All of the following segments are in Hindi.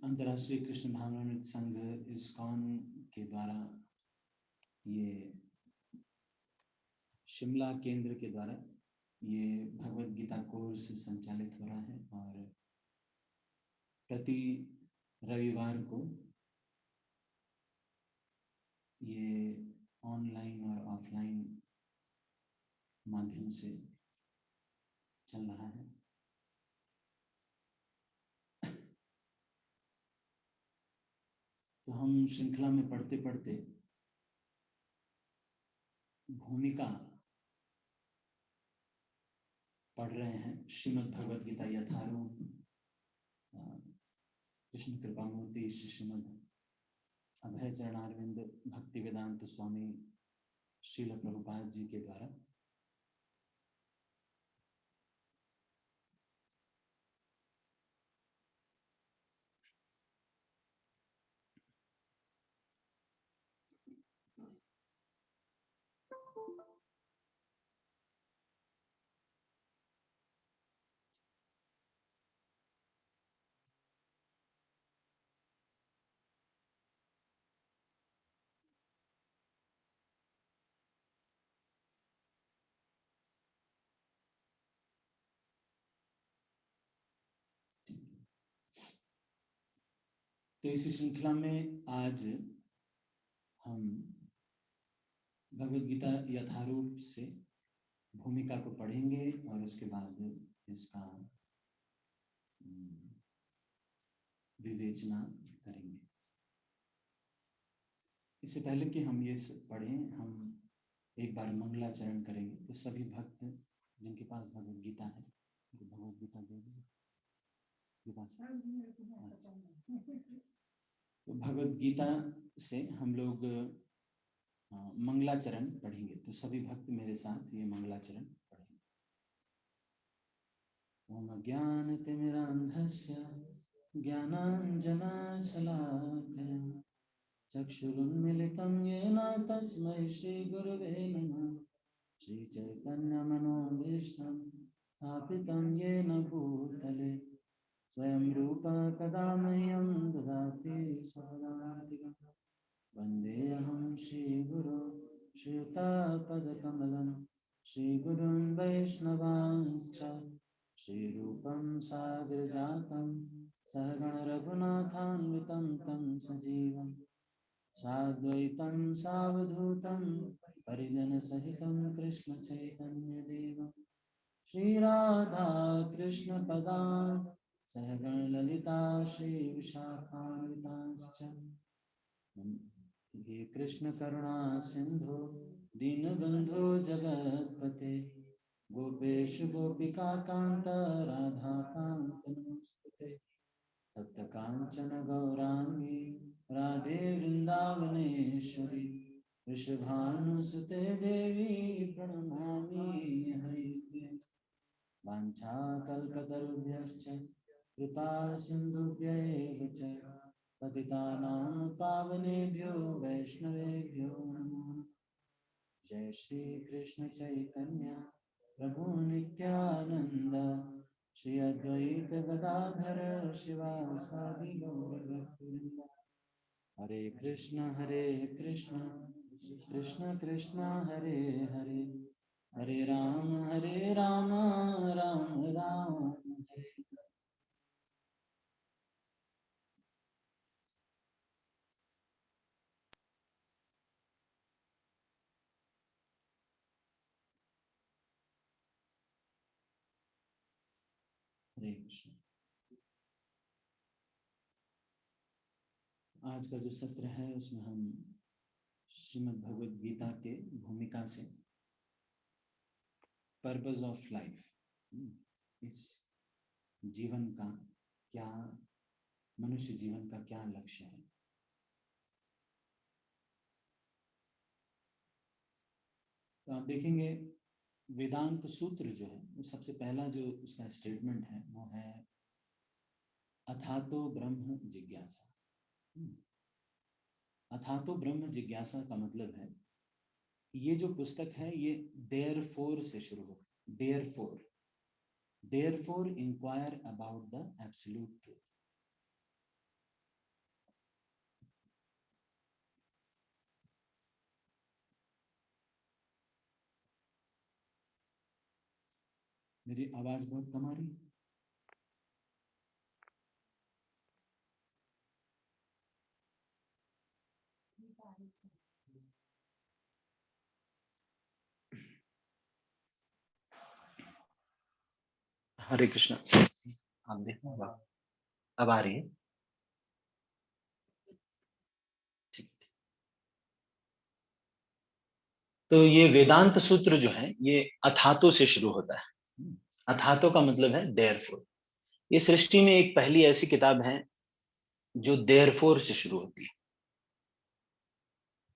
अंतर्राष्ट्रीय कृष्ण भावनामृत संघ इस्कॉन के द्वारा ये शिमला केंद्र के द्वारा ये भगवत गीता कोर्स संचालित हो रहा है और प्रति रविवार को ये ऑनलाइन और ऑफलाइन माध्यम से चल रहा है। तो हम श्रृंखला में पढ़ते पढ़ते भूमिका पढ़ रहे हैं। श्रीमद् भगवद गीता यथारूप कृष्ण कृपामूर्ति श्रीमद् अभय चरणारविंद भक्ति वेदांत स्वामी श्रील प्रभुपाद जी के द्वारा तो इसी श्रृंखला में आज हम भगवद गीता यथारूप से भूमिका को पढ़ेंगे और उसके बाद इसका विवेचना करेंगे। इससे पहले कि हम ये पढ़ें, हम एक बार मंगलाचरण करेंगे। तो सभी भक्त जिनके पास भगवद गीता है भगवद गीता दे दीजिए। तो भगवद गीता से हम लोग मंगलाचरण पढ़ेंगे। तो सभी भक्त मेरे साथ ये मंगलाचरण पढ़ेंगे। ओम अज्ञानतिमिरान्धस्य ज्ञानाञ्जनशलाकया चक्षुरुन्मिलितं येन तस्मै श्रीगुरवे नमः। श्रीचैतन्यमनोभीष्टं स्थापितं येन भूतले स्वयं रूपा कदा मह्यं ददाति स्वपदान्तिकम्। वन्देऽहं श्रीगुरो श्रीयुतापदकमलं श्रीगुरुं वैष्णवांश्च श्रीरूपं साग्रजातं सहगण रघुनाथान्वितं तं सजीवं साद्वैतं सावधूतं परिजनसहितं कृष्णचैतन्यदेवं श्रीराधा कृष्णपदान् सहगण ललिता श्रीविशाखान्वितांश्च। हे कृष्ण करुणा सिंधु दीनबंधु जगत्पते गोपेश गोपिका कांत राधा कांत नमोस्तुते। तप्त कांचन गौरांगी राधे वृंदावनेश्वरी वृषभानुसुते देवी प्रणमामि हरिप्रिये। वाञ्छाकल्पतरुभ्यश्च कृपा सिन्धुभ्यैव च पतितानां पावनेभ्यो वैष्णवेभ्यो नमो। जय श्री कृष्ण चैतन्य प्रभु नित्यानंद श्री अद्वैत गदाधर शिवासादि गौरभक्तवृंद। हरे कृष्ण कृष्ण कृष्ण हरे हरे हरे राम राम राम हरे। हरे कृष्ण। आज का जो सत्र है उसमें हम श्रीमद् भगवद गीता के भूमिका से पर्पस ऑफ लाइफ, इस जीवन का क्या, मनुष्य जीवन का क्या लक्ष्य है। तो आप देखेंगे वेदांत सूत्र जो है वो सबसे पहला जो उसका स्टेटमेंट है वो है अथातो ब्रह्म जिज्ञासा। अथातो ब्रह्म जिज्ञासा का मतलब है ये जो पुस्तक है ये देयरफॉर से शुरू होता है। Therefore inquire about the absolute truth. मेरी आवाज बहुत कम आ रही है? हरे कृष्णा। आप देखना, अब आ रही है? ठीक। तो ये वेदांत सूत्र जो है ये अथातो से शुरू होता है। अथातो का मतलब है देयरफॉर। ये सृष्टि में एक पहली ऐसी किताब है जो देयरफॉर से शुरू होती है।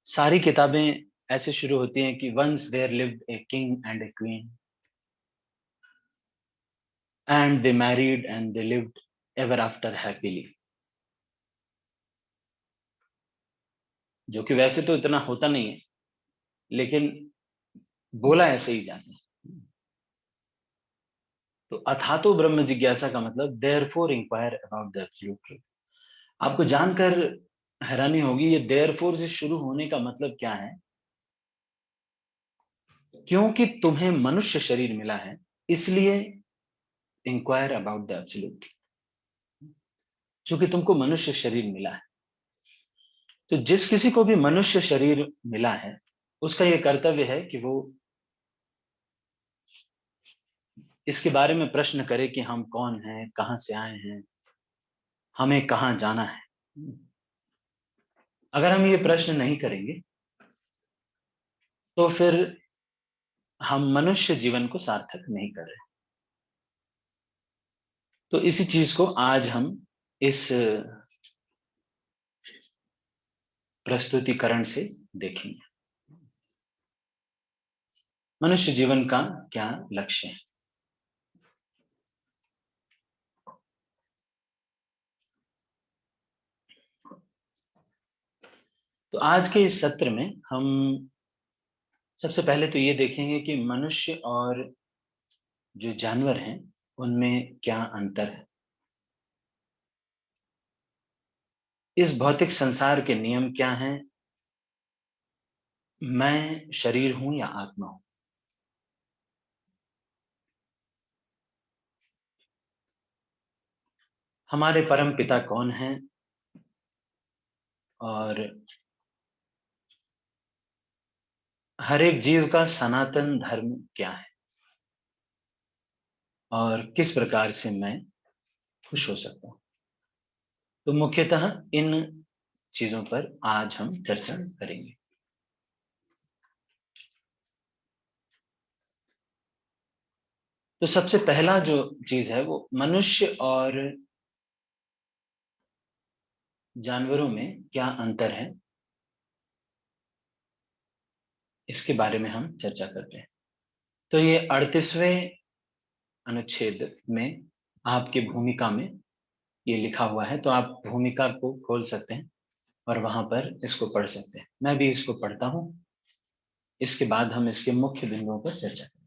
सारी किताबें ऐसे शुरू होती हैं कि once there lived a king and a queen and they married and they lived ever after happily. जो कि वैसे तो इतना होता नहीं है, लेकिन बोला ऐसे ही जाता है। तो अथातो ब्रह्म जिज्ञासा का मतलब therefore inquire about the absolute truth. आपको जानकर हैरानी होगी, ये देयरफॉर से शुरू होने का मतलब क्या है? क्योंकि तुम्हें मनुष्य शरीर मिला है, इसलिए इंक्वायर अबाउट द एब्सोल्यूट। क्योंकि तुमको मनुष्य शरीर मिला है, तो जिस किसी को भी मनुष्य शरीर मिला है उसका ये कर्तव्य है कि वो इसके बारे में प्रश्न करे कि हम कौन हैं, कहां से आए हैं, हमें कहां जाना है। अगर हम ये प्रश्न नहीं करेंगे तो फिर हम मनुष्य जीवन को सार्थक नहीं कर रहे। तो इसी चीज को आज हम इस प्रस्तुतिकरण से देखेंगे। मनुष्य जीवन का क्या लक्ष्य है? तो आज के इस सत्र में हम सबसे पहले तो ये देखेंगे कि मनुष्य और जो जानवर हैं उनमें क्या अंतर है। इस भौतिक संसार के नियम क्या हैं? मैं शरीर हूं या आत्मा हूं? हमारे परम पिता कौन हैं? और हर एक जीव का सनातन धर्म क्या है? और किस प्रकार से मैं खुश हो सकता हूं? तो मुख्यतः इन चीजों पर आज हम चर्चा करेंगे। तो सबसे पहला जो चीज है वो मनुष्य और जानवरों में क्या अंतर है, इसके बारे में हम चर्चा करते हैं। तो ये 38वें अनुच्छेद में आपके भूमिका में ये लिखा हुआ है, तो आप भूमिका को खोल सकते हैं और वहां पर इसको पढ़ सकते हैं। मैं भी इसको पढ़ता हूं, इसके बाद हम इसके मुख्य बिंदुओं पर चर्चा करें।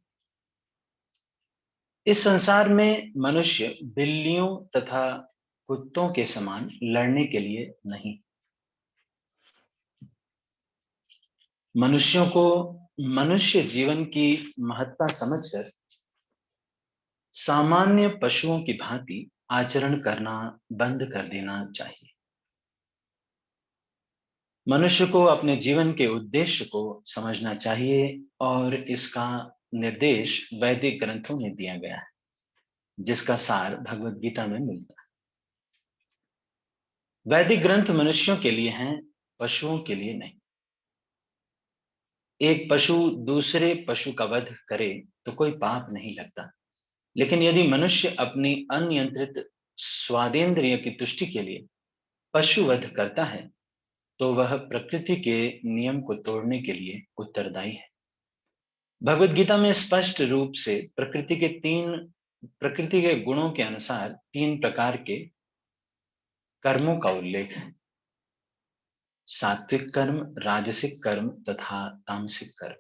इस संसार में मनुष्य बिल्लियों तथा कुत्तों के समान लड़ने के लिए नहीं, मनुष्यों को मनुष्य जीवन की महत्ता समझकर सामान्य पशुओं की भांति आचरण करना बंद कर देना चाहिए। मनुष्य को अपने जीवन के उद्देश्य को समझना चाहिए और इसका निर्देश वैदिक ग्रंथों में दिया गया है, जिसका सार भगवत गीता में मिलता है। वैदिक ग्रंथ मनुष्यों के लिए हैं, पशुओं के लिए नहीं। एक पशु दूसरे पशु का वध करे तो कोई पाप नहीं लगता, लेकिन यदि मनुष्य अपनी अनियंत्रित स्वादेंद्रिय की तुष्टि के लिए पशु वध करता है तो वह प्रकृति के नियम को तोड़ने के लिए उत्तरदायी है। भगवत गीता में स्पष्ट रूप से प्रकृति के गुणों के अनुसार 3 प्रकार के कर्मों का उल्लेख है: सात्विक कर्म, राजसिक कर्म तथा तामसिक कर्म।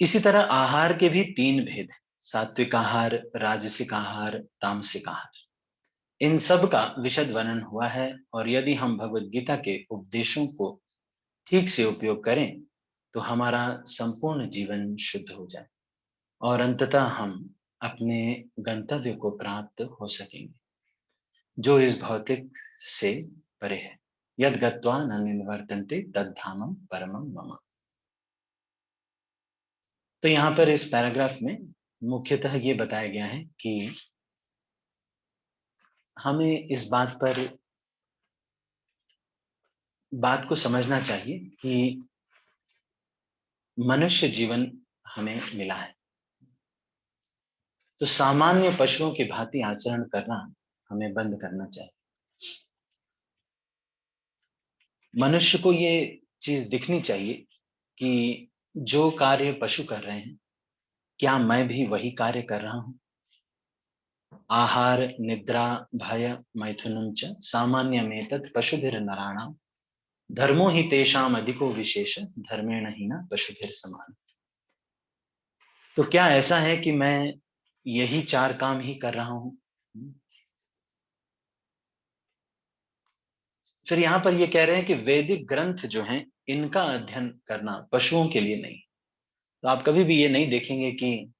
इसी तरह आहार के भी 3 भेद हैं: सात्विक आहार, राजसिक आहार, तामसिक आहार। इन सब का विशद वर्णन हुआ है, और यदि हम भगवत गीता के उपदेशों को ठीक से उपयोग करें तो हमारा संपूर्ण जीवन शुद्ध हो जाए और अंततः हम अपने गंतव्य को प्राप्त हो सकेंगे, जो इस भौतिक से परे है। यद गत्वा न निवर्तन्ते तद्धामम परमम मम। तो यहाँ पर इस पैराग्राफ में मुख्यतः ये बताया गया है कि हमें इस बात को समझना चाहिए कि मनुष्य जीवन हमें मिला है, तो सामान्य पशुओं की भांति आचरण करना हमें बंद करना चाहिए। मनुष्य को ये चीज दिखनी चाहिए कि जो कार्य पशु कर रहे हैं, क्या मैं भी वही कार्य कर रहा हूं? आहार निद्रा भय मैथुनं च सामान्यमेतत् पशुभिर नराणाम धर्मो हि तेषाम अधिको विशेष धर्मेण ही न पशुभिर समान। तो क्या ऐसा है कि मैं यही चार काम ही कर रहा हूं? फिर यहां पर ये कह रहे हैं कि वैदिक ग्रंथ जो हैं, इनका अध्ययन करना पशुओं के लिए नहीं। तो आप कभी भी ये नहीं देखेंगे कि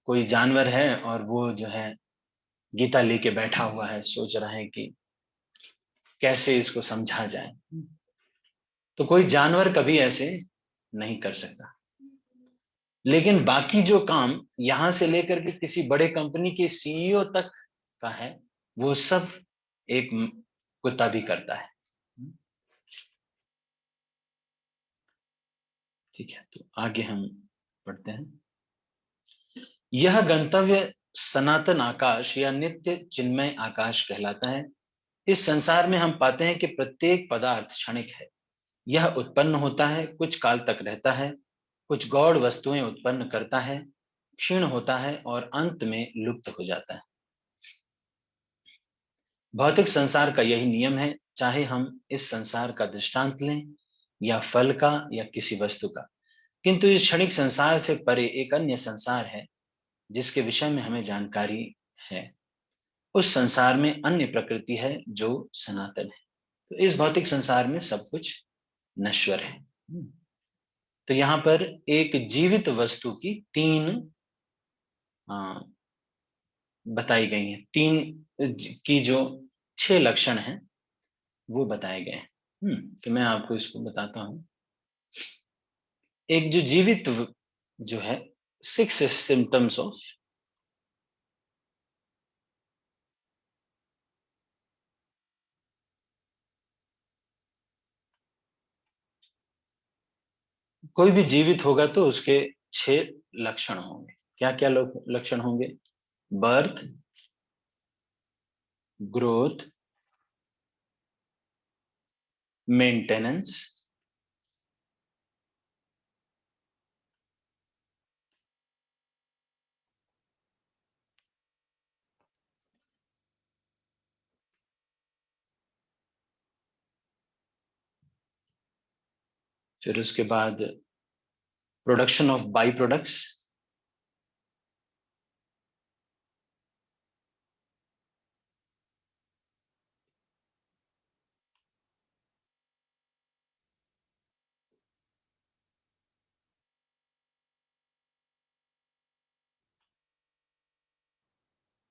कोई जानवर है और वो जो है गीता लेके बैठा हुआ है, सोच रहा है कि कैसे इसको समझा जाए। तो कोई जानवर कभी ऐसे नहीं कर सकता। लेकिन बाकी जो काम यहां से लेकर के किसी बड़े कंपनी के सीईओ तक का है, वो सब एक कुत्ता भी करता है। ठीक है, तो आगे हम पढ़ते हैं। यह गंतव्य सनातन आकाश या नित्य चिन्मय आकाश कहलाता है। इस संसार में हम पाते हैं कि प्रत्येक पदार्थ क्षणिक है। यह उत्पन्न होता है, कुछ काल तक रहता है, कुछ गौण वस्तुएं उत्पन्न करता है, क्षीण होता है और अंत में लुप्त हो जाता है। भौतिक संसार का यही नियम है, चाहे हम इस संसार का दृष्टांत लें या फल का या किसी वस्तु का। किंतु इस क्षणिक संसार से परे एक अन्य संसार है जिसके विषय में हमें जानकारी है। उस संसार में अन्य प्रकृति है जो सनातन है। तो इस भौतिक संसार में सब कुछ नश्वर है। तो यहाँ पर एक जीवित वस्तु की तीन बताई गई हैं। तीन की जो 6 लक्षण हैं वो बताए गए हैं। तो मैं आपको इसको बताता हूं। एक जो जीवित जो है 6 सिम्टम्स ऑफ कोई भी जीवित होगा तो उसके 6 लक्षण होंगे। क्या क्या लक्षण होंगे? बर्थ, ग्रोथ, मेंटेनेंस, फिर उसके बाद प्रोडक्शन ऑफ बाई प्रोडक्ट्स,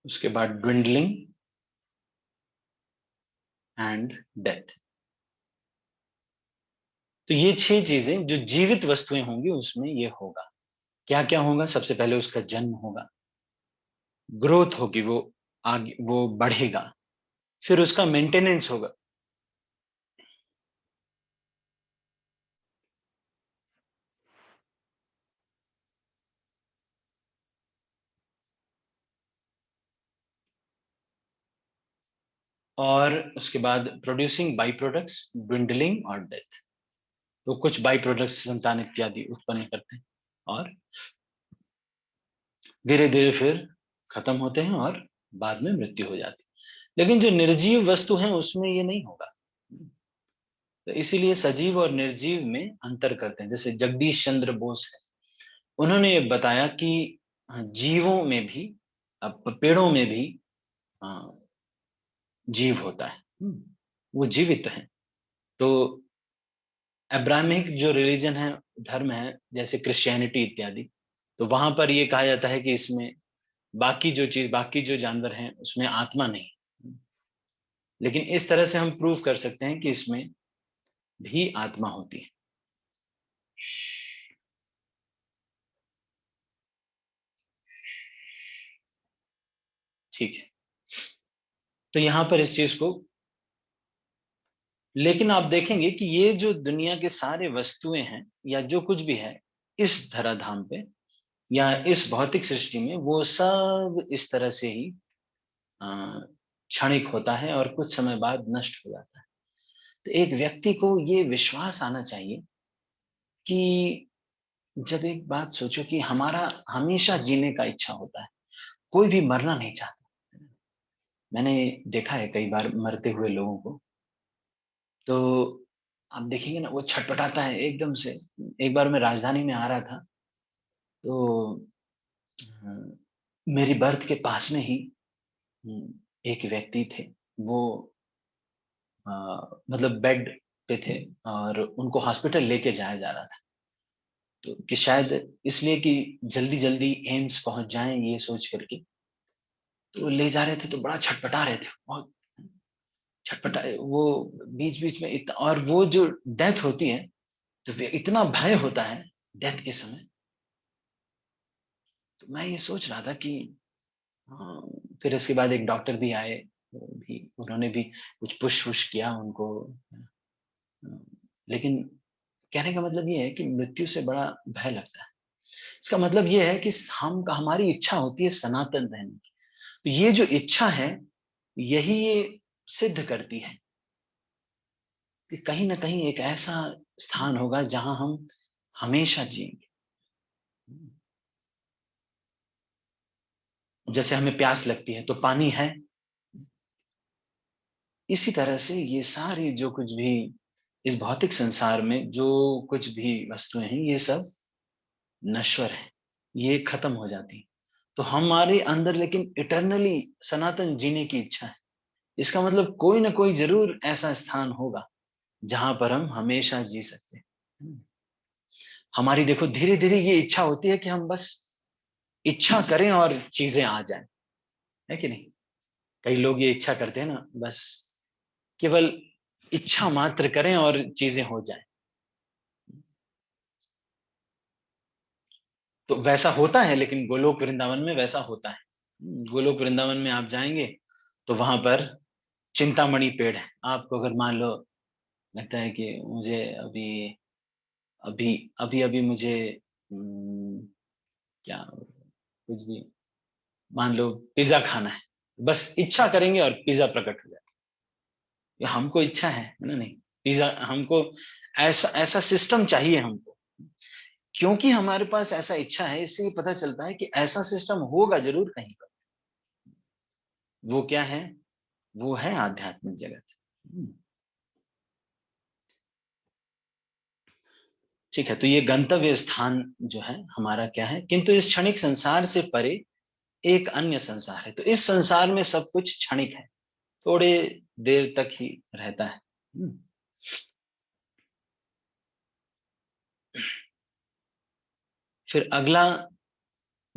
उसके बाद ड्विंडलिंग एंड डेथ। तो ये 6 चीजें जो जीवित वस्तुएं होंगी उसमें ये होगा। क्या क्या होगा? सबसे पहले उसका जन्म होगा, ग्रोथ होगी, वो आगे वो बढ़ेगा, फिर उसका मेंटेनेंस होगा, और उसके बाद प्रोड्यूसिंग बाई प्रोडक्ट्स, ड्विंडलिंग और डेथ। तो कुछ बाई प्रोडक्ट्स संतान इत्यादि उत्पन्न करते हैं और धीरे धीरे फिर खत्म होते हैं और बाद में मृत्यु हो जाती है। लेकिन जो निर्जीव वस्तु है उसमें ये नहीं होगा। तो इसीलिए सजीव और निर्जीव में अंतर करते हैं। जैसे जगदीश चंद्र बोस है, उन्होंने ये बताया कि जीवों में भी, पेड़ों में भी जीव होता है। वो जीवित है। तो अब्राहमिक जो रिलीजन है, धर्म है, जैसे क्रिश्चियनिटी इत्यादि, तो वहां पर ये कहा जाता है कि इसमें बाकी जो जानवर हैं उसमें आत्मा नहीं। लेकिन इस तरह से हम प्रूव कर सकते हैं कि इसमें भी आत्मा होती है। ठीक है, तो यहां पर इस चीज को, लेकिन आप देखेंगे कि ये जो दुनिया के सारे वस्तुएं हैं या जो कुछ भी है इस धराधाम पे या इस भौतिक सृष्टि में, वो सब इस तरह से ही अ, क्षणिक होता है और कुछ समय बाद नष्ट हो जाता है। तो एक व्यक्ति को ये विश्वास आना चाहिए कि जब एक बात सोचो कि हमारा हमेशा जीने का इच्छा होता है, कोई भी मरना नहीं चाहता। मैंने देखा है कई बार मरते हुए लोगों को, तो आप देखेंगे ना वो छटपटाता है एकदम से। एक बार मैं राजधानी में आ रहा था, तो मेरी बर्थ के पास में ही एक व्यक्ति थे। वो अ, मतलब बेड पे थे और उनको हॉस्पिटल लेके जाया जा रहा था। तो कि शायद इसलिए कि जल्दी-जल्दी एम्स पहुँच जाएँ ये सोच करके, तो ले जा रहे थे तो बड़ा छटपटा रहे थे, बहुत छटपटाए वो बीच-बीच में और वो जो डेथ होती है, तो वे इतना भय होता है डेथ के समय। तो मैं ये सोच रहा था कि हाँ, फिर इसके बाद एक डॉक्टर भी आए, वो भी उन्होंने भी कुछ पुश-वुश किया उनको। अ, लेकिन कहने का मतलब ये है कि मृत्यु से बड़ा भय लगता है। इसका मतलब ये है कि हमारी इच्छा होती है सनातन रहने की। तो ये जो इच्छा है, यही ये सिद्ध करती है कि कहीं न कहीं एक ऐसा स्थान होगा जहाँ हम हमेशा जिएँगे। जैसे हमें प्यास लगती है तो पानी है, इसी तरह से ये सारी जो कुछ भी इस भौतिक संसार में जो कुछ भी वस्तुएँ हैं, ये सब नश्वर हैं, ये खत्म हो जाती हैं। तो हमारे अंदर लेकिन इटर्नली सनातन जीने की इच्छा है। इसका मतलब कोई न कोई ज़रूर ऐसा स्थान होगा, जहाँ पर हम हमेशा जी सकते हैं। हुँ। हमारी देखो धीरे-धीरे ये इच्छा होती है कि हम बस इच्छा करें और चीज़ें आ जाएँ, है कि नहीं? कई लोग ये इच्छा करते हैं ना, बस केवल इच्छा मात्र करें और चीज़ें हो जाएँ। तो वैसा होता है, लेकिन गोलोक वृंदावन में वैसा होता है। गोलोक वृंदावन में आप जाएँगे, तो वहाँ पर चिंतामणि पेड़ है। आपको अगर मान लो लगता है कि मुझे अभी अभी-अभी मुझे उम, क्या कुछ भी मान लो पिज़्ज़ा खाना है, बस इच्छा करेंगे और पिज़्ज़ा प्रकट हो जाएगा। ये हमको इच्छा है ना? नहीं, पिज़्ज़ा हमको ऐसा ऐसा सिस्टम चाहिए हमको। क्योंकि हमारे पास ऐसा इच्छा है, इससे ये पता चलता है कि ऐसा सिस्टम होगा ज़रूर कहीं पर। वो क्या है? वो है आध्यात्मिक जगत। हुँ, ठीक है, तो ये गंतव्य स्थान जो है हमारा क्या है? किंतु इस क्षणिक संसार से परे एक अन्य संसार है। तो इस संसार में सब कुछ क्षणिक है, थोड़े देर तक ही रहता है। हुँ, फिर अगला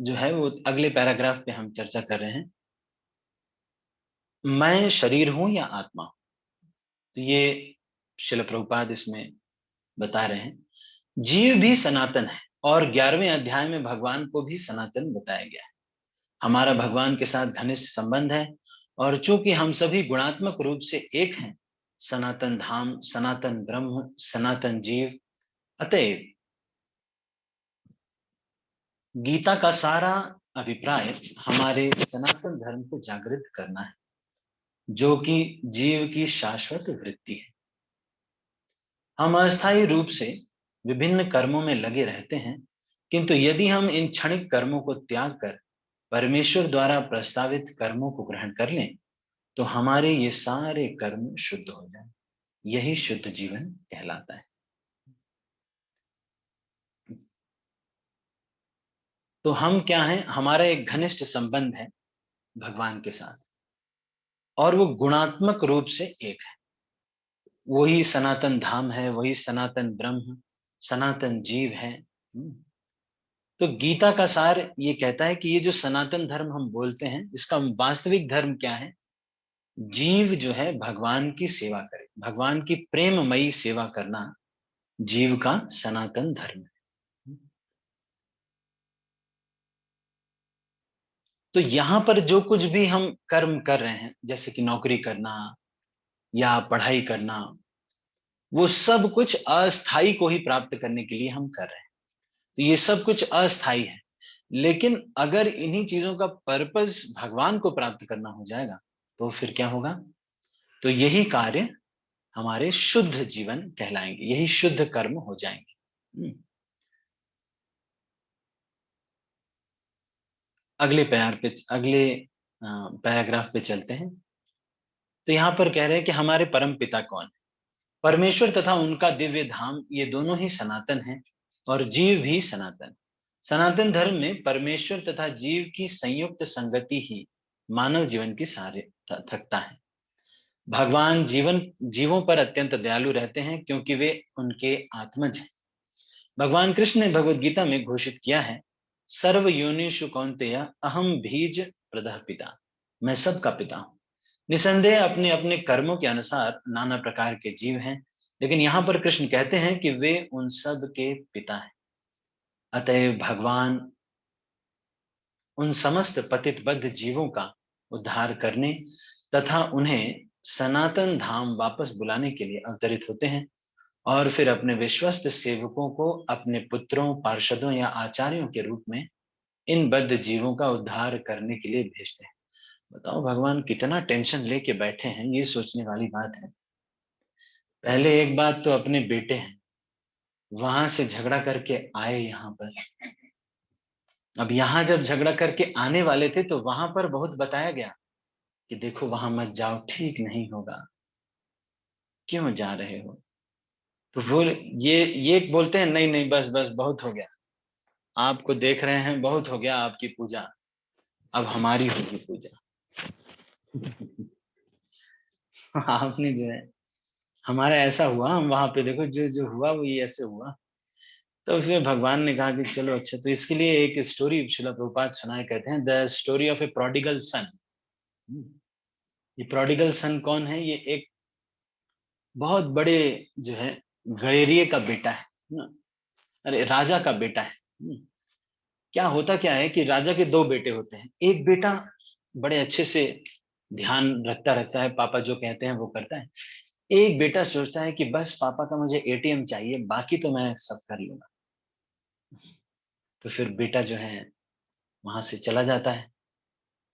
जो है वो अगले पैराग्राफ पे हम चर्चा कर रहे हैं, मैं शरीर हूँ या आत्मा हूँ? तो ये शिल प्रभुपाद इसमें बता रहे हैं। जीव भी सनातन है और 11वें अध्याय में भगवान को भी सनातन बताया गया है। हमारा भगवान के साथ घनिष्ठ संबंध है और चूंकि हम सभी गुणात्मक रूप से एक हैं, सनातन धाम, सनातन ब्रह्म, सनातन जीव, अतएव गीता का सारा अभिप्राय हमारे सनातन धर्म को जागृत करना है, जो कि जीव की शाश्वत वृत्ति है। हम अस्थायी रूप से विभिन्न कर्मों में लगे रहते हैं, किंतु यदि हम इन क्षणिक कर्मों को त्याग कर परमेश्वर द्वारा प्रस्तावित कर्मों को ग्रहण कर लें, तो हमारे ये सारे कर्म शुद्ध हो जाएं। यही शुद्ध जीवन कहलाता है। तो हम क्या हैं? हमारा एक घनिष्ठ संबंध है भगवान के साथ और वो गुणात्मक रूप से एक है। वही सनातन धाम है, वही सनातन ब्रह्म, सनातन जीव है। हम्म, तो गीता का सार ये कहता है कि ये जो सनातन धर्म हम बोलते हैं, इसका वास्तविक धर्म क्या है? जीव जो है भगवान की सेवा करे, भगवान की प्रेममयी सेवा करना जीव का सनातन धर्म है। तो यहाँ पर जो कुछ भी हम कर्म कर रहे हैं, जैसे कि नौकरी करना या पढ़ाई करना, वो सब कुछ अस्थाई को ही प्राप्त करने के लिए हम कर रहे हैं। तो ये सब कुछ अस्थाई है। लेकिन अगर इन्हीं चीजों का पर्पस भगवान को प्राप्त करना हो जाएगा, तो फिर क्या होगा? तो यही कार्य हमारे शुद्ध जीवन कहलाएंगे, यही शुद्ध कर्म हो जाएंगे। अगले पैर पे, अगले पैराग्राफ पे चलते हैं। तो यहां पर कह रहे हैं कि हमारे परम पिता कौन है? परमेश्वर तथा उनका दिव्य धाम, ये दोनों ही सनातन हैं और जीव भी सनातन। सनातन धर्म में परमेश्वर तथा जीव की संयुक्त संगति ही मानव जीवन की सार्थकता है। भगवान जीवों पर अत्यंत दयालु रहते हैं क्योंकि वे उनके आत्मज हैं। भगवान कृष्ण ने भगवत गीता में घोषित किया है, सर्व योनिषु कौन्तेय अहम बीज प्रदः पिता। मैं सबका पिता हूं। निसंदेह अपने अपने कर्मों के अनुसार नाना प्रकार के जीव हैं, लेकिन यहाँ पर कृष्ण कहते हैं कि वे उन सब के पिता हैं। अतएव भगवान उन समस्त पतित बद्ध जीवों का उद्धार करने तथा उन्हें सनातन धाम वापस बुलाने के लिए अवतरित होते हैं और फिर अपने विश्वस्त सेवकों को अपने पुत्रों, पार्षदों या आचार्यों के रूप में इन बद्ध जीवों का उद्धार करने के लिए भेजते हैं। बताओ भगवान कितना टेंशन लेके बैठे हैं, ये सोचने वाली बात है। पहले एक बात तो अपने बेटे हैं, वहां से झगड़ा करके आए यहाँ पर। अब यहाँ जब झगड़ा करके आने वाले थे तो वहां पर बहुत बताया गया कि देखो वहां मत जाओ, ठीक नहीं होगा, क्यों जा रहे हो? तो वो ये बोलते हैं, नहीं नहीं बस बस बहुत हो गया, आपको देख रहे हैं, बहुत हो गया आपकी पूजा, अब हमारी होगी पूजा। आपने जो है, हमारा ऐसा हुआ, हम वहां पे देखो जो जो हुआ वो ये ऐसे हुआ। तो फिर भगवान ने कहा कि चलो अच्छा, तो इसके लिए एक स्टोरी श्रील प्रभुपाद सुनाए, कहते हैं the story of A prodigal सन। ये प्रोडिगल सन कौन है? ये एक बहुत बड़े जो है गडेरिये का बेटा है ना, अरे राजा का बेटा है। क्या होता क्या है कि राजा के दो बेटे होते हैं। एक बेटा बड़े अच्छे से ध्यान रखता है, पापा जो कहते हैं वो करता है। एक बेटा सोचता है कि बस पापा का मुझे एटीएम चाहिए, बाकी तो मैं सब कर लूंगा। तो फिर बेटा जो है वहां से चला जाता है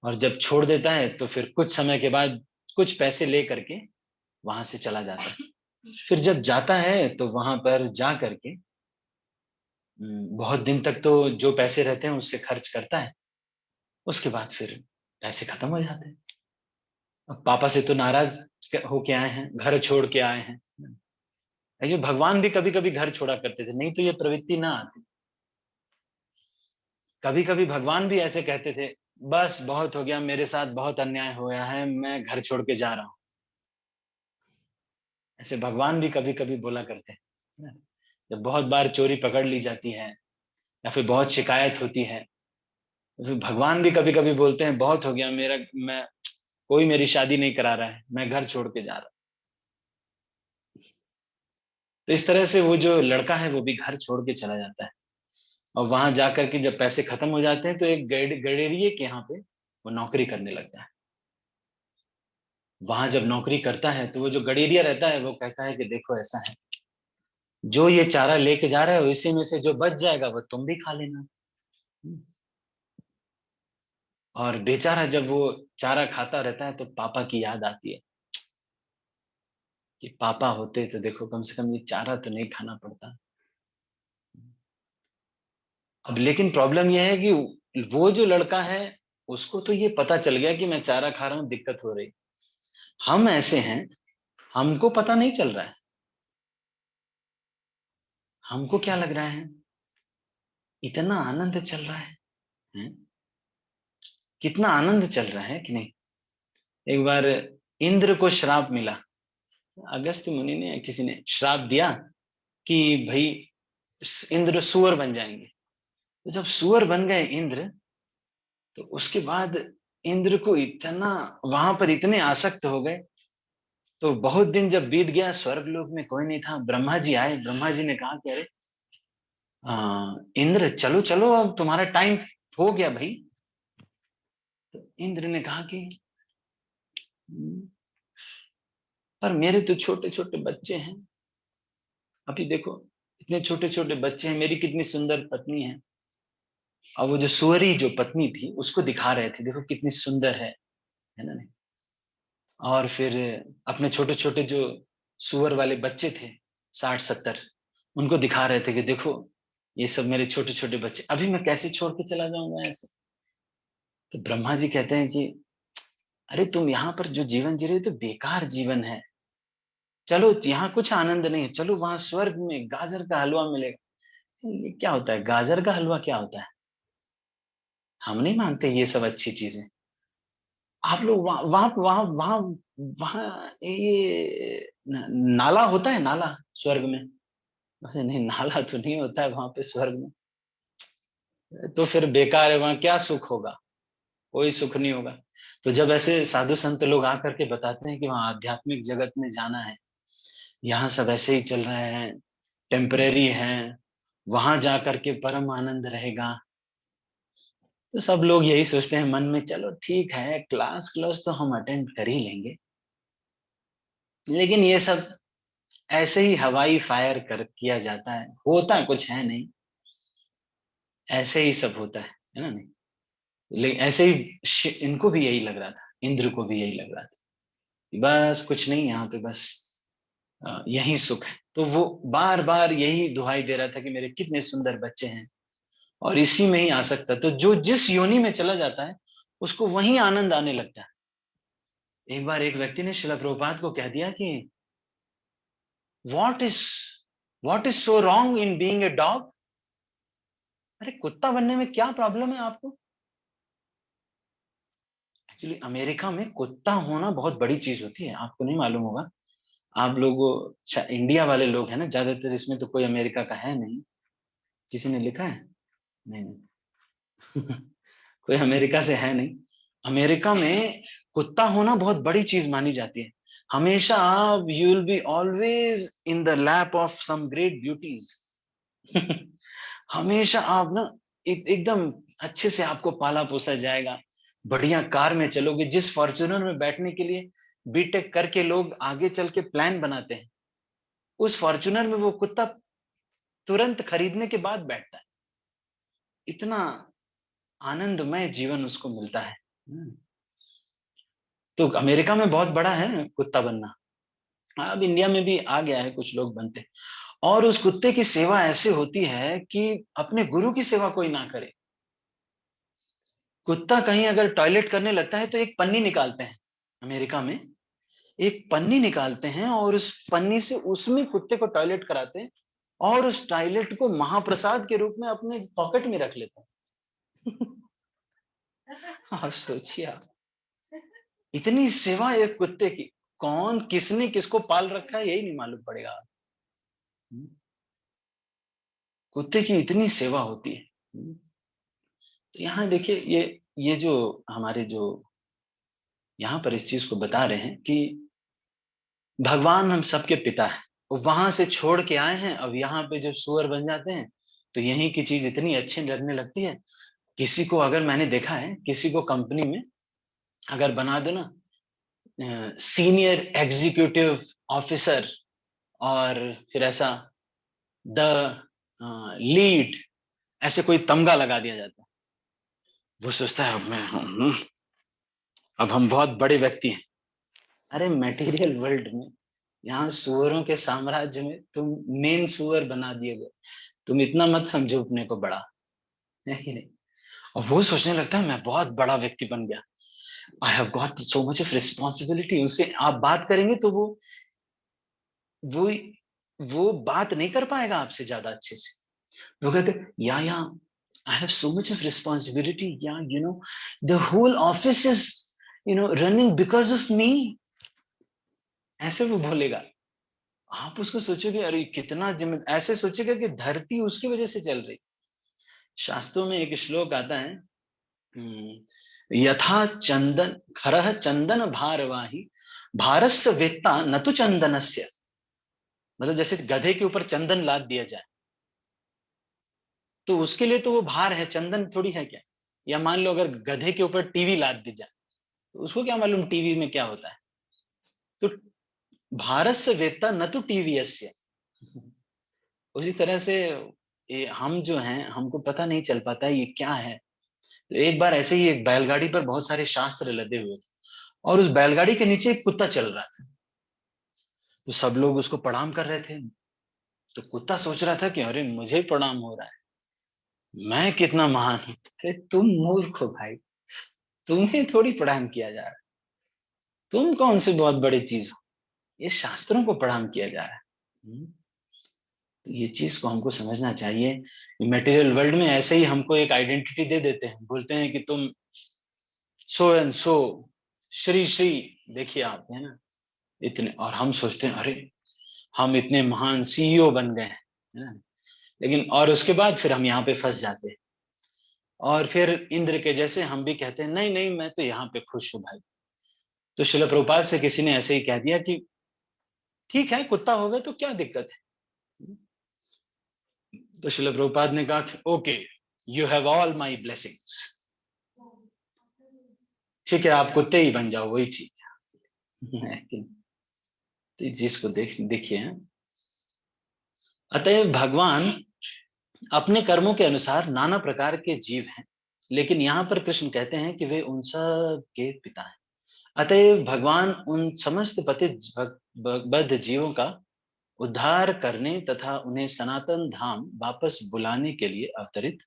और जब छोड़ देता है तो फिर कुछ समय के बाद कुछ पैसे ले करके वहां से चला जाता है। फिर जब जाता है तो वहां पर जा करके बहुत दिन तक तो जो पैसे रहते हैं उससे खर्च करता है। उसके बाद फिर पैसे खत्म हो जाते हैं। अब पापा से तो नाराज होके आए हैं, घर छोड़ के आए हैं। ये भगवान भी कभी कभी घर छोड़ा करते थे, नहीं तो ये प्रवृत्ति ना आती। कभी कभी भगवान भी ऐसे कहते थे, बस बहुत हो गया, मेरे साथ बहुत अन्याय हो गया है, मैं घर छोड़ के जा रहा हूँ। ऐसे भगवान भी कभी कभी बोला करते हैं। जब बहुत बार चोरी पकड़ ली जाती है या फिर बहुत शिकायत होती है, तो फिर भगवान भी कभी कभी बोलते हैं, बहुत हो गया, मेरा मैं कोई मेरी शादी नहीं करा रहा है, मैं घर छोड़ के जा रहा हूँ। तो इस तरह से वो जो लड़का है वो भी घर छोड़ के चला जाता है और वहां जाकर के जब पैसे खत्म हो जाते हैं तो एक गडेरिये के यहाँ पे वो नौकरी करने लगता है। वहां जब नौकरी करता है तो वो जो गडेरिया रहता है वो कहता है कि देखो ऐसा है, जो ये चारा लेके जा रहे हो इसी में से जो बच जाएगा वो तुम भी खा लेना। और बेचारा जब वो चारा खाता रहता है तो पापा की याद आती है कि पापा होते तो देखो कम से कम ये चारा तो नहीं खाना पड़ता। अब लेकिन प्रॉब्लम यह है कि वो जो लड़का है उसको तो ये पता चल गया कि मैं चारा खा रहा हूं, दिक्कत हो रही। हम ऐसे हैं, हमको पता नहीं चल रहा है। हमको क्या लग रहा है, इतना आनंद चल रहा है, हैं? कितना आनंद चल रहा है कि नहीं। एक बार इंद्र को श्राप मिला, अगस्त्य मुनि ने किसी ने श्राप दिया कि भाई इंद्र सुअर बन जाएंगे। तो जब सुअर बन गए इंद्र, तो उसके बाद इंद्र को इतना वहां पर इतने आसक्त हो गए। तो बहुत दिन जब बीत गया, स्वर्गलोक में कोई नहीं था, ब्रह्मा जी आए। ब्रह्मा जी ने कहा कि अरे इंद्र, चलो चलो, अब तुम्हारा टाइम हो गया भाई। तो इंद्र ने कहा कि "हम्म, पर मेरे तो छोटे छोटे बच्चे हैं। अभी देखो, इतने छोटे छोटे बच्चे हैं, मेरी कितनी सुंदर पत्नी है। और वो जो सुअरी जो पत्नी थी, उसको दिखा रहे थे, देखो कितनी सुंदर है ना। नहीं, और फिर अपने छोटे छोटे जो सुअर वाले बच्चे थे, 60-70, उनको दिखा रहे थे कि देखो, ये सब मेरे छोटे छोटे बच्चे, अभी मैं कैसे छोड़ के चला जाऊंगा ऐसे। तो ब्रह्मा जी कहते हैं कि अरे तुम यहाँ पर जो जीवन जी रहे हो, तो बेकार जीवन है। चलो, यहाँ कुछ आनंद नहीं है, चलो वहां स्वर्ग में गाजर का हलवा मिलेगा। ये क्या होता है, गाजर का हलवा क्या होता है? हम नहीं मानते ये सब अच्छी चीजें। आप लोग वहां वहां वहां वहां वहां ये नाला होता है, नाला स्वर्ग में? अरे नहीं, नाला तो नहीं होता है वहां पे स्वर्ग में। तो फिर बेकार है, वहां क्या सुख होगा? कोई सुख नहीं होगा। तो जब ऐसे साधु संत लोग आकर के बताते हैं कि वहां आध्यात्मिक जगत में जाना है, यहाँ सब ऐसे ही चल रहे हैं, टेम्परेरी हैं, वहां जाकर के परम आनंद रहेगा। तो सब लोग यही सोचते हैं मन में, चलो ठीक है, क्लास क्लास तो हम अटेंड कर ही लेंगे, लेकिन ये सब ऐसे ही हवाई फायर कर किया जाता है, होता कुछ है नहीं, ऐसे ही सब होता है ना। नहीं, लेकिन ऐसे ही इनको भी यही लग रहा था, इंद्र को भी यही लग रहा था कि बस कुछ नहीं, यहाँ पे बस यही सुख है। तो वो बार बार यही दुहाई दे रहा था कि मेरे कितने सुंदर बच्चे हैं, और इसी में ही आ सकता है। तो जो जिस योनि में चला जाता है, उसको वहीं आनंद आने लगता है। एक बार एक व्यक्ति ने शिला प्रभुपाद को कह दिया कि what is what is so wrong in being a dog. अरे कुत्ता बनने में क्या प्रॉब्लम है आपको? एक्चुअली अमेरिका में कुत्ता होना बहुत बड़ी चीज होती है, आपको नहीं मालूम होगा। आप लोगों, इंडिया वाले लोग हैं ना ज्यादातर, इसमें तो कोई अमेरिका का है नहीं। किसी ने लिखा है? नहीं नहीं। कोई अमेरिका से है नहीं। अमेरिका में कुत्ता होना बहुत बड़ी चीज मानी जाती है। हमेशा आप, you will be always in the lap of some great beauties. हमेशा आप ना एकदम अच्छे से आपको पाला पोसा जाएगा। बढ़िया कार में चलोगे, जिस फॉर्च्यूनर में बैठने के लिए बीटेक करके लोग आगे चल के प्लान बनाते हैं, उस फॉर्च्यूनर में वो कुत्ता तुरंत खरीदने के बाद बैठता है। इतना आनंदमय जीवन उसको मिलता है। हम्म। तो अमेरिका में बहुत बड़ा है कुत्ता बनना। अब इंडिया में भी आ गया है, कुछ लोग बनते हैं। और उस कुत्ते की सेवा ऐसे होती है कि अपने गुरु की सेवा कोई ना करे। कुत्ता कहीं अगर टॉयलेट करने लगता है, तो एक पन्नी निकालते हैं अमेरिका में, एक पन्नी निकालते हैं, और उस पन्नी से उसमें कुत्ते को टॉयलेट कराते हैं, और उस टॉयलेट को महाप्रसाद के रूप में अपने पॉकेट में रख लेते हैं। आप सोचिए, आप इतनी सेवा एक कुत्ते की, कौन किसने किसको पाल रखा है यही नहीं मालूम पड़ेगा। कुत्ते की इतनी सेवा होती है। तो यहाँ देखिए, ये जो हमारे जो यहाँ पर इस चीज को बता रहे हैं कि भगवान हम सबके पिता है, वो वहां से छोड़ के आए हैं, अब यहाँ पे जब सुअर बन जाते हैं, तो यहीं की चीज इतनी अच्छी लगने लगती है। किसी को, अगर मैंने देखा है, किसी को कंपनी में अगर बना दो ना सीनियर एग्जीक्यूटिव ऑफिसर, और फिर ऐसा द लीड, ऐसे कोई तमगा लगा दिया जाता है, वो सोचता है अब हम बहुत बड़े व्यक्ति हैं। अरे मटेरियल वर्ल्ड में, यहाँ सुअरों के साम्राज्य में तुम मेन सुअर बना दिए गए। तुम इतना मत समझो अपने को बड़ा, है कि नहीं? और वो सोचने लगता है मैं बहुत बड़ा व्यक्ति बन गया, I have got so much of responsibility. उससे आप बात करेंगे तो वो वो बात नहीं कर पाएगा आपसे ज्यादा अच्छे से। लोग कहते, या I have so much of responsibility, या the whole office is running because of me, ऐसे वो बोलेगा। आप उसको सोचोगे, अरे कितना जिम्मे, ऐसे सोचेगा कि धरती उसकी वजह से चल रही। शास्त्रों में एक श्लोक आता है, यथा चंदन खरह चंदन भारवाही भारस्य वेत्ता न तो चंदनस्य। मतलब जैसे गधे के ऊपर चंदन लाद दिया जाए तो उसके लिए तो वो भार है, चंदन थोड़ी है क्या। या मान लो अगर गधे के ऊपर टीवी लाद दी जाए तो उसको क्या मालूम टीवी में क्या होता है। तो भारत से वेत्ता न तो टीवी अस्य। उसी तरह से ये हम जो हैं हमको पता नहीं चल पाता है ये क्या है। तो एक बार ऐसे ही एक बैलगाड़ी पर बहुत सारे शास्त्र लदे हुए थे और उस बैलगाड़ी के नीचे एक कुत्ता चल रहा था। तो सब लोग उसको प्रणाम कर रहे थे। तो कुत्ता सोच रहा था कि अरे मुझे प्रणाम हो रहा है, मैं कितना महान हूं। अरे तुम मूर्ख हो भाई, तुम्हें थोड़ी प्रणाम किया जा रहा है, तुम कौन सी बहुत बड़ी चीज हो, ये शास्त्रों को प्रणाम किया जा रहा है। तो ये चीज को हमको समझना चाहिए। मटेरियल वर्ल्ड में ऐसे ही हमको एक आइडेंटिटी दे देते हैं, बोलते हैं कि तुम so and so, Shri Shri, देखिए आप है ना इतने, और हम सोचते हैं अरे हम इतने महान सीईओ बन गए हैं, है ना। लेकिन और उसके बाद फिर हम यहाँ पे फंस जाते हैं और फिर इंद्र के जैसे हम भी कहते हैं नहीं नहीं मैं तो यहाँ पे खुश हूँ भाई। तो शिल प्रभुपाद से किसी ने ऐसे ही कह दिया कि ठीक है कुत्ता हो गए तो क्या दिक्कत है। तो शिल प्रभुपाद ने कहा okay, you have all my blessings, ठीक है आप कुत्ते ही बन जाओ वही ठीक है। तो इस चीज को देखिए। अतएव भगवान अपने कर्मों के अनुसार नाना प्रकार के जीव हैं, लेकिन यहाँ पर कृष्ण कहते हैं कि वे उन सब के पिता हैं। अतएव भगवान उन समस्त पतित बद्ध जीवों का उद्धार करने तथा उन्हें सनातन धाम वापस बुलाने के लिए अवतरित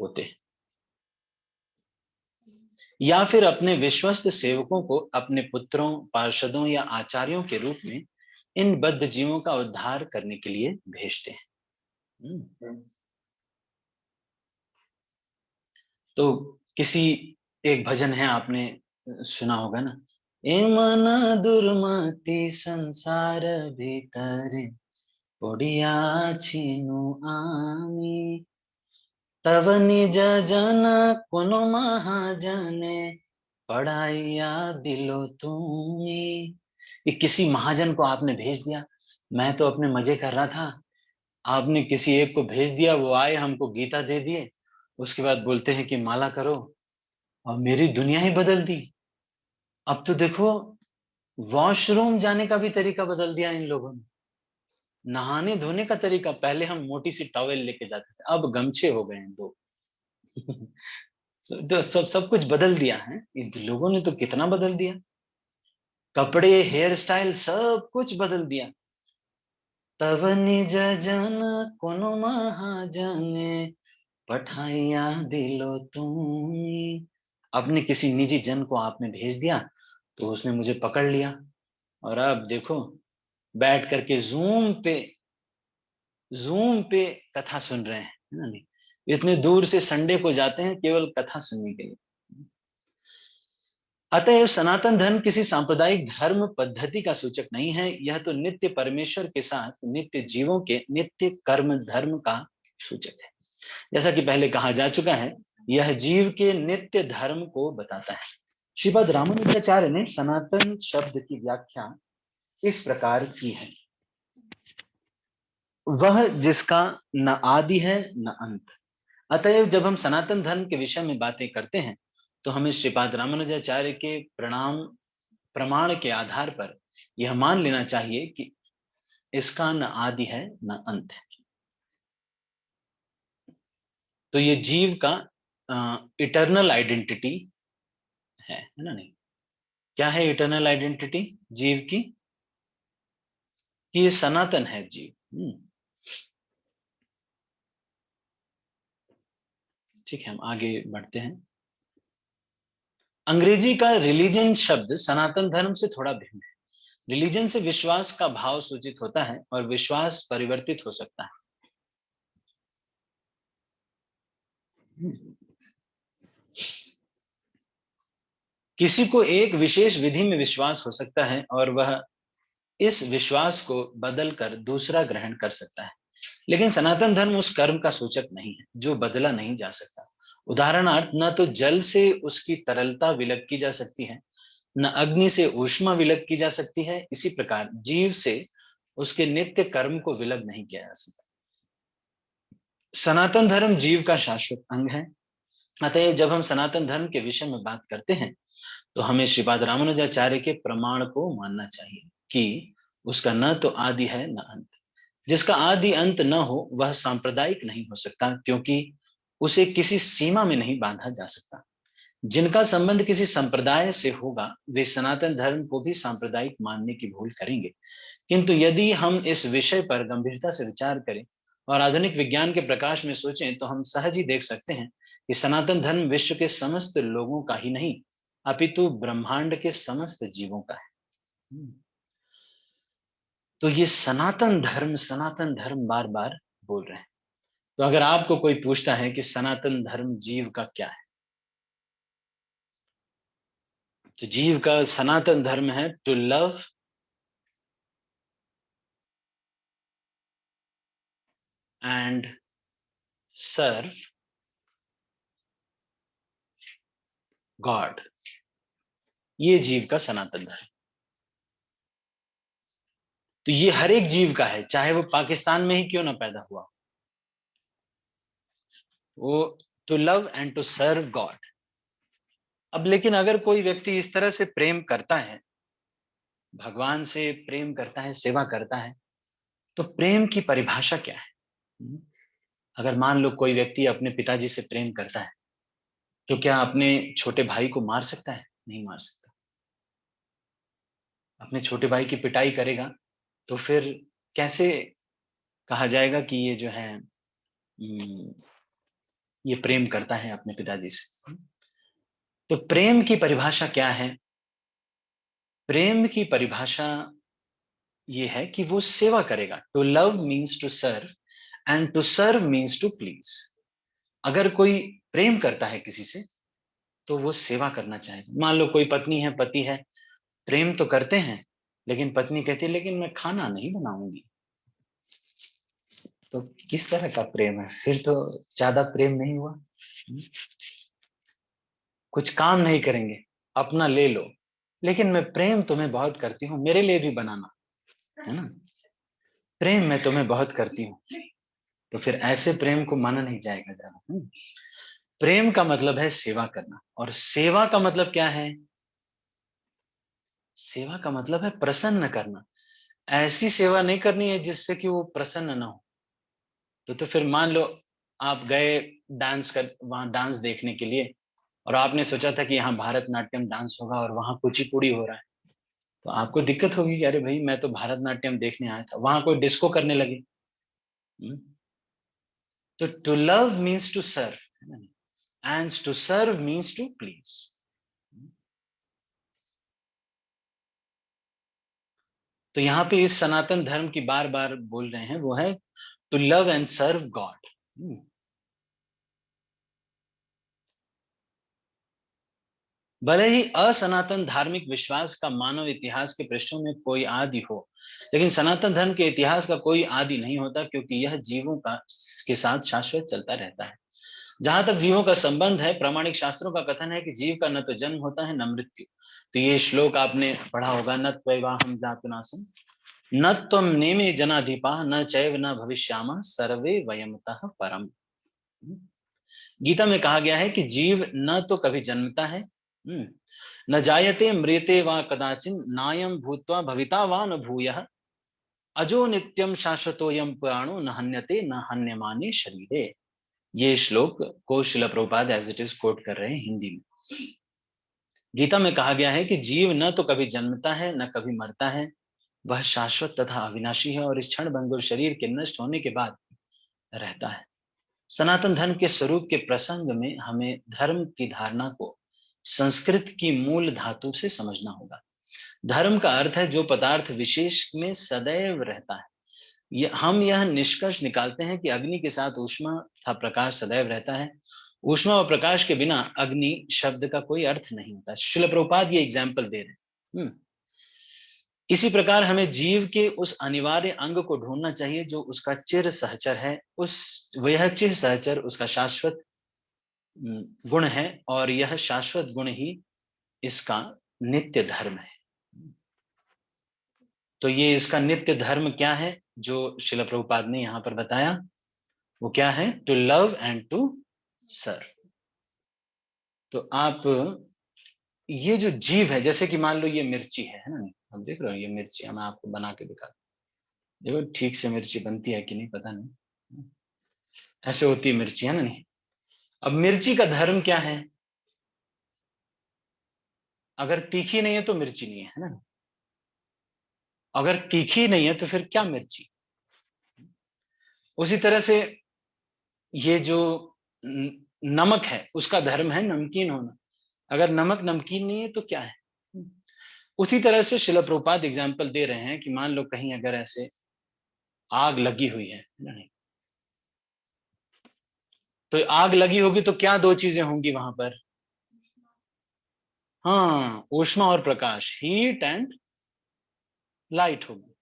होते हैं, या फिर अपने विश्वस्त सेवकों को अपने पुत्रों, पार्षदों या आचार्यों के रूप में इन बद्ध जीवों का उद्धार करने के लिए भेजते हैं। तो किसी एक भजन है आपने सुना होगा ना, ए मन दुर्मति संसार भीतर पड़िया छिनु आमी तब निज जन कोनो महाजने पढ़ाइया दिलो तुम्हें। ये किसी महाजन को आपने भेज दिया, मैं तो अपने मजे कर रहा था, आपने किसी एक को भेज दिया, वो आए हमको गीता दे दिए, उसके बाद बोलते हैं कि माला करो, और मेरी दुनिया ही बदल दी। अब तो देखो वॉशरूम जाने का भी तरीका बदल दिया इन लोगों ने, नहाने धोने का तरीका, पहले हम मोटी सी टॉवेल लेके जाते थे, अब गमछे हो गए हैं दो। तो सब सब कुछ बदल दिया है, इन लोगों ने तो कितना बदल दिया, कपड़े हेयर स्टाइल सब कुछ बदल दिया। तब निज जन कोनो महाजने पठाइया दिलो तुम। अपने किसी निजी जन को आपने भेज दिया तो उसने मुझे पकड़ लिया, और अब देखो बैठ करके जूम पे कथा सुन रहे हैं, है ना। नहीं, इतने दूर से संडे को जाते हैं केवल कथा सुनने के लिए। अतएव सनातन धर्म किसी सांप्रदायिक धर्म पद्धति का सूचक नहीं है, यह तो नित्य परमेश्वर के साथ नित्य जीवों के नित्य कर्म धर्म का सूचक है। जैसा कि पहले कहा जा चुका है, यह जीव के नित्य धर्म को बताता है। श्रीपद रामानुजाचार्य ने सनातन शब्द की व्याख्या इस प्रकार की है, वह जिसका न आदि है न अंत। अतएव जब हम सनातन धर्म के विषय में बातें करते हैं तो हमें श्रीपाद रामानुजाचार्य के प्रमाण के आधार पर यह मान लेना चाहिए कि इसका न आदि है न अंत है। तो ये जीव का इटर्नल आइडेंटिटी है ना। नहीं, क्या है इटर्नल आइडेंटिटी जीव की, कि ये सनातन है जीव। ठीक है, हम आगे बढ़ते हैं। अंग्रेजी का रिलीजन शब्द सनातन धर्म से थोड़ा भिन्न है। रिलीजन से विश्वास का भाव सूचित होता है और विश्वास परिवर्तित हो सकता है। किसी को एक विशेष विधि में विश्वास हो सकता है और वह इस विश्वास को बदलकर दूसरा ग्रहण कर सकता है। लेकिन सनातन धर्म उस कर्म का सूचक नहीं है जो बदला नहीं जा सकता। उदाहरणार्थ, न तो जल से उसकी तरलता विलग की जा सकती है, न अग्नि से ऊष्मा विलग की जा सकती है। इसी प्रकार जीव से उसके नित्य कर्म को विलग नहीं किया जा सकता। सनातन धर्म जीव का शाश्वत अंग है। अतः जब हम सनातन धर्म के विषय में बात करते हैं तो हमें श्रीपाद रामानुजाचार्य के प्रमाण को मानना चाहिए कि उसका न तो आदि है न अंत। जिसका आदि अंत न हो वह सांप्रदायिक नहीं हो सकता, क्योंकि उसे किसी सीमा में नहीं बांधा जा सकता। जिनका संबंध किसी संप्रदाय से होगा वे सनातन धर्म को भी सांप्रदायिक मानने की भूल करेंगे। किंतु यदि हम इस विषय पर गंभीरता से विचार करें और आधुनिक विज्ञान के प्रकाश में सोचें तो हम सहज ही देख सकते हैं कि सनातन धर्म विश्व के समस्त लोगों का ही नहीं अपितु ब्रह्मांड के समस्त जीवों का है। तो ये सनातन धर्म बार बार बोल रहे हैं। तो अगर आपको कोई पूछता है कि सनातन धर्म जीव का क्या है, तो जीव का सनातन धर्म है to love and serve God. ये जीव का सनातन धर्म। तो ये हर एक जीव का है, चाहे वो पाकिस्तान में ही क्यों ना पैदा हुआ, वो to love and to serve God. अब लेकिन अगर कोई व्यक्ति इस तरह से प्रेम करता है, भगवान से प्रेम करता है, सेवा करता है, तो प्रेम की परिभाषा क्या है? हम्म, अगर मान लो कोई व्यक्ति अपने पिताजी से प्रेम करता है, तो क्या अपने छोटे भाई को मार सकता है? नहीं मार सकता। अपने छोटे भाई की पिटाई करेगा तो फिर कैसे कहा जाएगा कि ये जो है ये प्रेम करता है अपने पिताजी से? तो प्रेम की परिभाषा क्या है? प्रेम की परिभाषा ये है कि वो सेवा करेगा। To love means to serve and to serve means to please. अगर कोई प्रेम करता है किसी से तो वो सेवा करना चाहेगा। मान लो कोई पत्नी है, पति है, प्रेम तो करते हैं, लेकिन पत्नी कहती है लेकिन मैं खाना नहीं बनाऊंगी। तो किस तरह का प्रेम है? फिर तो ज्यादा प्रेम नहीं हुआ। कुछ काम नहीं करेंगे, अपना ले लो, लेकिन मैं प्रेम तुम्हें बहुत करती हूँ, मेरे लिए भी बनाना, है ना? प्रेम मैं तुम्हें बहुत करती हूँ। तो फिर ऐसे प्रेम को माना नहीं जाएगा ज्यादा। प्रेम का मतलब है सेवा करना, और सेवा का मतलब क्या है? सेवा का मतलब है प्रसन्न करना। ऐसी सेवा नहीं करनी है जिससे कि वो प्रसन्न ना हो। तो फिर मान लो आप गए डांस कर वहां डांस देखने के लिए, और आपने सोचा था कि यहाँ भारतनाट्यम डांस होगा और वहां कुचिपुड़ी हो रहा है। तो आपको दिक्कत होगी कि अरे भाई मैं तो भारतनाट्यम देखने आया था, वहां कोई डिस्को करने लगे। हम्म, तो to love means to serve and to serve means to please. तो यहाँ पे इस सनातन धर्म की बार बार बोल रहे हैं वो है to love and serve God. भले ही असनातन धार्मिक विश्वास का मानव इतिहास के पृष्ठों में कोई आदि हो, लेकिन सनातन धर्म के इतिहास का कोई आदि नहीं होता, क्योंकि यह जीवों का के साथ शाश्वत चलता रहता है। जहां तक जीवों का संबंध है, प्रामाणिक शास्त्रों का कथन है कि जीव का न तो जन्म होता है न मृत्यु। तो ये श्लोक आपने पढ़ा होगा, न त्वैवाहम जातुनासम न त्वम नेमे जनाधिपा न चैव न भविष्यामः सर्वे वयमतः परम। गीता में कहा गया है कि जीव न तो कभी जन्मता है, न जायते म्रियते वा कदाचिन नायम भूत्वा भविता वा न भूयः अजो नित्यम शाश्वतोयम पुराणो न हन्यते न हन्यमाने शरीरे। ये श्लोक को Srila Prabhupada as it is quote कर रहे हैं हिंदी में। गीता में कहा गया है कि जीव न तो कभी जन्मता है न कभी मरता है, वह शाश्वत तथा अविनाशी है और इस क्षण भंगुर शरीर के नष्ट होने के बाद रहता है। सनातन धर्म के स्वरूप के प्रसंग में हमें धर्म की धारणा को संस्कृत की मूल धातु से समझना होगा। धर्म का अर्थ है जो पदार्थ विशेष में सदैव रहता है। हम यह निष्कर्ष निकालते हैं कि अग्नि के साथ ऊष्मा तथा प्रकाश सदैव रहता है। ऊष्मा और प्रकाश के बिना अग्नि शब्द का कोई अर्थ नहीं होता। शिल प्रभुपाद ये एग्जाम्पल दे रहे हैं। इसी प्रकार हमें जीव के उस अनिवार्य अंग को ढूंढना चाहिए जो उसका चिर सहचर है, वह चिर सहचर उसका शाश्वत गुण है, और यह शाश्वत गुण ही इसका नित्य धर्म है। तो ये इसका नित्य धर्म क्या है जो श्रील प्रभुपाद ने यहां पर बताया, वो क्या है? To love and to serve. तो आप ये जो जीव है, जैसे कि मान लो ये मिर्ची है ना, आप देख रहे हो ये मिर्ची, मैं आपको बना के दिखा, देखो ठीक से मिर्ची बनती है कि नहीं पता नहीं, ऐसे होती है मिर्ची, है ना नहीं। अब मिर्ची का धर्म क्या है? अगर तीखी नहीं है तो मिर्ची नहीं है ना। अगर तीखी नहीं है तो फिर क्या मिर्ची? उसी तरह से ये जो नमक है उसका धर्म है नमकीन होना। अगर नमक नमकीन नहीं है तो क्या है? उसी तरह से श्रील प्रभुपाद एग्जाम्पल दे रहे हैं कि मान लो कहीं अगर ऐसे आग लगी हुई है ना नहीं, तो आग लगी होगी तो क्या दो चीजें होंगी वहां पर? हाँ, ऊष्मा और प्रकाश, हीट एंड लाइट होगी।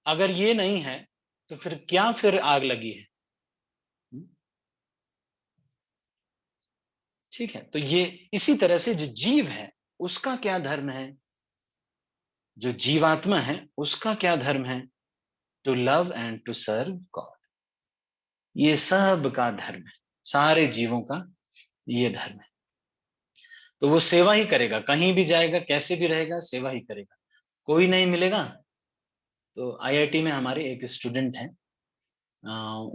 अगर ये नहीं है तो फिर क्या फिर आग लगी है? ठीक है, तो ये इसी तरह से जो जीव है उसका क्या धर्म है, जो जीवात्मा है उसका क्या धर्म है? To love and to serve God. ये सब का धर्म है, सारे जीवों का ये धर्म है। तो वो सेवा ही करेगा, कहीं भी जाएगा कैसे भी रहेगा सेवा ही करेगा। कोई नहीं मिलेगा तो आईआईटी में हमारे एक स्टूडेंट हैं,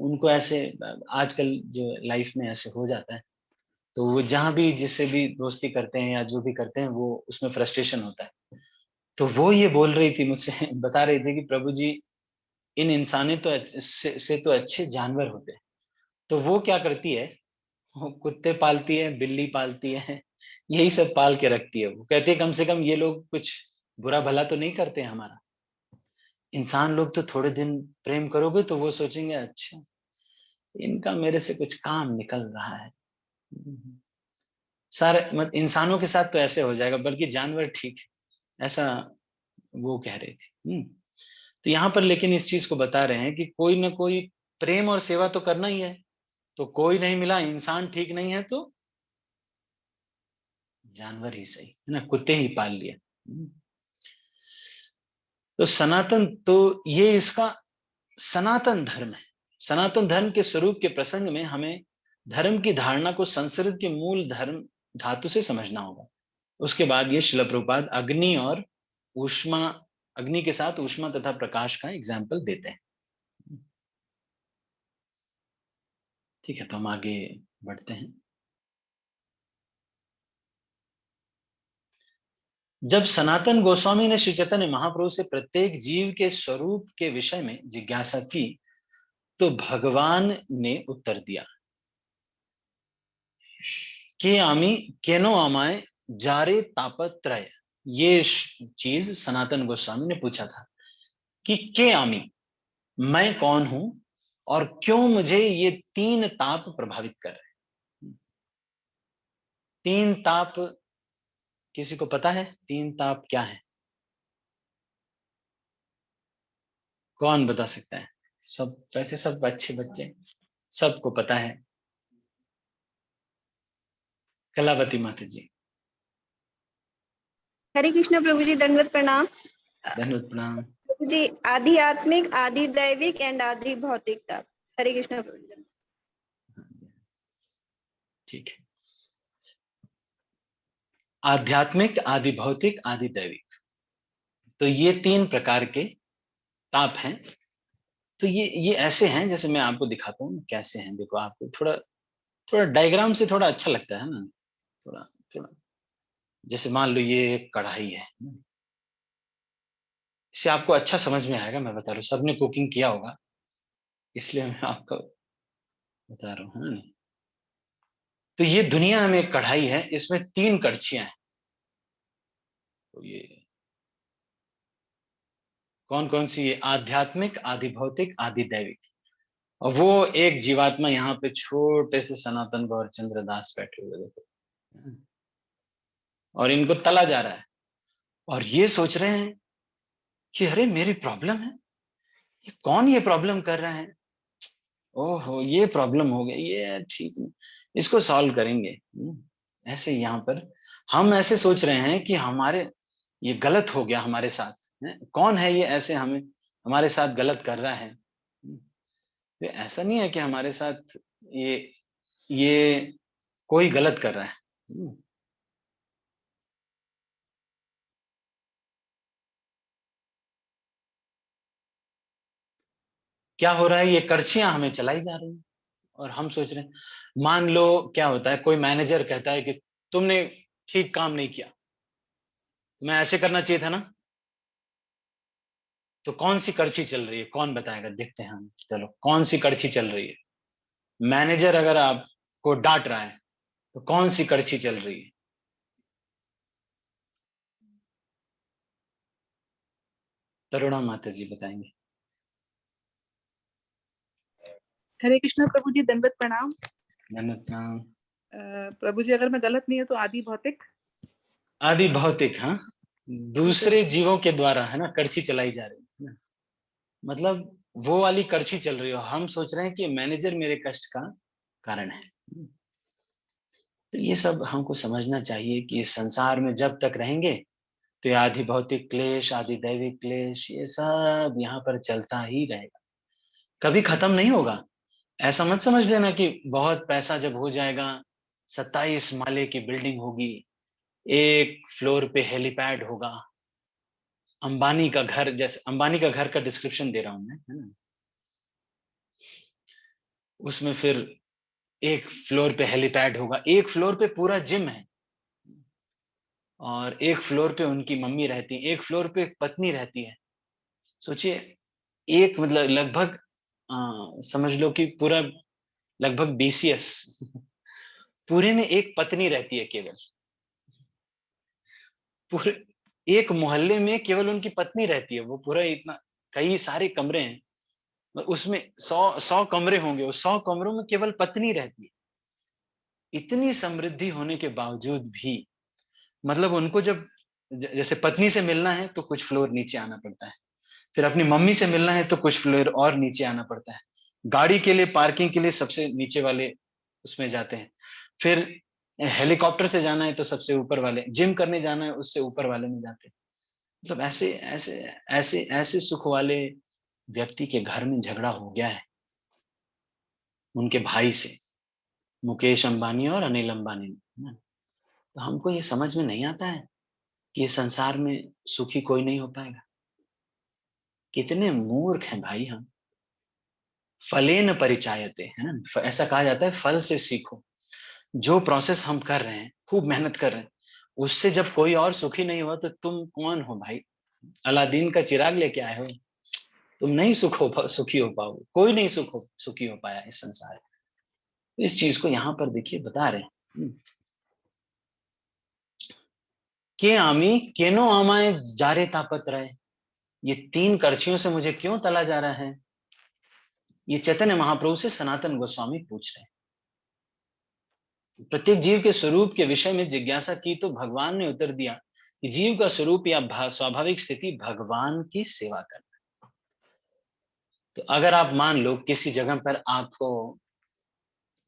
उनको ऐसे आजकल जो लाइफ में ऐसे हो जाता है, तो वो जहां भी जिससे भी दोस्ती करते हैं या जो भी करते हैं वो उसमें फ्रस्ट्रेशन होता है। तो वो ये बोल रही थी मुझसे बता रही थी कि प्रभु जी इन इंसाने तो से तो अच्छे जानवर होते हैं। तो वो क्या करती है, वो कुत्ते पालती है, बिल्ली पालती है, यही सब पाल के रखती है। वो कहती है कम से कम ये लोग कुछ बुरा भला तो नहीं करते हैं हमारा। इंसान लोग तो थोड़े दिन प्रेम करोगे तो वो सोचेंगे अच्छा इनका मेरे से कुछ काम निकल रहा है। सारे मतलब इंसानों के साथ तो ऐसे हो जाएगा, बल्कि जानवर ठीक है, ऐसा वो कह रही थी। तो यहाँ पर लेकिन इस चीज को बता रहे हैं कि कोई ना कोई प्रेम और सेवा तो करना ही है। तो कोई नहीं मिला, इंसान ठीक नहीं है तो जानवर ही सही है ना, कुत्ते ही पाल लिया। तो सनातन, तो ये इसका सनातन धर्म है। सनातन धर्म के स्वरूप के प्रसंग में हमें धर्म की धारणा को संस्कृत के मूल धर्म धातु से समझना होगा। उसके बाद ये शिल प्रभुपाद अग्नि और ऊष्मा, अग्नि के साथ ऊष्मा तथा प्रकाश का एग्जाम्पल देते हैं। ठीक है, तो हम आगे बढ़ते हैं। जब सनातन गोस्वामी ने श्री चैतन्य महाप्रभु से प्रत्येक जीव के स्वरूप के विषय में जिज्ञासा की तो भगवान ने उत्तर दिया कि आमी केनो आमाय जारे तापत्रय। ये चीज सनातन गोस्वामी ने पूछा था कि के आमी, मैं कौन हूं और क्यों मुझे ये तीन ताप प्रभावित कर रहे हैं। तीन ताप किसी को पता है? तीन ताप क्या है? कौन बता सकता है? सब वैसे सब अच्छे बच्चे, सबको पता है। कलावती माता जी। हरे कृष्ण प्रभु जी, दंडवत प्रणाम। धन्यवाद, प्रणाम। प्रभु जी, आदि आत्मिक, आदि दैविक एंड आदि भौतिकता। हरे कृष्ण प्रभु जी। ठीक है, आध्यात्मिक, आदि भौतिक, आदि दैविक, तो ये तीन प्रकार के ताप हैं। तो ये ऐसे हैं, जैसे मैं आपको दिखाता हूँ कैसे हैं। देखो आपको थोड़ा थोड़ा डायग्राम से थोड़ा अच्छा लगता है ना, थोड़ा थोड़ा। जैसे मान लो ये एक कढ़ाई है, इससे आपको अच्छा समझ में आएगा। मैं बता रहा हूँ, सबने कुकिंग किया होगा इसलिए मैं आपको बता रहा हूँ, है ना। तो ये दुनिया में एक कढ़ाई है, इसमें तीन कड़छियां हैं। तो ये कौन कौन सी? ये आध्यात्मिक, आदि भौतिक, आदि दैविक। और वो एक जीवात्मा यहाँ पे छोटे से सनातन गौर चंद्र दास बैठे हुए, देखो, और इनको तला जा रहा है। और ये सोच रहे हैं कि अरे मेरी प्रॉब्लम है, ये कौन ये प्रॉब्लम कर रहा है, ओहो ये प्रॉब्लम हो गई, ये ठीक नहीं, इसको सॉल्व करेंगे। ऐसे यहाँ पर हम ऐसे सोच रहे हैं कि हमारे ये गलत हो गया हमारे साथ, कौन है ये ऐसे हमें हमारे साथ गलत कर रहा है। तो ऐसा नहीं है कि हमारे साथ ये ये कोई गलत कर रहा है। क्या हो रहा है, ये करछियां हमें चलाई जा रही हैं और हम सोच रहे हैं। मान लो क्या होता है, कोई मैनेजर कहता है कि तुमने ठीक काम नहीं किया, मैं ऐसे करना चाहिए था ना, तो कौन सी कड़छी चल रही है, कौन बताएगा, देखते हैं हम, चलो कौन सी कड़छी चल रही है। मैनेजर अगर आपको डांट रहा है तो कौन सी कड़छी चल रही है। तरुणा माता जी बताएंगे। हरे कृष्णा प्रभु जी, दंडवत प्रणाम। धन्यवाद। प्रभु जी, अगर मैं गलत नहीं हूँ तो आदि भौतिक आदि भौतिक, हाँ, दूसरे जीवों के द्वारा है ना कड़छी चलाई जा रही है ना, मतलब वो वाली कड़छी चल रही हो, हम सोच रहे हैं कि मैनेजर मेरे कष्ट का कारण है। तो ये सब हमको समझना चाहिए कि इस संसार में जब तक रहेंगे तो ये आदि भौतिक क्लेश, आदि दैविक क्लेश, ये सब यहाँ पर चलता ही रहेगा, कभी खत्म नहीं होगा। ऐसा मत समझ लेना कि बहुत पैसा जब हो जाएगा, 27 माले की बिल्डिंग होगी, एक फ्लोर पे हेलीपैड होगा, अंबानी का घर, जैसे अंबानी का घर का डिस्क्रिप्शन दे रहा हूं मैं, है ना, उसमें फिर एक फ्लोर पे हेलीपैड होगा, एक फ्लोर पे पूरा जिम है, और एक फ्लोर पे उनकी मम्मी रहती है, एक फ्लोर पे पत्नी रहती है। सोचिए, एक मतलब लगभग समझ लो कि पूरा लगभग बीसीएस पूरे में एक पत्नी रहती है केवल, पूरे एक मोहल्ले में केवल उनकी पत्नी रहती है, वो पूरा इतना कई सारे कमरे हैं, उसमें 100 कमरे होंगे, उस 100 कमरों में केवल पत्नी रहती है। इतनी समृद्धि होने के बावजूद भी मतलब उनको जब जैसे पत्नी से मिलना है तो कुछ फ्लोर नीचे आना पड़ता है, फिर अपनी मम्मी से मिलना है तो कुछ फ्लोर और नीचे आना पड़ता है, गाड़ी के लिए पार्किंग के लिए सबसे नीचे वाले उसमें जाते हैं, फिर हेलीकॉप्टर से जाना है तो सबसे ऊपर वाले, जिम करने जाना है उससे ऊपर वाले में जाते हैं। मतलब ऐसे ऐसे ऐसे ऐसे सुख वाले व्यक्ति के घर में झगड़ा हो गया है उनके भाई से, मुकेश अंबानी और अनिल अंबानी ने। तो हमको ये समझ में नहीं आता है कि ये संसार में सुखी कोई नहीं हो पाएगा। कितने मूर्ख हैं भाई हम। फलेन परिचायते, है ना, ऐसा कहा जाता है, फल से सीखो। जो प्रोसेस हम कर रहे हैं, खूब मेहनत कर रहे हैं, उससे जब कोई और सुखी नहीं हुआ तो तुम कौन हो भाई, अलादीन का चिराग लेके आए हो, तुम नहीं सुखी हो पाओगे, कोई नहीं सुखी हो पाया इस संसार में। इस चीज को यहाँ पर देखिए बता रहे हैं। के आमी केनो आमाए जारे तापत रहे, ये 3 करछियों से मुझे क्यों तला जा रहा है। ये चैतन्य महाप्रभु से सनातन गोस्वामी पूछ रहे हैं। प्रत्येक जीव के स्वरूप के विषय में जिज्ञासा की तो भगवान ने उत्तर दिया कि जीव का स्वरूप या स्वाभाविक स्थिति भगवान की सेवा करना। तो अगर आप मान लो किसी जगह पर आपको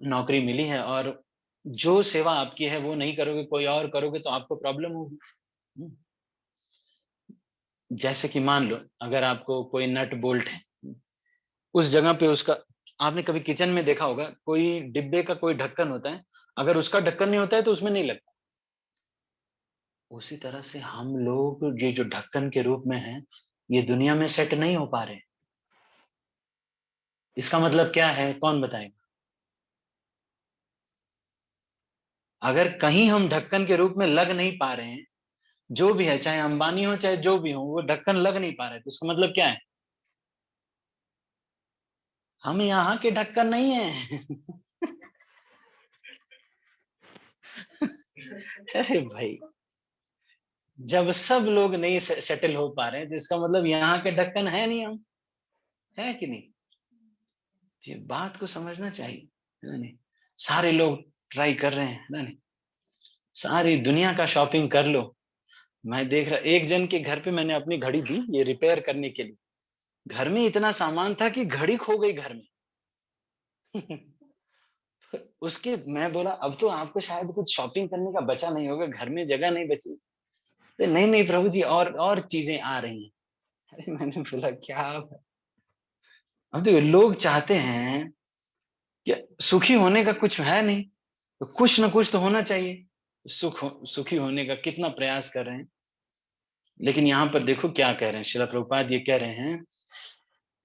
नौकरी मिली है और जो सेवा आपकी है वो नहीं करोगे, कोई और करोगे तो आपको प्रॉब्लम होगी। जैसे कि मान लो अगर आपको कोई नट बोल्ट है, उस जगह पे उसका, आपने कभी किचन में देखा होगा कोई डिब्बे का कोई ढक्कन होता है, अगर उसका ढक्कन नहीं होता है तो उसमें नहीं लगता। उसी तरह से हम लोग ये जो ढक्कन के रूप में है, ये दुनिया में सेट नहीं हो पा रहे। इसका मतलब क्या है, कौन बताएगा। अगर कहीं हम ढक्कन के रूप में लग नहीं पा रहे हैं, जो भी है, चाहे अंबानी हो चाहे जो भी हो, वो ढक्कन लग नहीं पा रहे, तो उसका मतलब क्या है, हम यहाँ के ढक्कन नहीं है। अरे भाई, जब सब लोग नहीं सेटल हो पा रहे हैं तो इसका मतलब यहाँ के ढक्कन है नहीं हम, है कि नहीं। ये बात को समझना चाहिए, है ना नहीं। सारे लोग ट्राई कर रहे हैं, है ना नहीं, सारी दुनिया का शॉपिंग कर लो, मैं देख रहा, एक जन के घर पे मैंने अपनी घड़ी दी ये रिपेयर करने के लिए। घर में इतना सामान था कि घड़ी खो गई घर में। उसके मैं बोला अब तो आपको शायद कुछ शॉपिंग करने का बचा नहीं होगा, घर में जगह नहीं बची। तो नहीं नहीं प्रभु जी, और चीजें आ रही हैं। अरे मैंने बोला क्या अब देखो लोग चाहते हैं कि सुखी होने का कुछ है नहीं, तो कुछ ना कुछ तो होना चाहिए। सुखी होने का कितना प्रयास कर रहे हैं, लेकिन यहाँ पर देखो क्या कह रहे हैं श्रील प्रभुपाद, ये कह रहे हैं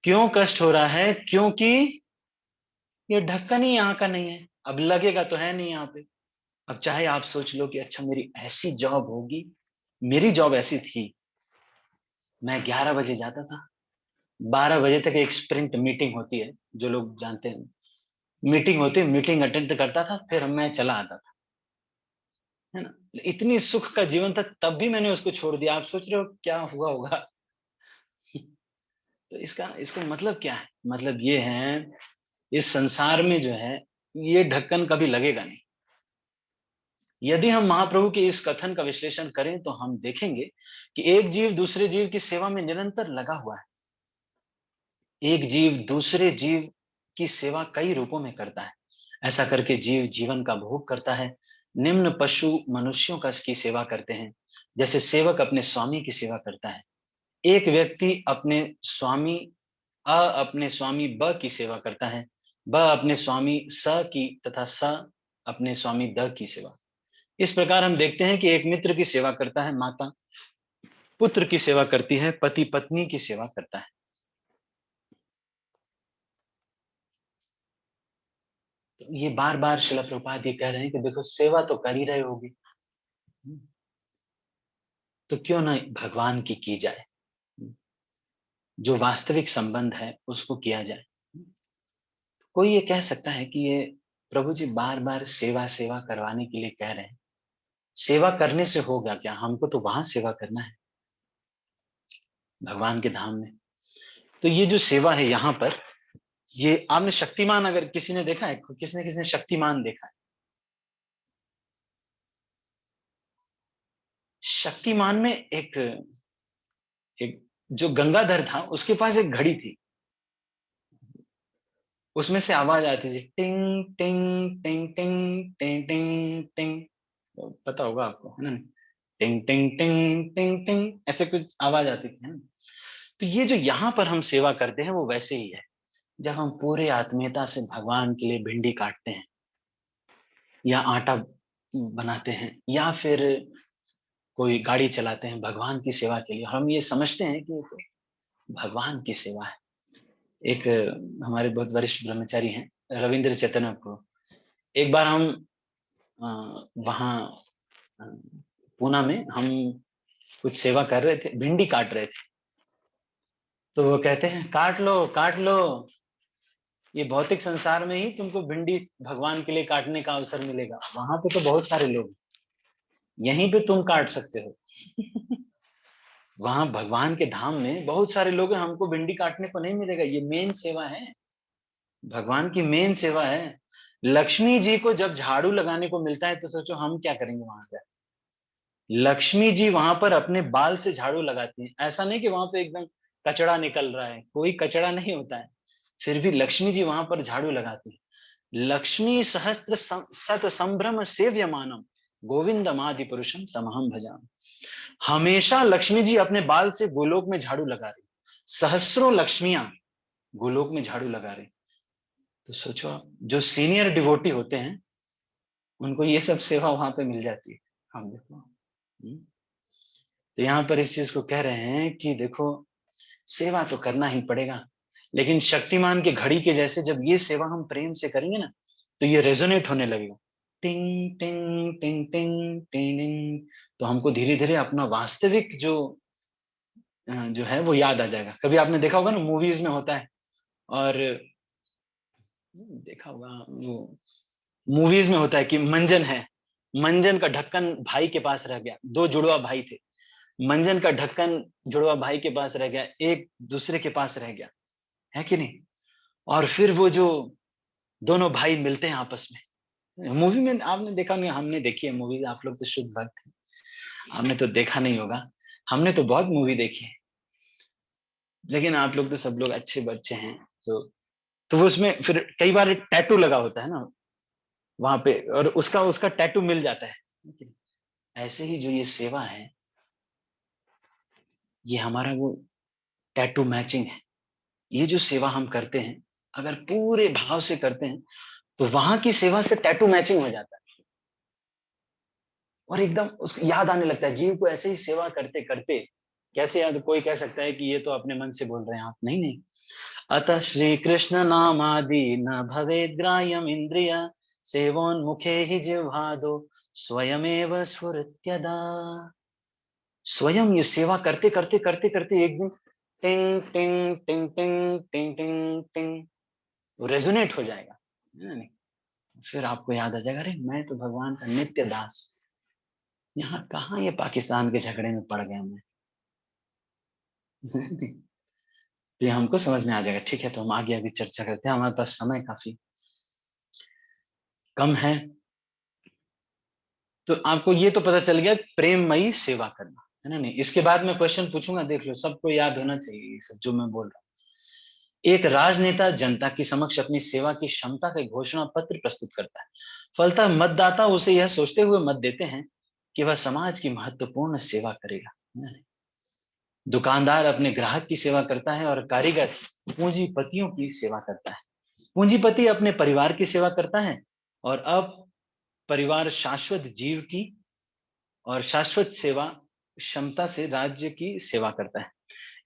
क्यों कष्ट हो रहा है, क्योंकि ये ढक्कन ही यहाँ का नहीं है, अब लगेगा तो है नहीं यहाँ पे। अब चाहे आप सोच लो कि अच्छा मेरी ऐसी जॉब होगी, मेरी जॉब ऐसी थी, मैं 11 बजे जाता था, 12 बजे तक एक स्प्रिंट मीटिंग होती है, जो लोग जानते हैं, मीटिंग होती है, मीटिंग अटेंड करता था, फिर मैं चला आता था, है ना। इतनी सुख का जीवन था, तब भी मैंने उसको छोड़ दिया। आप सोच रहे हो क्या हुआ होगा। तो इसका मतलब क्या है, मतलब ये है इस संसार में जो है ये ढक्कन कभी लगेगा नहीं। यदि हम महाप्रभु के इस कथन का विश्लेषण करें तो हम देखेंगे कि एक जीव दूसरे जीव की सेवा में निरंतर लगा हुआ है। एक जीव दूसरे जीव की सेवा कई रूपों में करता है। ऐसा करके जीव जीवन का भोग करता है। निम्न पशु मनुष्यों का की सेवा करते हैं, जैसे सेवक अपने स्वामी की सेवा करता है। एक व्यक्ति अपने स्वामी ब की सेवा करता है, ब अपने स्वामी स की तथा स अपने स्वामी द की सेवा। इस प्रकार हम देखते हैं कि एक मित्र की सेवा करता है माता, पुत्र की सेवा करती है, पति पत्नी की सेवा करता है। तो ये बार बार श्रील प्रभुपाद ये कह रहे हैं कि देखो सेवा तो कर ही रहे होगी, तो क्यों ना भगवान की जाए, जो वास्तविक संबंध है उसको किया जाए। कोई ये कह सकता है कि ये प्रभु जी बार बार सेवा सेवा करवाने के लिए कह रहे हैं, सेवा करने से होगा क्या, हमको तो वहां सेवा करना है भगवान के धाम में। तो ये जो सेवा है यहाँ पर, ये आपने शक्तिमान अगर किसी ने देखा है, किसने शक्तिमान देखा है? शक्तिमान में एक जो गंगाधर था उसके पास एक घड़ी थी, उसमें से आवाज आती थी टिंग टिंग टिंग टिंग टिंग टिंग टिंग, तो पता होगा आपको, है ना। टिंग टिंग टिंग टिंग टिंग ऐसे कुछ आवाज आती थी, है ना। तो ये जो यहाँ पर हम सेवा करते हैं वो वैसे ही है। जब हम पूरे आत्मीयता से भगवान के लिए भिंडी काटते हैं या आटा बनाते हैं या फिर कोई गाड़ी चलाते हैं भगवान की सेवा के लिए, हम ये समझते हैं कि ये तो भगवान की सेवा है। एक हमारे बहुत वरिष्ठ ब्रह्मचारी हैं रविंद्र चेतन को, एक बार हम वहाँ पूना में हम कुछ सेवा कर रहे थे, भिंडी काट रहे थे, तो वो कहते हैं काट लो, ये भौतिक संसार में ही तुमको भिंडी भगवान के लिए काटने का अवसर मिलेगा, वहां पे तो बहुत सारे लोग, यहीं पे तुम काट सकते हो। वहां भगवान के धाम में बहुत सारे लोग हैं, हमको भिंडी काटने को नहीं मिलेगा, ये मेन सेवा है, भगवान की मेन सेवा है। लक्ष्मी जी को जब झाड़ू लगाने को मिलता है तो सोचो हम क्या करेंगे वहां पर। लक्ष्मी जी वहां पर अपने बाल से झाड़ू लगाती हैं, ऐसा नहीं कि वहां पे एकदम कचड़ा निकल रहा है, कोई कचड़ा नहीं होता है, फिर भी लक्ष्मी जी वहां पर झाड़ू लगाती है। लक्ष्मी सहस्त्र सत संभ्रम सेव्यमानम गोविंदमादि पुरुषम तमहम भजाम। हमेशा लक्ष्मी जी अपने बाल से गोलोक में झाड़ू लगा रही, सहस्रों लक्ष्मियां गोलोक में झाड़ू लगा रही। तो सोचो आप, जो सीनियर डिवोटी होते हैं उनको ये सब सेवा वहां पे मिल जाती है। हम देखो, तो यहाँ पर इस चीज को कह रहे हैं कि देखो सेवा तो करना ही पड़ेगा, लेकिन शक्तिमान के घड़ी के जैसे जब ये सेवा हम प्रेम से करेंगे ना तो ये रेजोनेट होने लगेगा, टिंग टिंग टिंग टिंग टिंग, तो हमको धीरे धीरे अपना वास्तविक जो है वो याद आ जाएगा। कभी आपने देखा होगा ना मूवीज में होता है, और देखा होगा वो मूवीज में होता है कि मंजन है, मंजन का ढक्कन भाई के पास रह गया, दो जुड़वा भाई थे, मंजन का ढक्कन जुड़वा भाई के पास रह गया, एक दूसरे के पास रह गया, है कि नहीं। और फिर वो जो दोनों भाई मिलते हैं आपस में, मूवी में आपने देखा नहीं, हमने देखी है मूवी, आप लोग तो शुद्ध भक्त हैं। आपने तो देखा नहीं होगा, हमने तो बहुत मूवी देखी है, लेकिन आप लोग तो सब लोग अच्छे बच्चे हैं, तो वो उसमें फिर कई बार टैटू लगा होता है ना वहां पे, और उसका उसका टैटू मिल जाता है। ऐसे ही जो ये सेवा है, ये हमारा वो टैटू मैचिंग है। ये जो सेवा हम करते हैं, अगर पूरे भाव से करते हैं, तो वहां की सेवा से टैटू मैचिंग हो जाता है, और एकदम उसको याद आने लगता है। जीव को ऐसे ही सेवा करते करते कैसे याद, कोई कह सकता है कि ये तो अपने मन से बोल रहे हैं आप, नहीं नहीं। अतः श्री कृष्ण नामादि न भवेद ग्राह्यम इंद्रिय सेवोन्मुखे ही जिह्वादो स्वयमेव स्फुरत्यदा। स्वयं ये सेवा करते करते करते करते एक दिन टिंग टिंग टिंग टिंग टिंग टिंग टिंग रेजोनेट हो जाएगा, है ना नहीं? फिर आपको याद आ जाएगा, अरे मैं तो भगवान का नित्य दास, यहाँ कहाँ ये पाकिस्तान के झगड़े में पड़ गया मैं। तो ये हमको समझ में आ जाएगा। ठीक है, तो हम आगे अभी चर्चा करते हैं, हमारे पास समय काफी कम है। तो आपको ये तो पता चल गया प्रेममयी सेवा करना, है ना नहीं? इसके बाद मैं क्वेश्चन पूछूंगा, देख लो, सबको याद होना चाहिए ये सब जो मैं बोल रहा हूँ। एक राजनेता जनता के समक्ष अपनी सेवा की क्षमता का घोषणा पत्र प्रस्तुत करता है। फलतः मतदाता उसे यह सोचते हुए मत देते हैं कि वह समाज की महत्वपूर्ण सेवा करेगा, है ना नहीं? दुकानदार अपने ग्राहक की सेवा करता है और कारीगर पूंजीपतियों की सेवा करता है। पूंजीपति अपने परिवार की सेवा करता है, और अब परिवार शाश्वत जीव की और शाश्वत सेवा क्षमता से राज्य की सेवा करता है।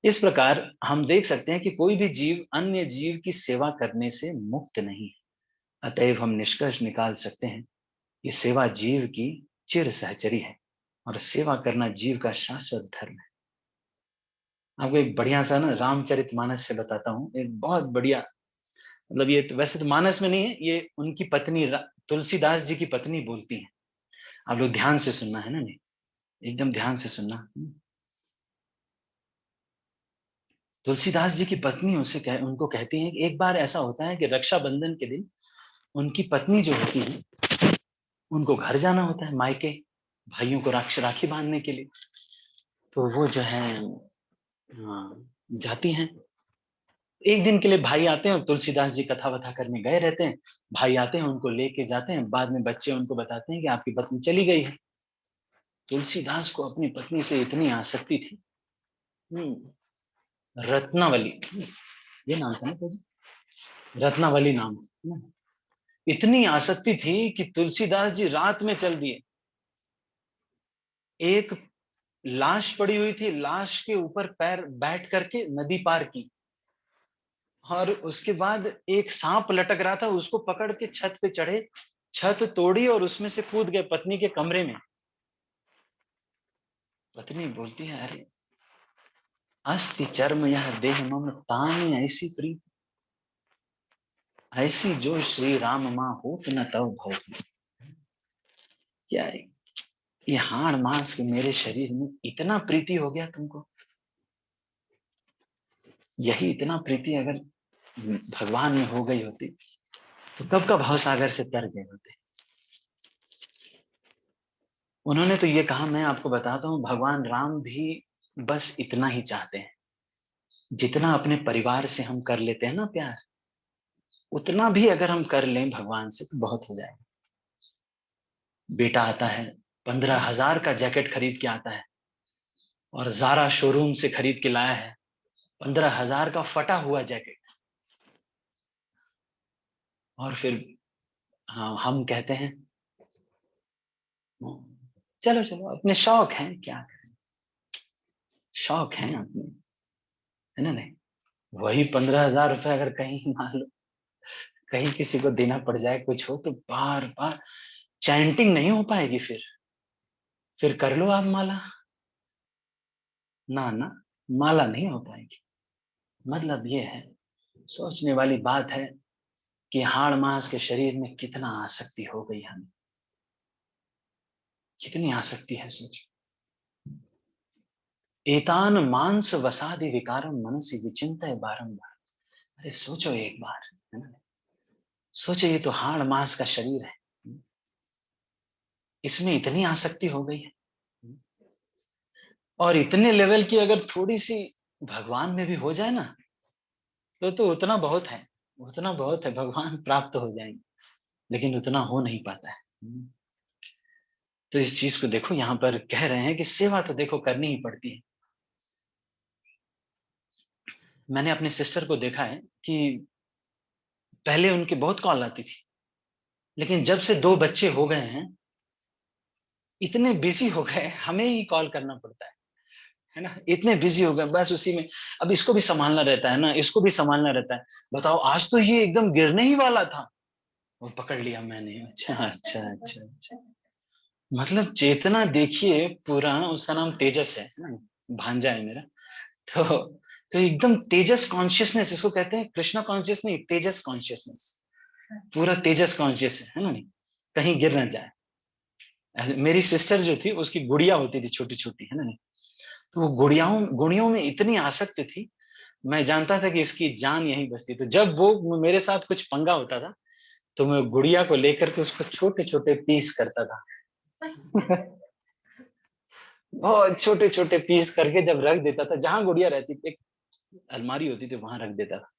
इस प्रकार हम देख सकते हैं कि कोई भी जीव अन्य जीव की सेवा करने से मुक्त नहीं है। अतएव हम निष्कर्ष निकाल सकते हैं कि सेवा जीव की चिर सहचरी है, और सेवा करना जीव का शाश्वत धर्म है। आपको एक बढ़िया सा ना रामचरितमानस से बताता हूँ, एक बहुत बढ़िया, मतलब ये तो वैसे तो मानस में नहीं है, ये उनकी पत्नी तुलसीदास जी की पत्नी बोलती है। आप लोग ध्यान से सुनना, है ना नहीं? एकदम ध्यान से सुनना। तुलसीदास जी की पत्नी उनको कहती है कि एक बार ऐसा होता है कि रक्षाबंधन के दिन उनकी पत्नी जो होती है, उनको घर जाना होता है, मायके, भाइयों को राखी बांधने के लिए। तो वो जो है जाती हैं। एक दिन के लिए भाई आते हैं, और तुलसीदास जी कथा वथा करने गए रहते हैं। भाई आते हैं, उनको लेके जाते हैं, बाद में बच्चे उनको बताते हैं कि आपकी पत्नी चली गई है। तुलसीदास को अपनी पत्नी से इतनी आसक्ति थी। रत्नावली, ये नाम था ना जी, रत्नावली नाम। इतनी आसक्ति थी कि तुलसीदास जी रात में चल दिए। एक लाश पड़ी हुई थी, लाश के ऊपर पैर बैठ करके नदी पार की, और उसके बाद एक सांप लटक रहा था, उसको पकड़ के छत पे चढ़े, छत तोड़ी और उसमें से कूद गए पत्नी के कमरे में। पत्नी बोलती है, अरे अस्ति चर्म यह देह मम तानी ऐसी प्रीत, ऐसी जो श्री राम मां होत न तव भव। क्या है? ये हाड़ मांस के मेरे शरीर में इतना प्रीति हो गया तुमको? यही इतना प्रीति अगर भगवान में हो गई होती, तो कब का भवसागर से तर गए होते। उन्होंने तो ये कहा, मैं आपको बताता हूं, भगवान राम भी बस इतना ही चाहते हैं, जितना अपने परिवार से हम कर लेते हैं ना प्यार, उतना भी अगर हम कर लें भगवान से तो बहुत हो जाएगा। बेटा आता है, 15,000 का जैकेट खरीद के आता है, और ज़ारा शोरूम से खरीद के लाया है 15,000 का फटा हुआ जैकेट, और फिर हाँ, हम कहते हैं चलो चलो अपने शौक हैं, क्या करें, शौक हैं अपने, है ना नहीं? वही 15,000 रुपए अगर कहीं मान लो कहीं किसी को देना पड़ जाए, कुछ हो, तो बार बार चैंटिंग नहीं हो पाएगी। फिर कर लो आप माला, ना ना, माला नहीं हो पाएगी। मतलब ये है, सोचने वाली बात है कि हाड़ मांस के शरीर में कितना आसक्ति हो गई हमें, कितनी आसक्ति है, सोचो। एतान मांस वसादि विकारम मनसी विचिंतय बारंबार। अरे सोचो एक बार, है ना? सोचो, ये तो हाड़ मांस का शरीर है, इसमें इतनी आसक्ति हो गई है। और इतने लेवल की अगर थोड़ी सी भगवान में भी हो जाए ना, तो उतना बहुत है, उतना बहुत है, भगवान प्राप्त हो जाएंगे, लेकिन उतना हो नहीं पाता है। तो इस चीज को देखो, यहाँ पर कह रहे हैं कि सेवा तो देखो करनी ही पड़ती है। मैंने अपने सिस्टर को देखा है कि पहले उनकी बहुत कॉल आती थी, लेकिन जब से 2 बच्चे हो गए हैं, इतने बिजी हो गए, हमें ही कॉल करना पड़ता है ना? इतने बिजी हो गए, बस उसी में। अब इसको भी संभालना रहता है ना, इसको भी संभालना रहता है। बताओ, आज तो ये एकदम गिरने ही वाला था, वो पकड़ लिया मैंने। अच्छा अच्छा अच्छा अच्छा। मतलब चेतना देखिए पूरा, उसका नाम तेजस है ना, भांजा है मेरा। तो तो एकदम तेजस कॉन्शियसनेस इसको कहते हैं, कृष्णा कॉन्शियस नहीं, तेजस कॉन्शियसनेस। पूरा तेजस कॉन्शियस है ना, नहीं कहीं गिर ना जाए। मेरी सिस्टर जो थी, उसकी गुड़िया होती थी छोटी छोटी, है ना नहीं, तो वो गुड़ियों में इतनी आसक्त थी। मैं जानता था कि इसकी जान यहीं बसती, तो जब वो मेरे साथ कुछ पंगा होता था, तो मैं गुड़िया को लेकर के उसको छोटे छोटे पीस करता था। बहुत छोटे छोटे पीस करके जब रख देता था, जहां गुड़िया रहती थी, एक अलमारी होती थी, वहां रख देता था।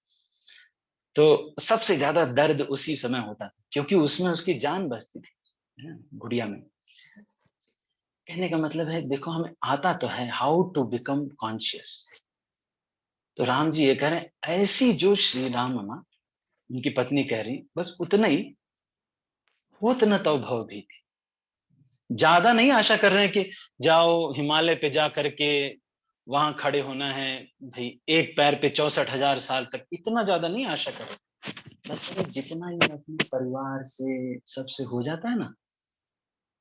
तो सबसे ज्यादा दर्द उसी समय होता था, क्योंकि उसमें उसकी जान बसती थी, है ना, गुड़िया में। कहने का मतलब है, देखो हमें आता तो है हाउ टू बिकम कॉन्शियस। तो राम जी ये कह रहे हैं, ऐसी जो श्री राम माँ, उनकी पत्नी कह रही, बस उतना ही होत न तो भव भी थी। ज्यादा नहीं आशा कर रहे हैं कि जाओ हिमालय पे जा करके वहां खड़े होना है, भाई एक पैर पे 64,000 साल तक, इतना ज्यादा नहीं आशा कर रहे। बस अरे जितना ही अपने परिवार से सबसे हो जाता है ना,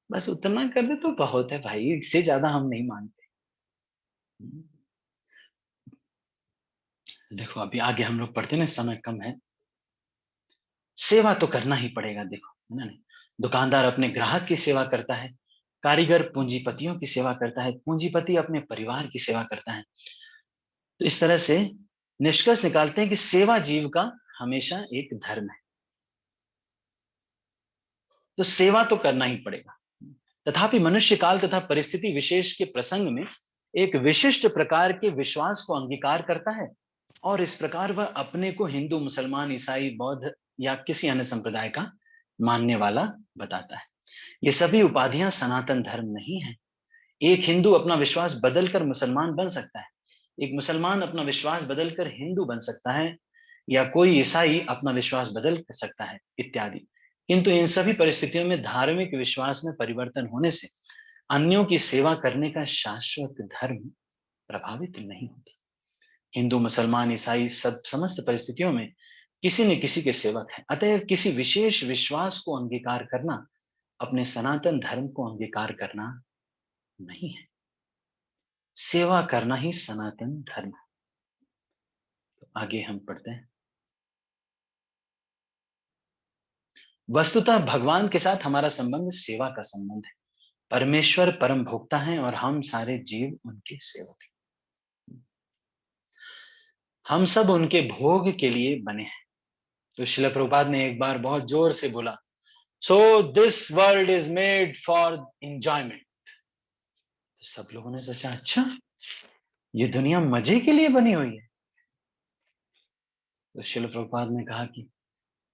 बस उतना कर दे तो बहुत है भाई, इससे ज्यादा हम नहीं मानते। देखो अभी आगे हम लोग पढ़ते ना, समय कम है। सेवा तो करना ही पड़ेगा, देखो, है ना नहीं? दुकानदार अपने ग्राहक की सेवा करता है, कारीगर पूंजीपतियों की सेवा करता है, पूंजीपति अपने परिवार की सेवा करता है। तो इस तरह से निष्कर्ष निकालते हैं कि सेवा जीव का हमेशा एक धर्म है, तो सेवा तो करना ही पड़ेगा। तथापि मनुष्य काल तथा परिस्थिति विशेष के प्रसंग में एक विशिष्ट प्रकार के विश्वास को अंगीकार करता है, और इस प्रकार वह अपने को हिंदू, मुसलमान, ईसाई, बौद्ध या किसी अन्य संप्रदाय का मानने वाला बताता है। ये सभी उपाधियां सनातन धर्म नहीं है। एक हिंदू अपना विश्वास बदलकर मुसलमान बन सकता है, एक मुसलमान अपना विश्वास बदलकर हिंदू बन सकता है, या कोई ईसाई अपना विश्वास बदल सकता है, इत्यादि। किंतु इन सभी परिस्थितियों में धार्मिक विश्वास में परिवर्तन होने से अन्यों की सेवा करने का शाश्वत धर्म प्रभावित नहीं होता। हिंदू, मुसलमान, ईसाई सब समस्त परिस्थितियों में किसी न किसी के सेवक हैं। अतएव किसी विशेष विश्वास को अंगीकार करना अपने सनातन धर्म को अंगीकार करना नहीं है। सेवा करना ही सनातन धर्म है। तो आगे हम पढ़ते हैं। वस्तुतः भगवान के साथ हमारा संबंध सेवा का संबंध है। परमेश्वर परम भोक्ता हैं और हम सारे जीव उनके सेवक हैं। हम सब उनके भोग के लिए बने हैं। तो श्रील प्रभुपाद ने एक बार बहुत जोर से बोला, so this world is made for enjoyment. सब लोगों ने सोचा, अच्छा ये दुनिया मजे के लिए बनी हुई है। तो श्रील प्रभुपाद ने कहा कि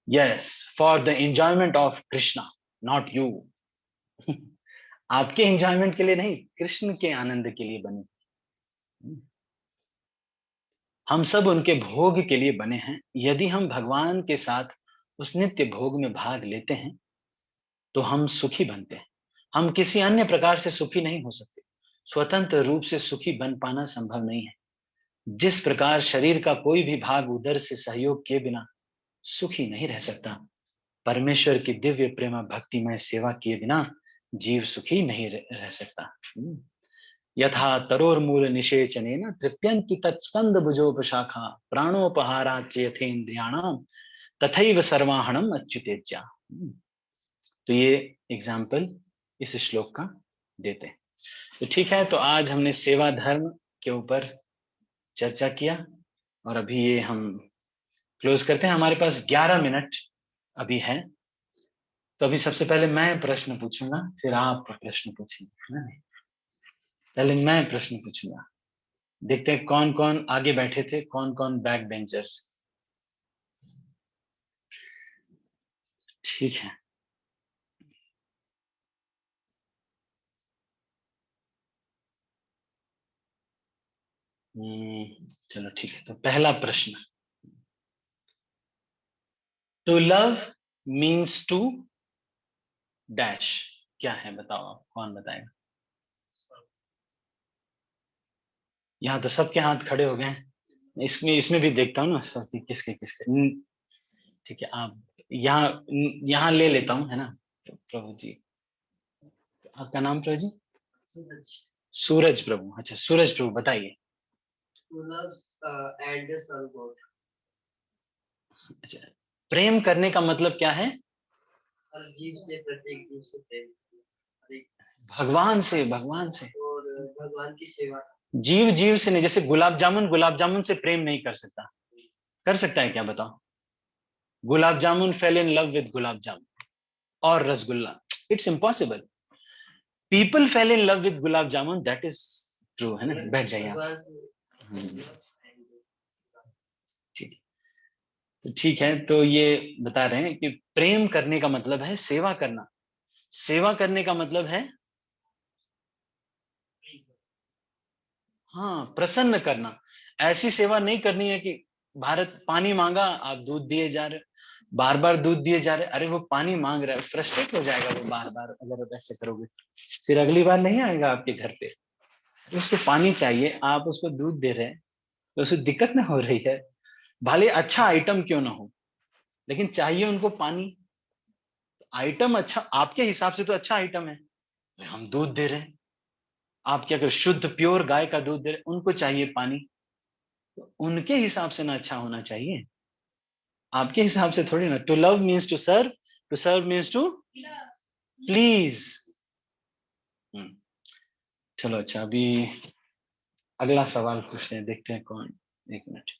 yes, for the enjoyment of Krishna, not you. आपके एंजॉयमेंट के लिए नहीं, कृष्ण के आनंद के लिए बनी। हम सब उनके भोग के लिए बने हैं। यदि हम भगवान के साथ उस नित्य भोग में भाग लेते हैं तो हम सुखी बनते हैं। हम किसी अन्य प्रकार से सुखी नहीं हो सकते। स्वतंत्र रूप से सुखी बन पाना संभव नहीं है। जिस प्रकार शरीर का कोई भी भाग उदर से सहयोग के बिना सुखी नहीं रह सकता, परमेश्वर की दिव्य प्रेम भक्तिमय सेवा किए बिना जीव सुखी नहीं रह सकता। यथा तरोर्मूल निषेचनेन तृप्यन्ति तत्स्कंद भुजोपशाखा प्राणोपहाराच्च यथेन्द्रियाणाम तथैव सर्वाहणम अच्युतेज्या। तो ये एग्जाम्पल इस श्लोक का देते हैं। तो ठीक है, तो आज हमने सेवा धर्म के ऊपर चर्चा किया, और अभी ये हम क्लोज करते हैं। हमारे पास 11 मिनट अभी है, तो अभी सबसे पहले मैं प्रश्न पूछूंगा, फिर आप प्रश्न पूछेंगे, है ना? पहले मैं प्रश्न पूछूंगा, देखते हैं कौन कौन आगे बैठे थे, कौन कौन बैक बेंचर्स। ठीक है, चलो ठीक है। तो पहला प्रश्न, to love means to dash, क्या है बताओ, आप कौन बताएगा? यहाँ तो सबके हाथ खड़े हो गए हैं, इसमें इसमें भी देखता हूँ ना सब कि किसके किसके। ठीक है, आप यहाँ यहाँ ले लेता हूँ, है ना। प्रभु जी, आपका नाम प्रभु जी? सूरज प्रभु। अच्छा सूरज प्रभु बताइए। अच्छा, प्रेम करने का मतलब क्या है? हर जीव से, प्रत्येक जीव से प्रेम, भगवान से, भगवान से और भगवान की सेवा। जीव जीव से नहीं, जैसे गुलाब जामुन से प्रेम नहीं कर सकता, कर सकता है क्या बताओ? Gulab jamun fail in love with gulab jamun और rasgulla, it's impossible. People fail in love with gulab jamun, that is true, है ना। बैठ जाइए आप। ठीक है, तो ठीक है, तो ये बता रहे हैं कि प्रेम करने का मतलब है सेवा करना। सेवा करने का मतलब है हाँ प्रसन्न करना। ऐसी सेवा नहीं करनी है कि भारत पानी मांगा आप दूध दिए जा रहे, बार बार दूध दिए जा रहे। अरे वो पानी मांग रहा है, फ्रस्ट्रेट हो जाएगा वो बार बार, अगर आप ऐसे करोगे फिर अगली बार नहीं आएगा आपके घर पे। उसको पानी चाहिए, आप उसको दूध दे रहे हैं तो उसको दिक्कत ना हो रही है, भले अच्छा आइटम क्यों ना हो, लेकिन चाहिए उनको पानी। आइटम अच्छा आपके हिसाब से तो अच्छा आइटम है, हम दूध दे रहे हैं, आपके अगर शुद्ध प्योर गाय का दूध दे रहे हैं, उनको चाहिए पानी, तो उनके हिसाब से ना अच्छा होना चाहिए, आपके हिसाब से थोड़ी ना। To love means to serve means to please. चलो अच्छा, अभी अगला सवाल पूछते हैं, देखते हैं कौन। एक मिनट।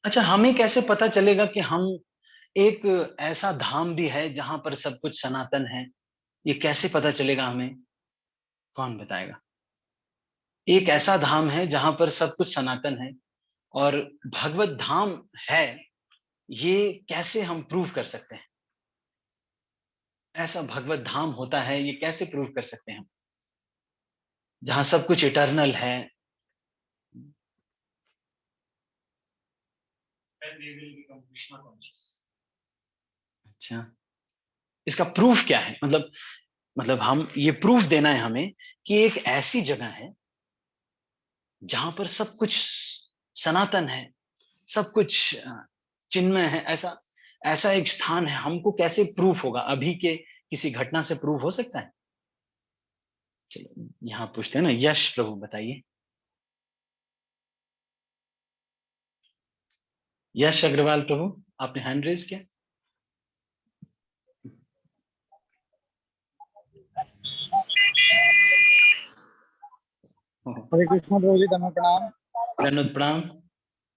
अच्छा, हमें कैसे पता चलेगा कि हम एक ऐसा धाम भी है जहां पर सब कुछ सनातन है? ये कैसे पता चलेगा हमें, कौन बताएगा? एक ऐसा धाम है जहां पर सब कुछ सनातन है और भगवत धाम है, ये कैसे हम प्रूव कर सकते हैं? ऐसा भगवत धाम होता है, ये कैसे प्रूव कर सकते हैं हम, जहां सब कुछ इटर्नल है? अच्छा, इसका प्रूफ क्या है? मतलब हम ये प्रूफ देना है हमें कि एक ऐसी जगह है जहां पर सब कुछ सनातन है, सब कुछ चिन्मय है, ऐसा ऐसा एक स्थान है। हमको कैसे प्रूफ होगा? अभी के किसी घटना से प्रूफ हो सकता है? चलो यहाँ पूछते हैं ना, यश प्रभु बताइए। यश अग्रवाल प्रभु, आपने हैंड रेज किया। हरे कृष्ण प्रभु जी, धन्यवाद प्रणाम। धन्यवाद प्रणाम।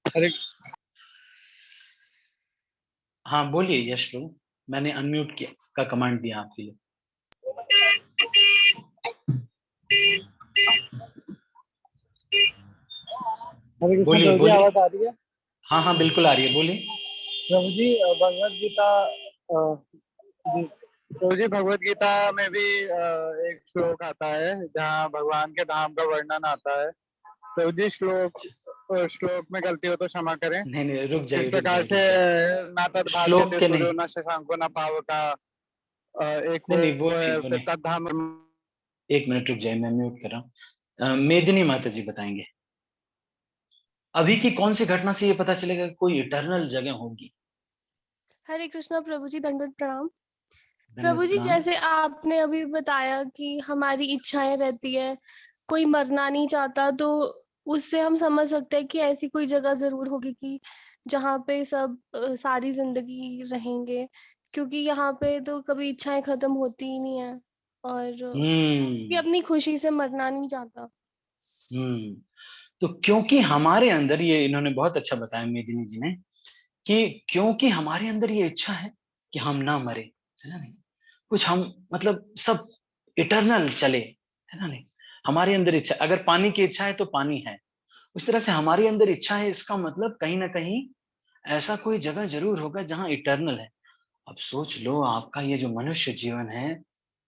हरे हाँ बोलिए यश प्रभु, मैंने अनम्यूट किया का कमांड दिया आपके लिए। हरे कृष्ण बोलिए प्रभु जी, बोलिए। आवाज आ रही है? हाँ हाँ बिल्कुल आ रही है, बोलिए। प्रभु जी भगवत गीता प्रभु जी भगवत गीता में भी एक श्लोक आता है जहाँ भगवान के धाम का वर्णन आता है। प्रभु जी श्लोक में गलती हो तो क्षमा करें। नहीं नहीं, रुक इस जाइए रुक प्रकार जाइए से रुक जाइए। ना तद श्लोक भाष्यते के सूर्यो नहीं, न शशांको न पावका, एक नहीं नहीं वो वो नहीं है, वो फिर नहीं। तद धाम। एक मिनट रुक जाइए, मैं म्यूट कर रहा हूँ। मेदिनी माता जी बताएंगे, अभी की कौन सी घटना से ये पता चलेगा कि कोई इटर्नल जगह होगी? हरे कृष्णा प्रभु जी, दंडवत प्रणाम। प्रभु धन्यवाद जी, प्रणाम। जैसे आपने अभी बताया कि हमारी इच्छाएं रहती है, कोई मरना नहीं चाहता, तो उससे हम समझ सकते हैं कि ऐसी कोई जगह जरूर होगी कि जहाँ पे सब सारी जिंदगी रहेंगे। क्योंकि यहाँ पे तो कभी इच्छाएं खत्म होती ही नहीं है, और ये हम्म अपनी खुशी से मरना नहीं चाहता। हम्म तो क्योंकि हमारे अंदर ये, इन्होंने बहुत अच्छा बताया मेदिनी जी ने, कि क्योंकि हमारे अंदर ये इच्छा है कि हम ना मरे, है ना नहीं, कुछ हम मतलब सब इटर्नल चले, है ना नहीं, हमारे अंदर इच्छा, अगर पानी की इच्छा है तो पानी है, उस तरह से हमारी अंदर इच्छा है, इसका मतलब कहीं ना कहीं ऐसा कोई जगह जरूर होगा जहां इटर्नल है। अब सोच लो, आपका ये जो मनुष्य जीवन है,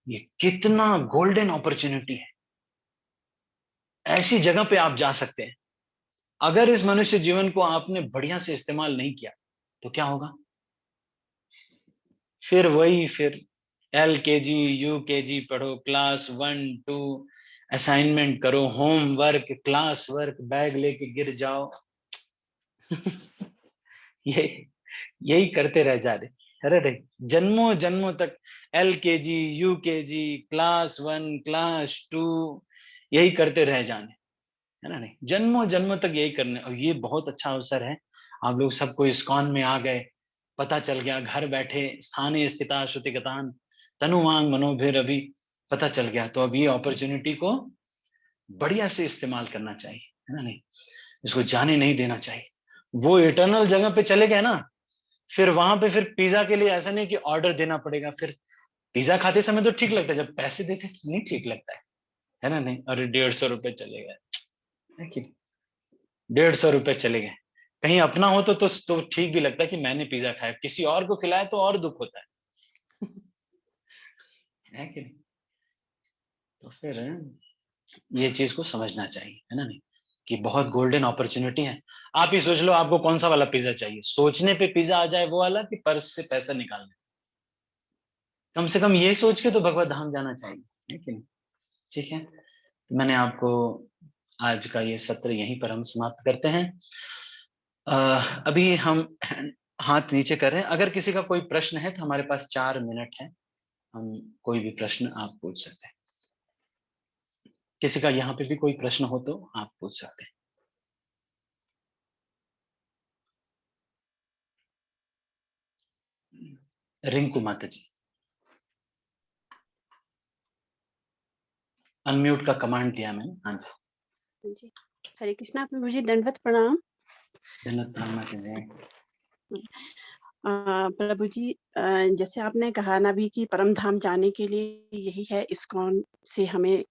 ये कितना गोल्डन अपॉर्चुनिटी है, ऐसी जगह पे आप जा सकते हैं। अगर इस मनुष्य जीवन को आपने बढ़िया से इस्तेमाल नहीं किया तो क्या होगा? फिर LKG UKG पढ़ो, क्लास 1 2 असाइनमेंट करो, होमवर्क, क्लास वर्क, बैग लेके गिर जाओ। ये यही करते रह जा रहे, अरे रे, जन्मों जन्मों तक LKG UKG, क्लास 1 क्लास 2, यही करते रह जाने, है ना नहीं, जन्मों जन्मों तक यही करने। और ये बहुत अच्छा अवसर है, आप लोग सबको इस्कॉन में आ गए, पता चल गया, घर बैठे स्थानीय स्थिता श्रुति गतान तनुवांग मनोभिर अभी पता चल गया, तो अब ये अपॉर्चुनिटी को बढ़िया से इस्तेमाल करना चाहिए, है ना नहीं, इसको जाने नहीं देना चाहिए। वो इटर्नल जगह पे चले गए ना, फिर वहां पे फिर पिज्जा के लिए ऐसा नहीं कि ऑर्डर देना पड़ेगा, फिर पिज्जा खाते समय तो ठीक लगता है, जब पैसे देते तो नहीं ठीक लगता है ना नहीं, अरे 150 रुपए चले गए, है कि 150 रुपए चले गए, कहीं अपना हो तो ठीक भी लगता है कि मैंने पिज्जा खाया, किसी और को खिलाया तो और दुख होता है कि नहीं? तो फिर ये चीज को समझना चाहिए, है ना नहीं, कि बहुत गोल्डन अपॉर्चुनिटी है। आप ही सोच लो, आपको कौन सा वाला पिज्जा चाहिए, सोचने पे पिज्जा आ जाए वो वाला, कि पर्स से पैसा निकालना? कम से कम ये सोच के तो भगवत धाम जाना चाहिए, है कि नहीं? ठीक है, तो मैंने आपको आज का ये सत्र यहीं पर हम समाप्त करते हैं। अभी हम हाथ नीचे कर रहे हैं, अगर किसी का कोई प्रश्न है तो हमारे पास 4 मिनट है, हम कोई भी प्रश्न आप पूछ सकते हैं। किसी का यहाँ पे भी कोई प्रश्न हो तो आप पूछ सकते हैं। रिंकू माता जी, अनम्यूट का कमांड दिया मैंने। हाँ जी, हाँ जी, हरे कृष्णा प्रभु जी, दंडवत प्रणाम। धन्यवाद प्रणाम माता जी। प्रभु जी, जैसे आपने कहा ना भी कि परम धाम जाने के लिए यही है, इस्कॉन से हमें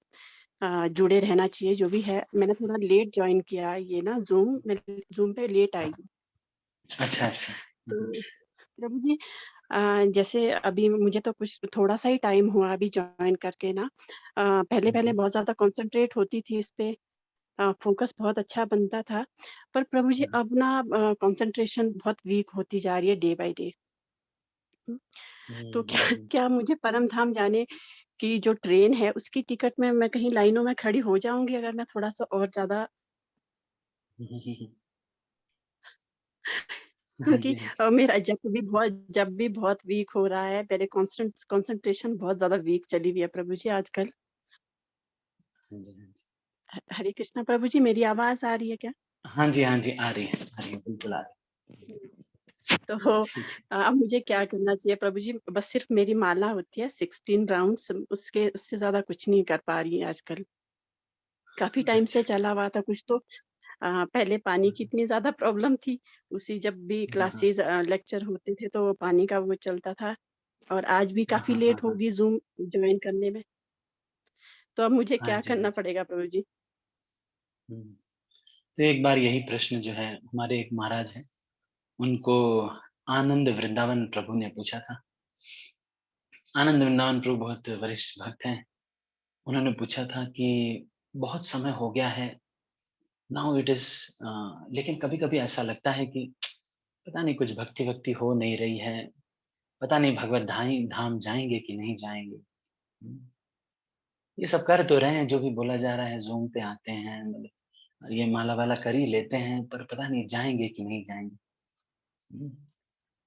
जुड़े रहना चाहिए। जो भी है, मैंने थोड़ा लेट ज्वाइन किया ये ना, मैं जूम पे लेट आई हूँ। अच्छा अच्छा। तो प्रभु जी, जैसे अभी मुझे तो कुछ थोड़ा सा ही टाइम हुआ अभी ज्वाइन करके ना। पहले पहले बहुत ज्यादा कंसंट्रेट होती थी इस पे, फोकस बहुत अच्छा बनता था, पर प्रभु जी अब ना कंसंट्रेशन बहुत वीक होती जा रही है डे बाय डे। तो क्या क्या मुझे परम धाम जाने की जो ट्रेन है उसकी टिकट में मैं कहीं लाइनों में खड़ी हो जाऊंगी अगर मैं थोड़ा सा और ज्यादा, हाँ क्योंकि जी हाँ जी मेरा जब भी बहुत वीक हो रहा है, मेरे कंसंट्रेशन बहुत ज्यादा वीक चली हुई है प्रभु जी आजकल। हाँ जी हाँ जी हरे कृष्णा प्रभु जी, मेरी आवाज आ रही है क्या? हाँ जी हाँ जी, आ रही है, आ रही है, बिल्कुल आ रही तो है। ठीक है। अब मुझे क्या करना चाहिए प्रभु जी? बस सिर्फ मेरी माला होती है 16 राउंड्स, उससे ज्यादा कुछ नहीं कर पा रही है आजकल। काफी टाइम से चला हुआ था कुछ तो। पहले पानी की इतनी ज्यादा प्रॉब्लम थी, उसी जब भी हाँ हाँ क्लासेस लेक्चर होते थे तो पानी का वो चलता था। और आज भी हाँ काफी हाँ हाँ लेट हाँ, होगी जूम ज्वाइन करने में। तो अब मुझे हाँ क्या जी हाँ करना जी। पड़ेगा प्रभु जी? तो एक बार यही प्रश्न जो है, हमारे एक महाराज हैं, उनको आनंद वृंदावन प्रभु ने पूछा था। आनंद वृंदावन प्रभु बहुत वरिष्ठ भक्त हैं, उन्होंने पूछा था कि बहुत समय हो गया है, नाउ इट इज, लेकिन कभी कभी ऐसा लगता है कि पता नहीं कुछ भक्ति भक्ति हो नहीं रही है, पता नहीं भगवत धाम धाम जाएंगे कि नहीं जाएंगे। ये सब कर तो रहे हैं, जो भी बोला जा रहा है, जूम पे आते हैं, मतलब ये माला वाला कर ही लेते हैं, पर पता नहीं जाएंगे कि नहीं जाएंगे।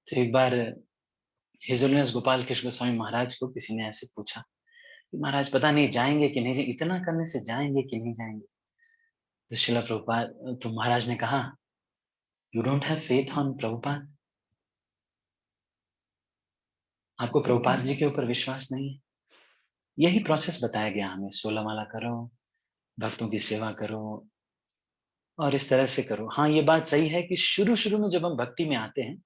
तो एक बार हिजोलनेस गोपाल कृष्ण गोस्वामी महाराज को किसी ने ऐसे पूछा कि महाराज पता नहीं जाएंगे कि नहीं जाएंगे, इतना करने से जाएंगे कि नहीं जाएंगे? तो शिला प्रभुपाद, तो महाराज ने कहा, you don't have faith on Prabhupada. आपको प्रभुपाद जी के ऊपर विश्वास नहीं है? यही प्रोसेस बताया गया हमें, 16 माला करो, भक्तों की सेवा करो और इस तरह से करो। हाँ, ये बात सही है कि शुरू-शुरू में जब हम भक्ति में आते हैं,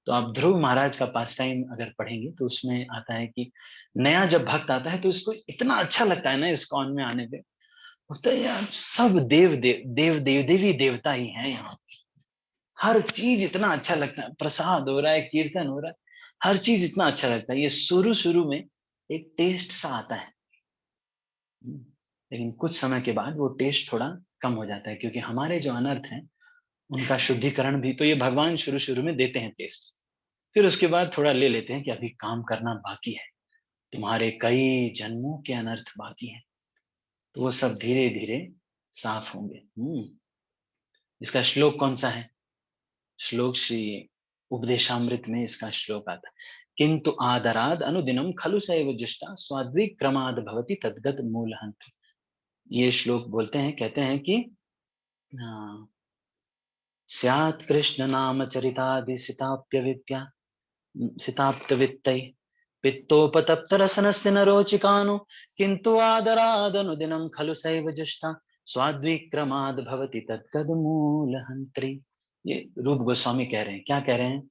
तो आप ध्रुव महाराज का पास टाइम अगर पढ़ेंगे तो उसमें आता है कि नया जब भक्त आता है तो इसको इतना अच्छा लगता है ना इस्कॉन में आने पे, लगता है यार सब देवी देवता ही हैं यहाँ। हर चीज इतना अच्छा लगता है, प्रसाद हो रहा है, कीर्तन हो रहा है, हर चीज इतना अच्छा लगता है। ये शुरू-शुरू में एक टेस्ट सा आता है। लेकिन कुछ समय के बाद वो टेस्ट थोड़ा कम हो जाता है, क्योंकि हमारे जो अनर्थ हैं, उनका शुद्धिकरण भी तो ये भगवान शुरू-शुरू में देते हैं टेस्ट। फिर उसके बाद थोड़ा ले लेते हैं कि अभी काम करना बाकी है, तुम्हारे कई जन्मों के अनर्थ बाकी हैं, तो वो सब धीरे-धीरे साफ होंगे। इसका श्लोक कौन-सा है? श्लोक श्री उपदेशामृत में इसका श्लोक आता है, किंतु आदराद अनुदिनम खलु सैव जुष्टा स्वाद्विक्रमाद भवति तद्गत मूलहंत। ये श्लोक बोलते हैं, कहते हैं कि स्यात् कृष्ण नाम चरितादि सिताप्यविद्या सिताप्तवित्तै पित्तोपतप्तरसनस्य नरोचिकानो किन्तु आदरादनुदिनं खलु सैव जुष्टा स्वाद्विक्रमाद् भवति तत्कदमूलहन्त्री। ये रूप गोस्वामी कह रहे हैं। क्या कह रहे हैं?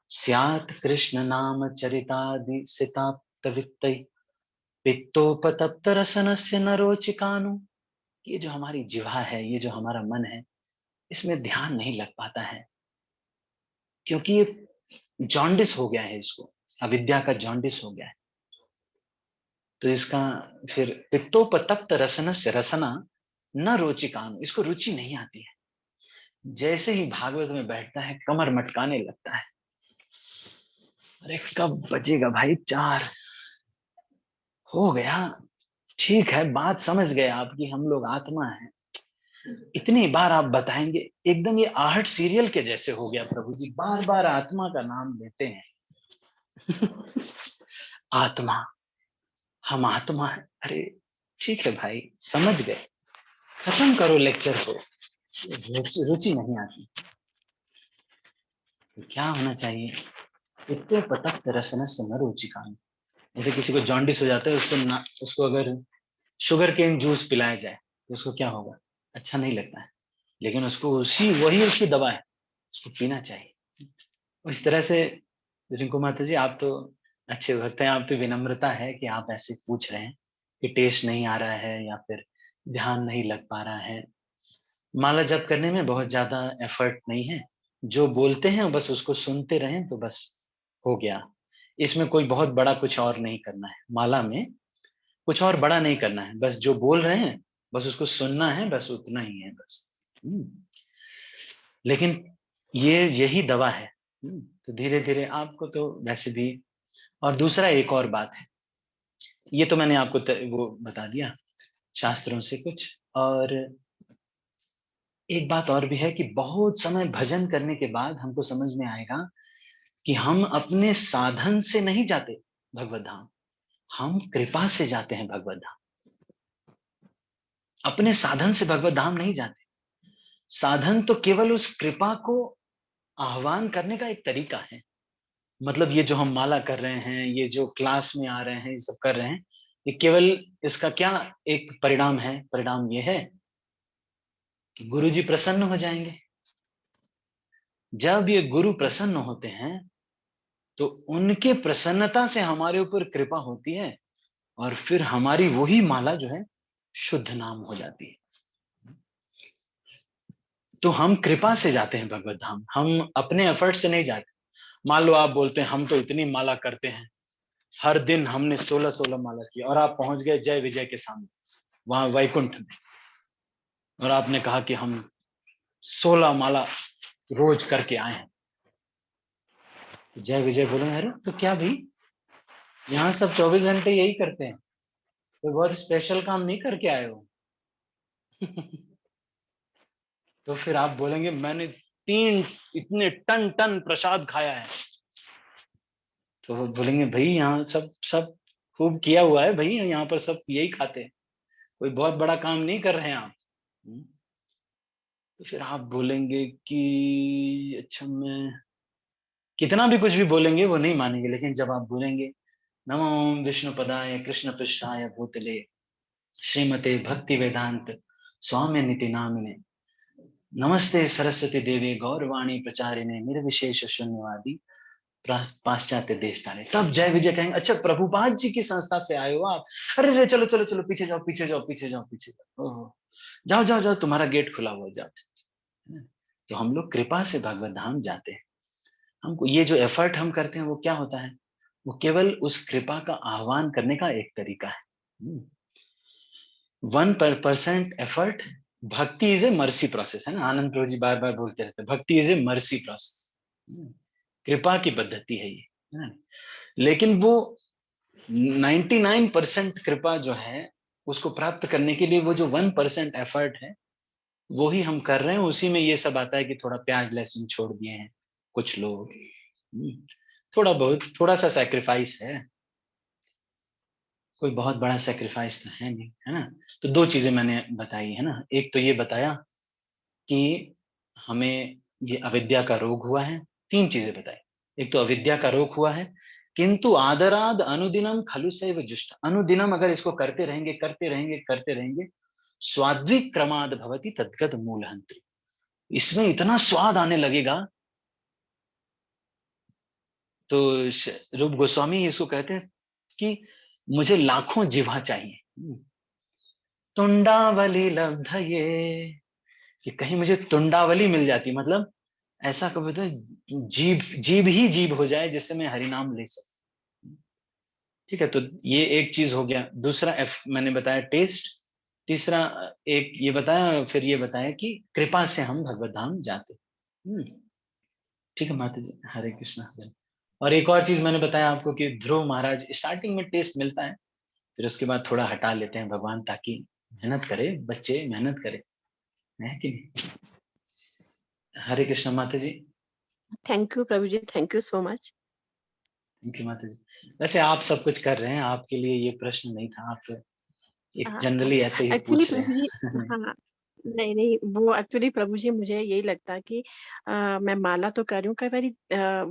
स्यात् कृष्ण नाम चरितादि सिताप्तवित्तै पित्तोपतप्तरसनस्य नरोचिकानो। ये जो हमारी जिह्वा है, ये जो हमारा मन है, इसमें ध्यान नहीं लग पाता है, क्योंकि ये जॉन्डिस हो गया है, इसको अविद्या का जॉन्डिस हो गया है। तो इसका फिर पित्तोपतप्त रसनस्य रसना न रोचिकान, इसको रुचि नहीं आती है। जैसे ही भागवत में बैठता है कमर मटकाने लगता है, अरे कब बजेगा भाई 4 हो गया। ठीक है, बात समझ गए आपकी, हम लोग आत्मा है, इतनी बार आप बताएंगे, एकदम ये आहट सीरियल के जैसे हो गया प्रभु जी, बार बार आत्मा का नाम लेते हैं। आत्मा, हम आत्मा है। अरे ठीक है भाई, समझ गए, खत्म करो लेक्चर को, रुचि नहीं आती। तो क्या होना चाहिए? इतने पतक रसन से न रुचिका। जैसे किसी को जॉन्डिस हो जाता है, उसको अगर शुगर केन जूस पिलाया जाए तो उसको क्या होगा? अच्छा नहीं लगता है, लेकिन उसको वही उसकी दवा है, उसको पीना चाहिए। इस तरह से रिंकू माता जी, आप तो अच्छे भक्त हैं, आप पे विनम्रता है कि आप ऐसे पूछ रहे हैं कि टेस्ट नहीं आ रहा है या फिर ध्यान नहीं लग पा रहा है। माला जप करने में बहुत ज्यादा एफर्ट नहीं है, जो बोलते हैं बस उसको सुनते रहें तो बस हो गया। इसमें कोई बहुत बड़ा कुछ और नहीं करना है, माला में कुछ और बड़ा नहीं करना है, बस जो बोल रहे हैं बस उसको सुनना है, बस उतना ही है बस। लेकिन यही दवा है। तो धीरे धीरे आपको तो वैसे भी। और दूसरा एक और बात है, ये तो मैंने आपको वो बता दिया शास्त्रों से कुछ। और एक बात और भी है कि बहुत समय भजन करने के बाद हमको समझ में आएगा कि हम अपने साधन से नहीं जाते भगवत धाम, हम कृपा से जाते हैं भगवत धाम। अपने साधन से भगवत धाम नहीं जाते। साधन तो केवल उस कृपा को आह्वान करने का एक तरीका है। मतलब ये जो हम माला कर रहे हैं, ये जो क्लास में आ रहे हैं, ये सब कर रहे हैं, ये केवल इसका क्या एक परिणाम है? परिणाम ये है कि गुरु जी प्रसन्न हो जाएंगे। जब ये गुरु प्रसन्न होते हैं तो उनके प्रसन्नता से हमारे ऊपर कृपा होती है, और फिर हमारी वही माला जो है शुद्ध नाम हो जाती है। तो हम कृपा से जाते हैं भगवत धाम, हम अपने एफर्ट से नहीं जाते। मान लो आप बोलते हैं हम तो इतनी माला करते हैं, हर दिन हमने 16 माला की, और आप पहुंच गए जय विजय के सामने वहां वैकुंठ में, और आपने कहा कि हम 16 माला रोज करके आए हैं। जय विजय बोले अरे तो क्या भाई, यहाँ सब 24 घंटे यही करते हैं, कोई बहुत स्पेशल काम नहीं करके आए हो। तो फिर आप बोलेंगे मैंने 3 इतने टन टन प्रसाद खाया है। तो वो बोलेंगे भाई यहाँ सब सब खूब किया हुआ है भाई, यहाँ पर सब यही खाते हैं, कोई बहुत बड़ा काम नहीं कर रहे हैं आप। तो फिर आप बोलेंगे कि अच्छा मैं कितना भी कुछ भी बोलेंगे वो नहीं मानेंगे, लेकिन जब आप बोलेंगे नमो विष्णु पदाय कृष्ण पृष्ठाय भूतले श्रीमते भक्ति वेदांत स्वामी निति नामिने नमस्ते सरस्वती देवी गौरवाणी प्रचारिणे निर्विशेष शून्यवादी पाश्चात्य देश तारे, तब जय विजय कहेंगे। अच्छा प्रभुपाद जी की संस्था से आए हो आप? अरे रे चलो चलो चलो पीछे जाओ पीछे जाओ पीछे जाओ पीछे जाओ, ओहो जाओ जाओ जाओ तुम्हारा गेट खुला हुआ, जाओ। तो हम लोग कृपा से भगवत धाम जाते हैं। हमको ये जो एफर्ट हम करते हैं वो क्या होता है, वो केवल उस कृपा का आह्वान करने का एक तरीका है। 1% एफर्ट, भक्ति इज ए मर्सी प्रोसेस, है ना, आनंद प्रभु जी बार बार बोलते रहते हैं, भक्ति इज ए मर्सी प्रोसेस, कृपा की पद्धति है ये, है ना? लेकिन वो 99% कृपा जो है उसको प्राप्त करने के लिए वो जो 1% एफर्ट है वो ही हम कर रहे हैं। उसी में ये सब आता है कि थोड़ा प्याज लहसुन छोड़ दिए हैं कुछ लोग, थोड़ा बहुत थोड़ा सा सैक्रिफाइस है, कोई बहुत बड़ा सैक्रिफाइस तो है नहीं, है ना। तो 2 चीजें मैंने बताई, है ना। एक तो ये बताया कि हमें ये अविद्या का रोग हुआ है, 3 चीजें बताई। एक तो अविद्या का रोग हुआ है, किंतु आदराद अनुदिनम खलु सैव जुष्ट, अनुदिनम अगर इसको करते रहेंगे करते रहेंगे करते रहेंगे, स्वाद्विक क्रमाद भवति तद्गत मूलहंत्री, इसमें इतना स्वाद आने लगेगा। तो रूप गोस्वामी इसको कहते हैं कि मुझे लाखों जिह्वा चाहिए, तुंडावली लब्धये, कि कहीं मुझे तुंडावली मिल जाती, मतलब ऐसा कभी तो जीभ जीभ ही जीभ हो जाए जिससे मैं हरि नाम ले सकूं। ठीक है, तो ये एक चीज हो गया। दूसरा एफ मैंने बताया टेस्ट, तीसरा एक ये बताया, फिर ये बताया कि कृपा से हम भगवत धाम जाते। ठीक है माता जी, हरे कृष्णा। और एक और चीज मैंने बताया आपको कि ध्रुव महाराज स्टार्टिंग में टेस्ट मिलता है, फिर उसके बाद थोड़ा हटा लेते हैं भगवान, ताकि मेहनत करे बच्चे, मेहनत करे, है कि नहीं। हरे कृष्णा माता जी। थैंक यू प्रभु जी, thank you so much. Thank you माता जी। वैसे आप सब कुछ कर रहे हैं, आपके लिए ये प्रश्न नहीं था, आप तो एक जनरली ऐसे ही एक्चुअली पूछ रहे प्रभु जी, हैं। हाँ, नहीं नहीं, वो एक्चुअली प्रभु जी मुझे यही लगता है कि मैं माला तो कर रही हूँ, कई बारी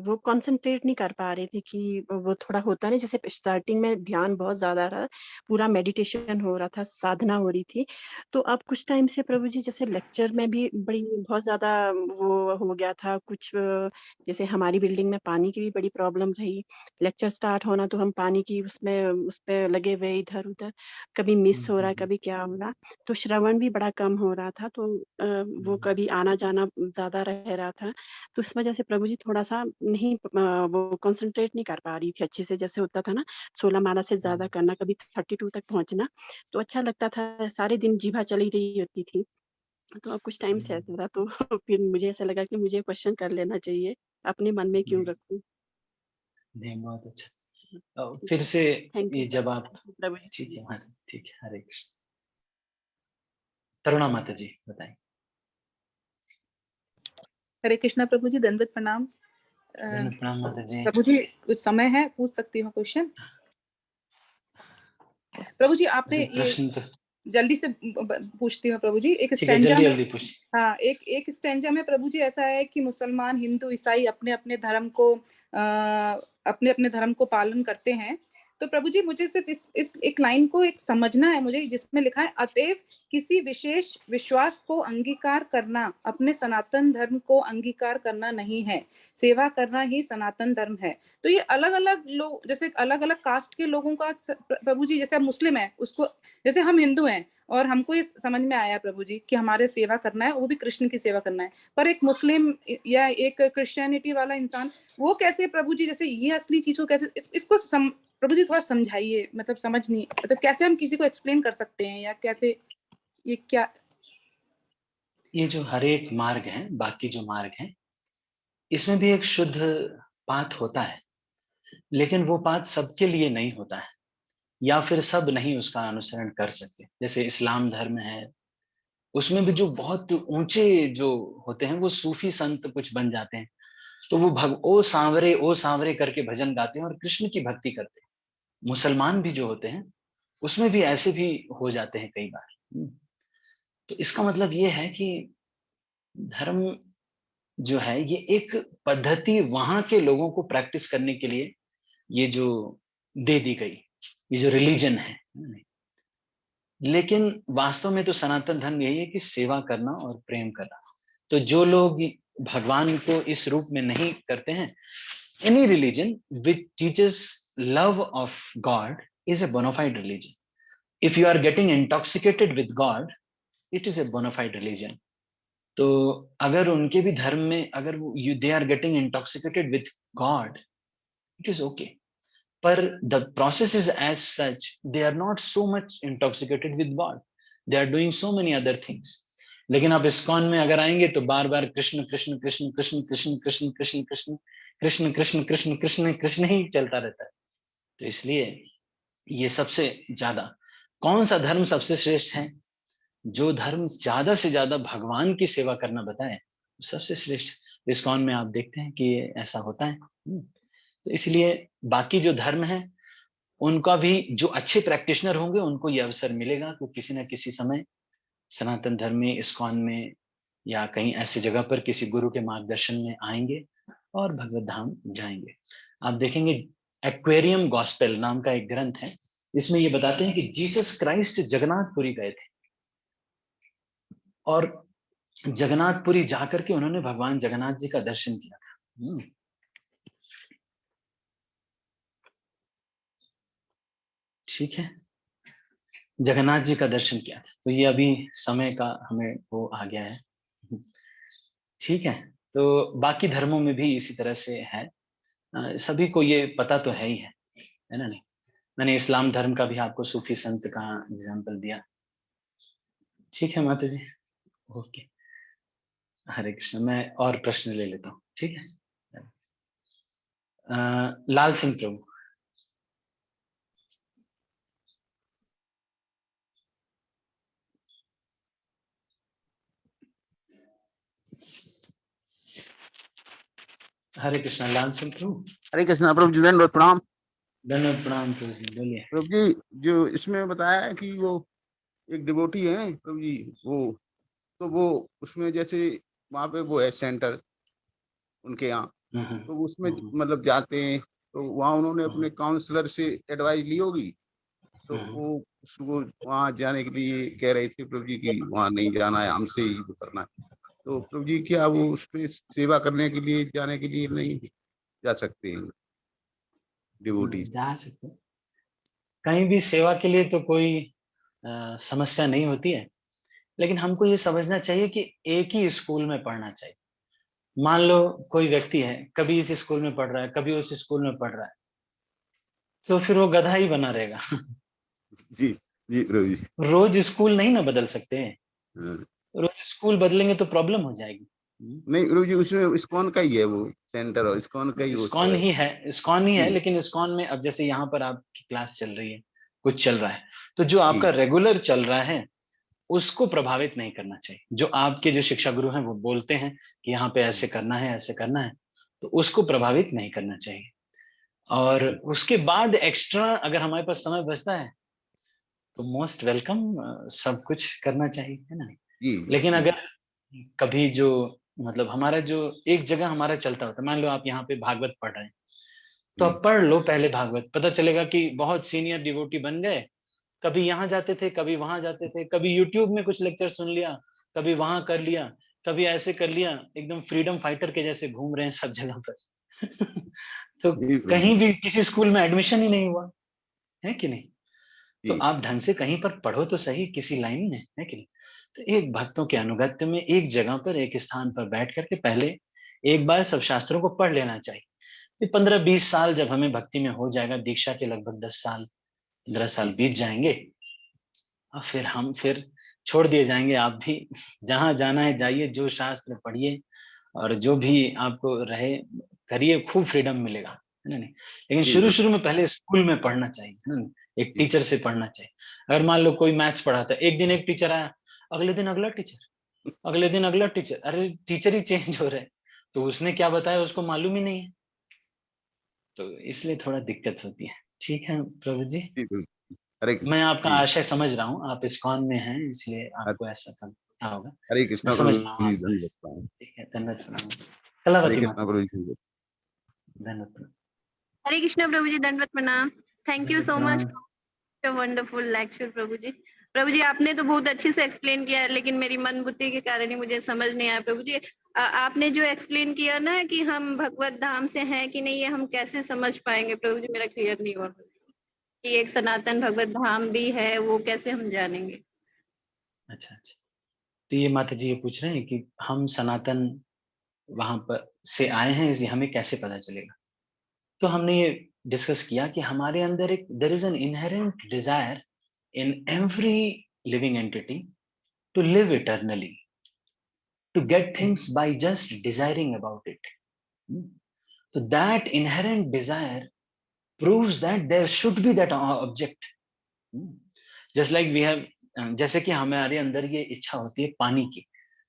वो कंसंट्रेट नहीं कर पा रही थी कि वो थोड़ा होता नहीं, जैसे स्टार्टिंग में ध्यान बहुत ज्यादा रहा, पूरा मेडिटेशन हो रहा था, साधना हो रही थी। तो अब कुछ टाइम से प्रभु जी जैसे लेक्चर में भी बड़ी बहुत ज्यादा वो हो गया था कुछ, जैसे हमारी बिल्डिंग में पानी की भी बड़ी प्रॉब्लम रही, लेक्चर स्टार्ट होना तो हम पानी की उसमें उस पे लगे हुए इधर उधर, कभी मिस हो रहा है कभी क्या हो रहा, तो श्रवण भी बड़ा कम हो रहा था, तो वो कभी आना जाना ज्यादा रह रहा था। तो इस वजह से प्रभु जी थोड़ा सा नहीं वो कंसंट्रेट नहीं कर पा रही थी अच्छे से, जैसे होता था ना 16 माला से ज्यादा करना, कभी 32 तक पहुंचना, तो अच्छा लगता था, सारे दिन जीभा चली रही होती थी। तो अब कुछ टाइम से ऐसा रहा, तो फिर मुझे ऐसा लगा कि मुझे क्वेश्चन कर लेना चाहिए, अपने मन में क्यों रखूं। नहीं, बहुत अच्छा। फिर से थैंक यू ये जब आप, प्रभु जी। ठीक है माता, ठीक है, हरे कृष्ण। तरुणा माता जी बताएं। हरे कृष्णा प्रभु जी, दंडवत प्रणाम। प्रणाम माता जी। प्रभु जी कुछ समय है, पूछ सकती हूँ क्वेश्चन? प्रभु जी आपने वैसे ये प्रश्न तो जल्दी से पूछती हूँ प्रभु जी, एक ठीक है, स्टैंजा जल्दी में, जल्दी पूछ। हाँ, एक स्टैंजा में प्रभु जी ऐसा है कि मुसलमान हिंदू ईसाई अपने अपने धर्म को अपने अपने धर्म को पालन करते हैं। तो प्रभु जी मुझे सिर्फ इस एक लाइन को एक समझना है मुझे, जिसमें लिखा है अतएव किसी विशेष विश्वास को अंगीकार करना अपने सनातन धर्म को अंगीकार करना नहीं है, सेवा करना ही सनातन धर्म है। तो ये अलग अलग लोग, जैसे अलग अलग कास्ट के लोगों का प्रभु जी, जैसे आप मुस्लिम है उसको, जैसे हम हिंदू हैं और हमको ये समझ में आया प्रभु जी कि हमारे सेवा करना है, वो भी कृष्ण की सेवा करना है, पर एक मुस्लिम या एक क्रिश्चियनिटी वाला इंसान वो कैसे प्रभु जी, जैसे ये असली चीज को कैसे इसको प्रभु जी थोड़ा समझाइए, मतलब समझ नहीं, मतलब कैसे हम किसी को एक्सप्लेन कर सकते हैं, या कैसे ये क्या? ये जो हर एक मार्ग है, बाकी जो मार्ग है, इसमें भी एक शुद्ध पाथ होता है, लेकिन वो पाथ सबके लिए नहीं होता है, या फिर सब नहीं उसका अनुसरण कर सकते। जैसे इस्लाम धर्म है, उसमें भी जो बहुत ऊंचे जो होते हैं वो सूफी संत कुछ बन जाते हैं, तो वो ओ सांवरे करके भजन गाते हैं और कृष्ण की भक्ति करते हैं। मुसलमान भी जो होते हैं उसमें भी ऐसे भी हो जाते हैं कई बार। तो इसका मतलब ये है कि धर्म जो है ये एक पद्धति वहां के लोगों को प्रैक्टिस करने के लिए ये जो दे दी गई, ये जो रिलीजन है। लेकिन वास्तव में तो सनातन धर्म यही है कि सेवा करना और प्रेम करना। तो जो लोग भगवान को इस रूप में नहीं करते हैं, any religion which teaches love of God is a bona fide religion. If you are getting intoxicated with God, it is a bona fide religion. तो अगर उनके भी धर्म में अगर they are getting intoxicated with God, it is okay. पर the process is as such, they are not so much intoxicated with God. They are doing so many other things. लेकिन आप इस्कॉन में अगर आएंगे तो बार बार कृष्ण कृष्ण कृष्ण कृष्ण कृष्ण कृष्ण कृष्ण कृष्ण कृष्ण कृष्ण कृष्ण कृष्ण कृष्ण ही चलता रहता है। तो इसलिए ये सबसे ज्यादा कौन सा धर्म सबसे श्रेष्ठ है? जो धर्म ज्यादा से ज्यादा भगवान की सेवा करना बताए सबसे श्रेष्ठ। इस्कॉन में आप देखते हैं कि ऐसा होता है। तो इसलिए बाकी जो धर्म है उनका भी जो अच्छे प्रैक्टिशनर होंगे उनको ये अवसर मिलेगा कि किसी न किसी समय सनातन धर्म में, इस्कॉन में या कहीं ऐसी जगह पर किसी गुरु के मार्गदर्शन में आएंगे और भगवत धाम जाएंगे। आप देखेंगे एक्वेरियम गॉस्पेल नाम का एक ग्रंथ है, इसमें ये बताते हैं कि जीसस क्राइस्ट जगन्नाथपुरी गए थे और जगन्नाथपुरी जाकर के उन्होंने भगवान जगन्नाथ जी का दर्शन किया था। ठीक है, जगन्नाथ जी का दर्शन किया था। तो ये अभी समय का हमें वो आ गया है। ठीक है, तो बाकी धर्मों में भी इसी तरह से है, सभी को ये पता तो है ही है ना? नहीं, मैंने इस्लाम धर्म का भी आपको सूफी संत का एग्जाम्पल दिया। ठीक है माता जी, ओके, हरे कृष्ण। मैं और प्रश्न ले लेता हूँ, ठीक है। लाल सिंह प्रभु। हरे कृष्ण, लाल सिंह प्रभु। हरे कृष्णा प्रभु जी, धन्यवाद, प्रणाम। धन्यवाद, प्रणाम प्रभु जी, बोलिए। प्रभु जी, जो इसमें बताया है कि वो एक डिवोटी है प्रभु जी, वो उसमें जैसे वहाँ पे वो है सेंटर उनके यहाँ, तो उसमें मतलब जाते हैं तो वहाँ उन्होंने अपने काउंसलर से एडवाइस ली होगी, तो वो उसको वहाँ जाने के लिए कह रहे थे प्रभु जी की वहाँ नहीं जाना है, हमसे ही वो करना है। तो प्रभु जी क्या वो उसमें सेवा करने के लिए जाने के लिए नहीं जा सकते हैं डिवोटी? जा सकते, कहीं भी सेवा के लिए तो कोई समस्या नहीं होती है, लेकिन हमको ये समझना चाहिए कि एक ही स्कूल में पढ़ना चाहिए। मान लो कोई व्यक्ति है, कभी इस स्कूल में पढ़ रहा है, कभी उस स्कूल में पढ़ रहा है, तो फिर वो गधा ही बना रहेगा। जी जी प्रभु जी, रोज स्कूल नहीं ना बदल सकते, रोज स्कूल बदलेंगे तो प्रॉब्लम हो जाएगी। नहीं प्रभु जी, उसमें इस्कॉन का ही है वो सेंटर, और इस्कॉन का ही वो इस्कॉन ही है, इस्कॉन ही है, जी। लेकिन इस्कॉन में अब जैसे यहाँ पर आपकी क्लास चल रही है, कुछ चल रहा है, तो जो आपका रेगुलर चल रहा है उसको प्रभावित नहीं करना चाहिए। जो आपके जो शिक्षा गुरु हैं वो बोलते हैं कि यहाँ पे ऐसे करना है, ऐसे करना है, तो उसको प्रभावित नहीं करना चाहिए। और उसके बाद एक्स्ट्रा अगर हमारे पास समय बचता है तो मोस्ट वेलकम, सब कुछ करना चाहिए, है ना? जी लेकिन जी, अगर कभी जो मतलब हमारा जो एक जगह हमारा चलता होता है, मान लो आप यहाँ पे भागवत पढ़ रहे हैं, तो आप पढ़ लो पहले भागवत, पता चलेगा कि बहुत सीनियर डिवोटी बन गए, कभी यहाँ जाते थे, कभी वहां जाते थे, कभी यूट्यूब में कुछ लेक्चर सुन लिया, कभी वहां कर लिया, कभी ऐसे कर लिया, एकदम फ्रीडम फाइटर के जैसे घूम रहे हैं सब जगह पर। तो जी प्रभु जी, कहीं भी किसी स्कूल में एडमिशन ही नहीं हुआ है कि नहीं? तो जी आप ढंग से कहीं पर पढ़ो तो सही, किसी लाइन में, है कि नहीं? तो एक भक्तों के अनुगत्य में एक जगह पर, एक स्थान पर बैठ करके पहले एक बार सब शास्त्रों को पढ़ लेना चाहिए। फिर 15-20 साल जब हमें भक्ति में हो जाएगा, दीक्षा के लगभग 10 साल 15 साल बीत जाएंगे, और फिर हम फिर छोड़ दिए जाएंगे। आप भी जहां जाना है जाइए, जो शास्त्र पढ़िए और जो भी आपको रहे करिए, खूब फ्रीडम मिलेगा, है ना? नहीं, लेकिन जी शुरू प्रभु शुरू में पहले स्कूल में पढ़ना चाहिए, है ना? एक जी टीचर से पढ़ना चाहिए। अगर मान लो कोई मैथ्स पढ़ाता है, एक दिन एक टीचर आया, अगले दिन अगला टीचर, अगले दिन अगला टीचर, अरे टीचर ही चेंज हो रहे हैं, तो उसने क्या बताया उसको मालूम ही नहीं है, तो इसलिए थोड़ा दिक्कत होती है। ठीक है प्रभु जी, जी प्रभु, हरे मैं आपका जी, आशय समझ रहा हूँ, आप इस्कॉन में हैं इसलिए हरे आपको ऐसा था। क्या होगा। हरे मैं कृष्णा समझ प्रभु रहा हूँ जी, आपको। धन्यवाद प्रणाम। ठीक है, धन्यवाद प्रणाम। हरे कलावती कृष्णा माता प्रभु जी, जी, धन्यवाद प्रणाम। हरे कृष्णा प्रभु जी, दंडवत प्रणाम। थैंक यू धन्यवाद सो मच, प्रणाम। वंडरफुल लेक्चर प्रभु जी। प्रभु जी आपने तो बहुत अच्छे से एक्सप्लेन किया है, लेकिन मेरी मन बुद्धि के कारण ही मुझे समझ नहीं आया प्रभु जी। आपने जो एक्सप्लेन किया ना कि हम भगवत धाम से हैं कि नहीं, ये हम कैसे समझ पाएंगे प्रभु जी, मेरा क्लियर नहीं हुआ कि एक सनातन भगवत धाम भी है, वो कैसे हम जानेंगे। अच्छा अच्छा, तो ये माता जी ये पूछ रहे हैं कि हम सनातन वहां पर से आए हैं, इसे हमें कैसे पता चलेगा। तो हमने ये डिस्कस किया कि हमारे अंदर एक there is an inherent desire in every living entity to live eternally, to get things by just desiring about it. So that inherent desire proves that there should be that object. Just like we have, जैसे कि हमारे अंदर ये इच्छा होती है पानी की,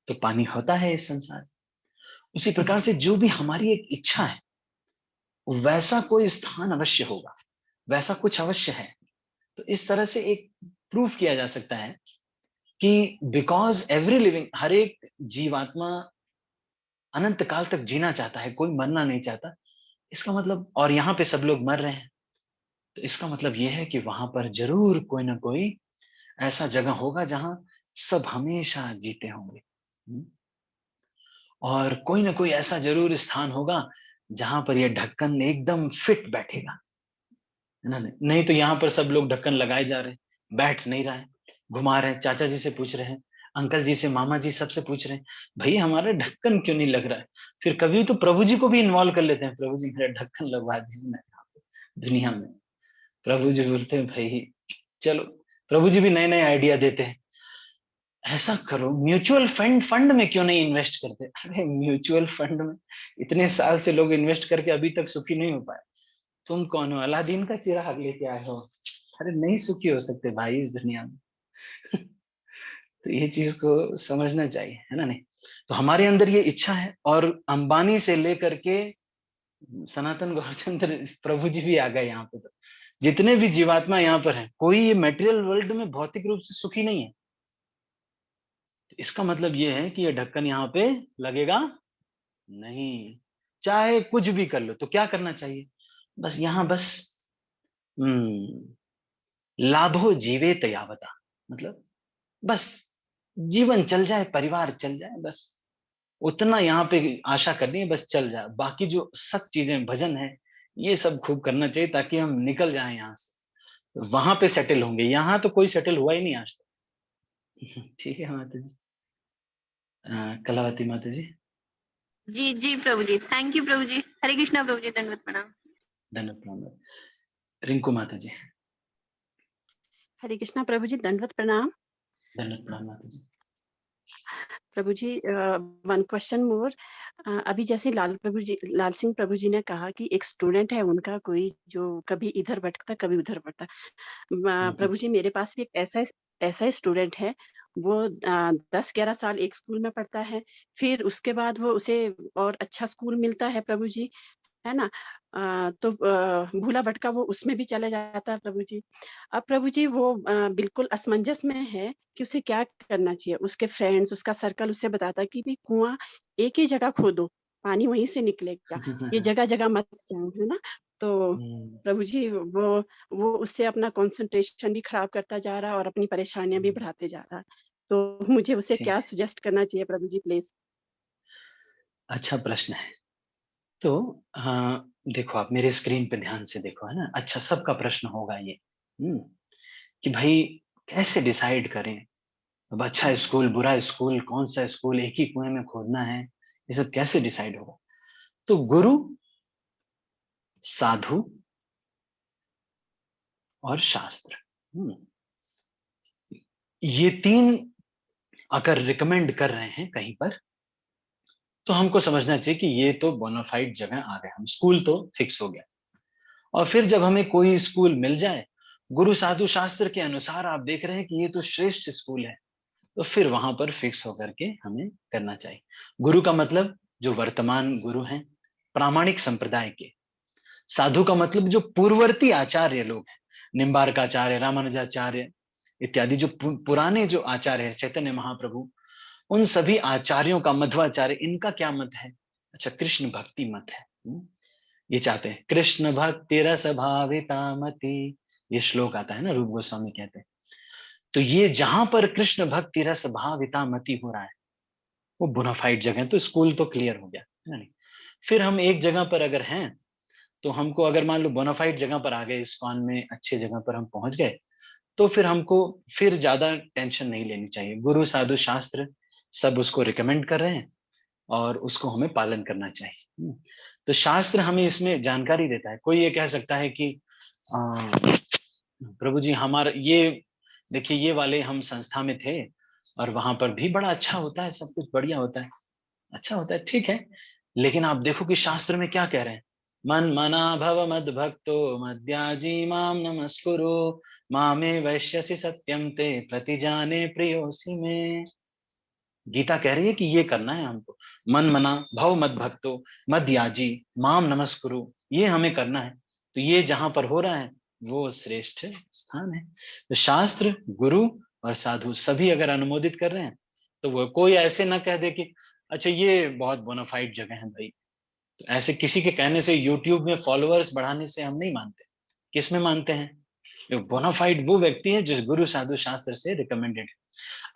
तो पानी होता है इस संसार। उसी प्रकार से जो भी हमारी एक इच्छा है, वैसा कोई स्थान अवश्य होगा, वैसा कुछ अवश्य है। तो इस तरह से एक प्रूफ किया जा सकता है कि बिकॉज एवरी लिविंग, हर एक जीवात्मा अनंत काल तक जीना चाहता है, कोई मरना नहीं चाहता। इसका मतलब, और यहाँ पे सब लोग मर रहे हैं, तो इसका मतलब ये है कि वहां पर जरूर कोई ना कोई ऐसा जगह होगा जहां सब हमेशा जीते होंगे। और कोई ना कोई ऐसा जरूर स्थान होगा जहां पर यह ढक्कन एकदम फिट बैठेगा, है ना। नहीं तो यहाँ पर सब लोग ढक्कन लगाए जा रहे हैं, बैठ नहीं रहा है, घुमा रहे हैं। चाचा जी से पूछ रहे हैं, अंकल जी से, मामा जी, सबसे पूछ रहे हैं, भाई हमारा ढक्कन क्यों नहीं लग रहा है। फिर कभी तो प्रभु जी को भी इन्वॉल्व कर लेते हैं, प्रभु जी मेरा ढक्कन लगवा दीजिए ना दुनिया में। प्रभु जी बोलते हैं भाई चलो, प्रभु जी भी नए नए आइडिया देते हैं, ऐसा करो म्यूचुअल फंड फंड में क्यों नहीं इन्वेस्ट करते। अरे म्यूचुअल फंड में इतने साल से लोग इन्वेस्ट करके अभी तक सुखी नहीं हो पाए, तुम कौन हो, अलादीन का चिराग लेके आए हो। अरे नहीं सुखी हो सकते भाई इस दुनिया में। तो ये चीज को समझना चाहिए, है ना। नहीं तो हमारे अंदर ये इच्छा है, और अंबानी से लेकर के सनातन गौरचंद्र प्रभु जी भी आ गए यहाँ पे। तो जितने भी जीवात्मा यहाँ पर हैं, कोई ये मटेरियल वर्ल्ड में भौतिक रूप से सुखी नहीं है। तो इसका मतलब ये है कि ये ढक्कन यहाँ पे लगेगा नहीं, चाहे कुछ भी कर लो। तो क्या करना चाहिए, बस यहाँ बस लाभो जीवेत यावता, मतलब बस जीवन चल जाए, परिवार चल जाए, बस उतना यहाँ पे आशा करनी है, बस चल जाए। बाकी जो सब चीजें भजन है, ये सब खूब करना चाहिए ताकि हम निकल जाएं यहाँ से, वहां पे सेटल होंगे। यहाँ तो कोई सेटल हुआ ही नहीं आज तक। ठीक है माता जी। कलावती माता जी, जी जी प्रभु जी, थैंक यू प्रभु जी। हरे कृष्णा प्रभु जी, दंडवत प्रणाम। धन्यवाद प्रणाम। रिंकू माता जी, हरे कृष्णा प्रभु जी, दंडवत प्रणाम। धन्यवाद प्रणाम माता जी। प्रभु जी, वन क्वेश्चन मोर। अभी जैसे लाल सिंह प्रभु जी ने कहा कि एक स्टूडेंट है उनका, कोई जो कभी इधर भटकता कभी उधर भटकता। प्रभु जी, मेरे पास भी एक ऐसा स्टूडेंट है। वो 10-11 साल एक स्कूल में पढ़ता है, फिर उसके बाद वो उसे और अच्छा स्कूल मिलता है प्रभु जी, है ना। तो भूला भटका वो उसमें भी चले जाता है प्रभु जी। अब प्रभु जी वो बिल्कुल असमंजस में है कि उसे क्या करना चाहिए। उसके फ्रेंड्स, उसका सर्कल उसे बताता है कि भाई कुआं एक ही जगह खोदो, पानी वहीं से निकलेगा, ये जगह जगह मत जाओ, है ना। तो प्रभु जी वो उससे अपना कंसंट्रेशन भी खराब करता जा रहा है और अपनी परेशानियां भी बढ़ाते जा रहा है। तो मुझे उसे क्या सजेस्ट करना चाहिए प्रभु जी, प्लीज। अच्छा प्रश्न है। तो देखो, आप मेरे स्क्रीन पे ध्यान से देखो, है ना। अच्छा, सबका प्रश्न होगा ये, कि भाई कैसे डिसाइड करें, अब अच्छा स्कूल, बुरा स्कूल, कौन सा स्कूल एक ही कुएं में खोदना है, ये सब कैसे डिसाइड होगा। तो गुरु, साधु और शास्त्र, ये तीन अगर रिकमेंड कर रहे हैं कहीं पर, तो हमको समझना चाहिए कि ये तो बोनाफाइड जगह आ गए, हम स्कूल तो फिक्स हो गया। और फिर जब हमें कोई स्कूल मिल जाए, गुरु साधु शास्त्र के अनुसार आप देख रहे हैं कि ये तो श्रेष्ठ स्कूल है, तो फिर वहां पर फिक्स होकर के हमें करना चाहिए। गुरु का मतलब जो वर्तमान गुरु हैं, प्रामाणिक संप्रदाय के। साधु का मतलब जो पूर्ववर्ती आचार्य लोग हैं, निम्बार्काचार्य, रामानुजाचार्य इत्यादि, जो पुराने जो आचार्य हैं, चैतन्य महाप्रभु, उन सभी आचार्यों का, मध्वाचार्य, इनका क्या मत है? अच्छा, कृष्ण भक्ति मत है। ये चाहते हैं कृष्ण भक्ति रस भाविता मति, ये श्लोक आता है ना, रूप गोस्वामी कहते हैं। तो ये जहां पर कृष्ण भक्ति रस भाविता मति हो रहा है, वो बोनाफाइड जगह है। तो स्कूल तो क्लियर हो गया है ना। फिर हम एक जगह पर अगर हैं, तो हमको अगर मान लो बोनाफाइड जगह पर आ गए, इस्कॉन में अच्छे जगह पर हम पहुंच गए, तो फिर हमको फिर ज्यादा टेंशन नहीं लेनी चाहिए। गुरु साधु शास्त्र सब उसको रिकमेंड कर रहे हैं और उसको हमें पालन करना चाहिए। तो शास्त्र हमें इसमें जानकारी देता है। कोई ये कह सकता है कि प्रभु जी हमारा ये देखिए, ये वाले हम संस्था में थे और वहां पर भी बड़ा अच्छा होता है, सब कुछ बढ़िया होता है, अच्छा होता है, ठीक है। लेकिन आप देखो कि शास्त्र में क्या कह रहे हैं, मन मना भव मद भक्तो मद्याजी माम नमस्कुरु मामे वैश्यसि सत्यम ते प्रतिजाने प्रियोसी में। गीता कह रही है कि ये करना है हमको, मन मना भव मद भक्तो मद्याजी माम नमस्कुरु, ये हमें करना है। तो ये जहां पर हो रहा है वो श्रेष्ठ स्थान है। तो शास्त्र, गुरु और साधु सभी अगर अनुमोदित कर रहे हैं, तो वो कोई ऐसे ना कह दे कि अच्छा ये बहुत बोनाफाइड जगह है भाई। तो ऐसे किसी के कहने से, यूट्यूब में फॉलोअर्स बढ़ाने से हम नहीं मानते। किस में मानते हैं? बोनाफाइड वो व्यक्ति है जिस गुरु साधु शास्त्र से रिकमेंडेड है।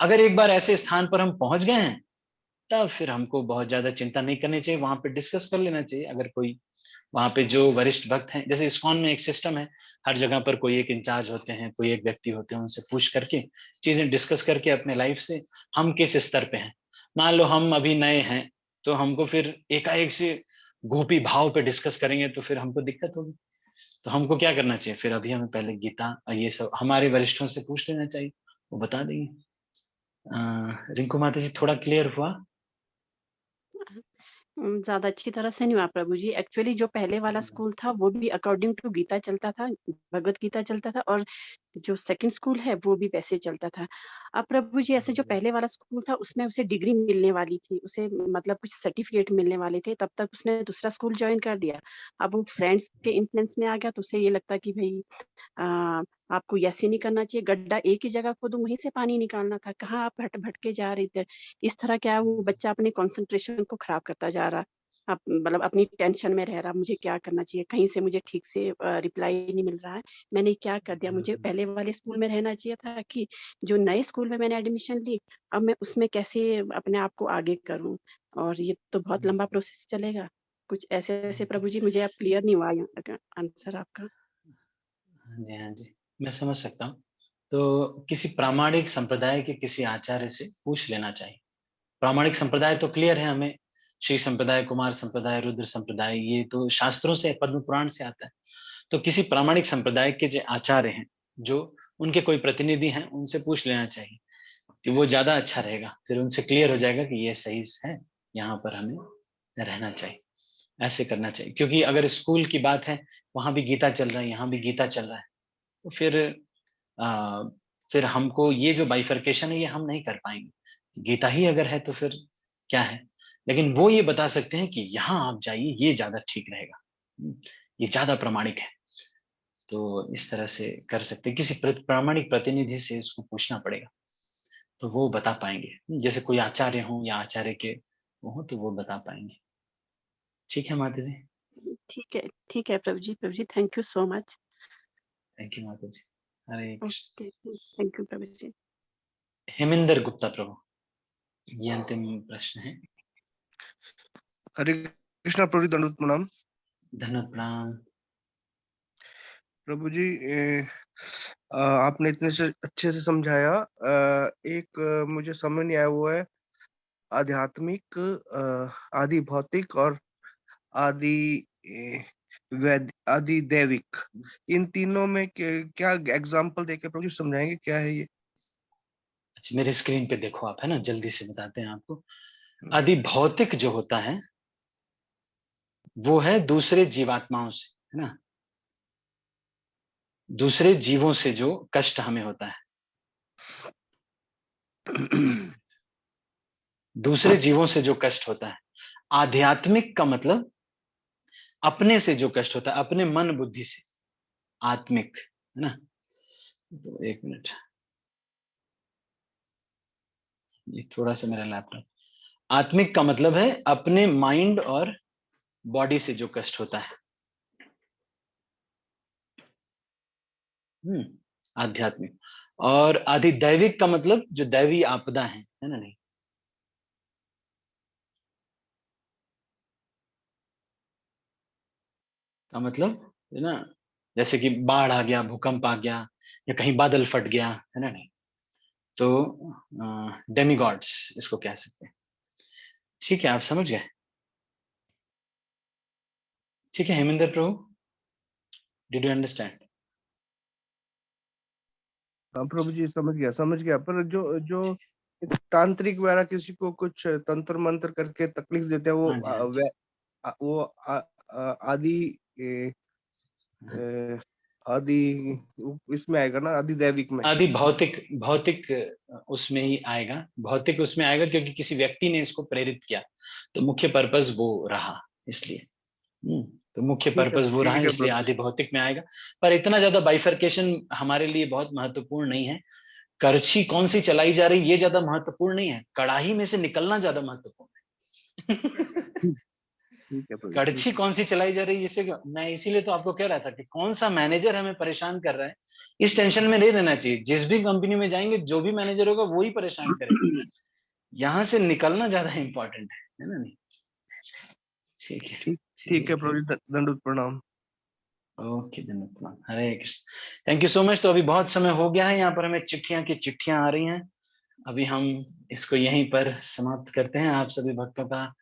अगर एक बार ऐसे स्थान पर हम पहुंच गए हैं, तब फिर हमको बहुत ज्यादा चिंता नहीं करनी चाहिए, वहां पे डिस्कस कर लेना चाहिए। अगर कोई वहां पे जो वरिष्ठ भक्त हैं, जैसे इस्कॉन में एक सिस्टम है, हर जगह पर कोई एक इंचार्ज होते हैं, कोई एक व्यक्ति होते हैं, उनसे पूछ करके चीजें डिस्कस करके अपने लाइफ से हम किस स्तर पे हैं। मान लो हम अभी नए हैं, तो हमको फिर एकाएक से गोपी भाव पे डिस्कस करेंगे तो फिर हमको दिक्कत होगी। तो हमको क्या करना चाहिए फिर? अभी हमें पहले गीता और ये सब हमारे वरिष्ठों से पूछ लेना चाहिए, वो बता देंगे। रिंकू माता जी, थोड़ा क्लियर हुआ? ज़्यादा अच्छी तरह से नहीं हुआ प्रभु जी। एक्चुअली जो पहले वाला स्कूल था वो भी अकॉर्डिंग टू गीता चलता था, भगवत गीता चलता था, और जो सेकंड स्कूल है वो भी वैसे चलता था। अब प्रभु जी ऐसे जो पहले वाला स्कूल था उसमें उसे डिग्री मिलने वाली थी, उसे मतलब कुछ सर्टिफिकेट मिलने वाले थे, तब तक उसने दूसरा स्कूल जॉइन कर दिया। अब वो फ्रेंड्स के इन्फ्लुएंस में आ गया तो उसे ये लगता कि भई आपको ऐसे नहीं करना चाहिए, गड्ढा एक ही जगह खोदो वहीं से पानी निकालना था, कहाँ आप भटके जा रहे थे। इस तरह क्या है, वो बच्चा अपने कंसंट्रेशन को खराब करता जा रहा, मतलब अपनी टेंशन में रह रहा, मुझे क्या करना चाहिए, कहीं से मुझे ठीक से रिप्लाई नहीं मिल रहा है, मैंने क्या कर दिया, मुझे पहले वाले स्कूल में रहना चाहिए था कि जो नए स्कूल में मैंने एडमिशन ली, अब मैं उसमें कैसे अपने आप को आगे करूं, और ये तो बहुत लंबा प्रोसेस चलेगा। कुछ ऐसे ऐसे प्रभु जी मुझे अब क्लियर नहीं हुआ आंसर आपका। हाँ जी, हाँ जी, मैं समझ सकता हूँ। तो किसी प्रामाणिक संप्रदाय के किसी आचार्य से पूछ लेना चाहिए। प्रामाणिक संप्रदाय तो क्लियर है हमें, श्री संप्रदाय, कुमार संप्रदाय, रुद्र संप्रदाय, ये तो शास्त्रों से, पद्म पुराण से आता है। तो किसी प्रामाणिक संप्रदाय के जो आचार्य हैं, जो उनके कोई प्रतिनिधि हैं, उनसे पूछ लेना चाहिए कि वो ज्यादा अच्छा रहेगा। फिर उनसे क्लियर हो जाएगा कि ये सही है, यहाँ पर हमें रहना चाहिए, ऐसे करना चाहिए। क्योंकि अगर स्कूल की बात है, वहां भी गीता चल रहा है, यहाँ भी गीता चल रहा है, तो आ, फिर हमको ये जो बाइफर्केशन है ये हम नहीं कर पाएंगे। गीता ही अगर है तो फिर क्या है? लेकिन वो ये बता सकते हैं कि यहाँ आप जाइए, ये ज्यादा ठीक रहेगा, ये ज्यादा प्रामाणिक है। तो इस तरह से कर सकते हैं, किसी प्रामाणिक प्रतिनिधि से इसको पूछना पड़ेगा, तो वो बता पाएंगे। जैसे कोई आचार्य हो या आचार्य के वो हो, तो वो बता पाएंगे। ठीक है माता जी? ठीक है प्रभु जी, thank you so much. Thank you माता जी। Hare Krishna. Okay, thank you प्रभु जी। हेमेंद्र गुप्ता प्रभु, ये अंतिम प्रश्न है। हरे कृष्णा प्रभु जी, दंडवत प्रणाम। धन्यवाद, प्रणाम। प्रभु जी आपने इतने से अच्छे से समझाया। एक मुझे समझ नहीं आया, वो है आध्यात्मिक, आदि भौतिक और आदि आदि दैविक। इन तीनों में क्या एग्जाम्पल देके प्रभु जी समझाएंगे क्या है ये? अच्छा, मेरे स्क्रीन पे देखो आप, है ना, जल्दी से बताते हैं आपको। आदि भौतिक जो होता है वो है दूसरे जीवात्माओं से, है ना, दूसरे जीवों से जो कष्ट हमें होता है, दूसरे जीवों से जो कष्ट होता है। आध्यात्मिक का मतलब अपने से जो कष्ट होता है, अपने मन बुद्धि से, आत्मिक, है ना। तो एक मिनट, ये थोड़ा सा मेरा लैपटॉप। आत्मिक का मतलब है अपने माइंड और बॉडी से जो कष्ट होता है। आध्यात्मिक। और आधिदैविक का मतलब जो दैवी आपदा है ना? नहीं, का मतलब है ना, जैसे कि बाढ़ आ गया, भूकंप आ गया, या कहीं बादल फट गया, है ना? नहीं, तो डेमीगॉड्स इसको कह सकते हैं। ठीक है, आप समझ गए? ठीक है हेमेंद्र प्रभु, डिड यू अंडरस्टैंड? हाँ प्रभु जी, समझ गया। पर जो जो तांत्रिक वगैरह किसी को कुछ तंत्र मंत्र करके तकलीफ देते हैं, वो हाँ जी, हाँ जी। वो आदि आदि इसमें आएगा ना, आदि दैविक में। आदि भौतिक, भौतिक उसमें ही आएगा, भौतिक उसमें आएगा क्योंकि किसी व्यक्ति ने इसको प्रेरित किया, तो मुख्य पर्पस वो रहा, इसलिए। तो मुख्य पर्पस वो रहा, ठीक है इसलिए प्रभु। आदि भौतिक में आएगा। पर इतना ज्यादा बाइफर्केशन हमारे लिए बहुत महत्वपूर्ण नहीं है। करछी कौन सी चलाई जा रही ये ज्यादा महत्वपूर्ण नहीं है, कड़ाही में से निकलना ज्यादा महत्वपूर्ण है। ठीक है प्रभु। कड़छी कौन सी चलाई जा रही है, इससे मैं इसीलिए तो आपको कह रहा था कि कौन सा मैनेजर हमें परेशान कर रहा है, इस टेंशन में नहीं रहना चाहिए। जिस भी कंपनी में जाएंगे, जो भी मैनेजर होगा वो ही परेशान करेगा, यहाँ से निकलना ज्यादा इंपॉर्टेंट है ना? नहीं, ठीक है, ठीक है प्रभु जी, दंडवत प्रणाम। ओके, धन्यवाद, Hare Krishna, thank you so much. तो अभी बहुत समय हो गया है, यहाँ पर हमें चिट्ठियां की चिट्ठियां आ रही हैं। अभी हम इसको यहीं पर समाप्त करते हैं। आप सभी भक्तों का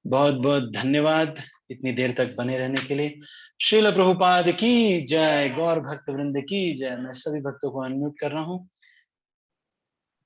बहुत बहुत धन्यवाद इतनी देर तक बने रहने के लिए। श्रील प्रभुपाद की जय, गौर भक्त वृंद की जय। मैं सभी भक्तों को अनम्यूट कर रहा हूँ।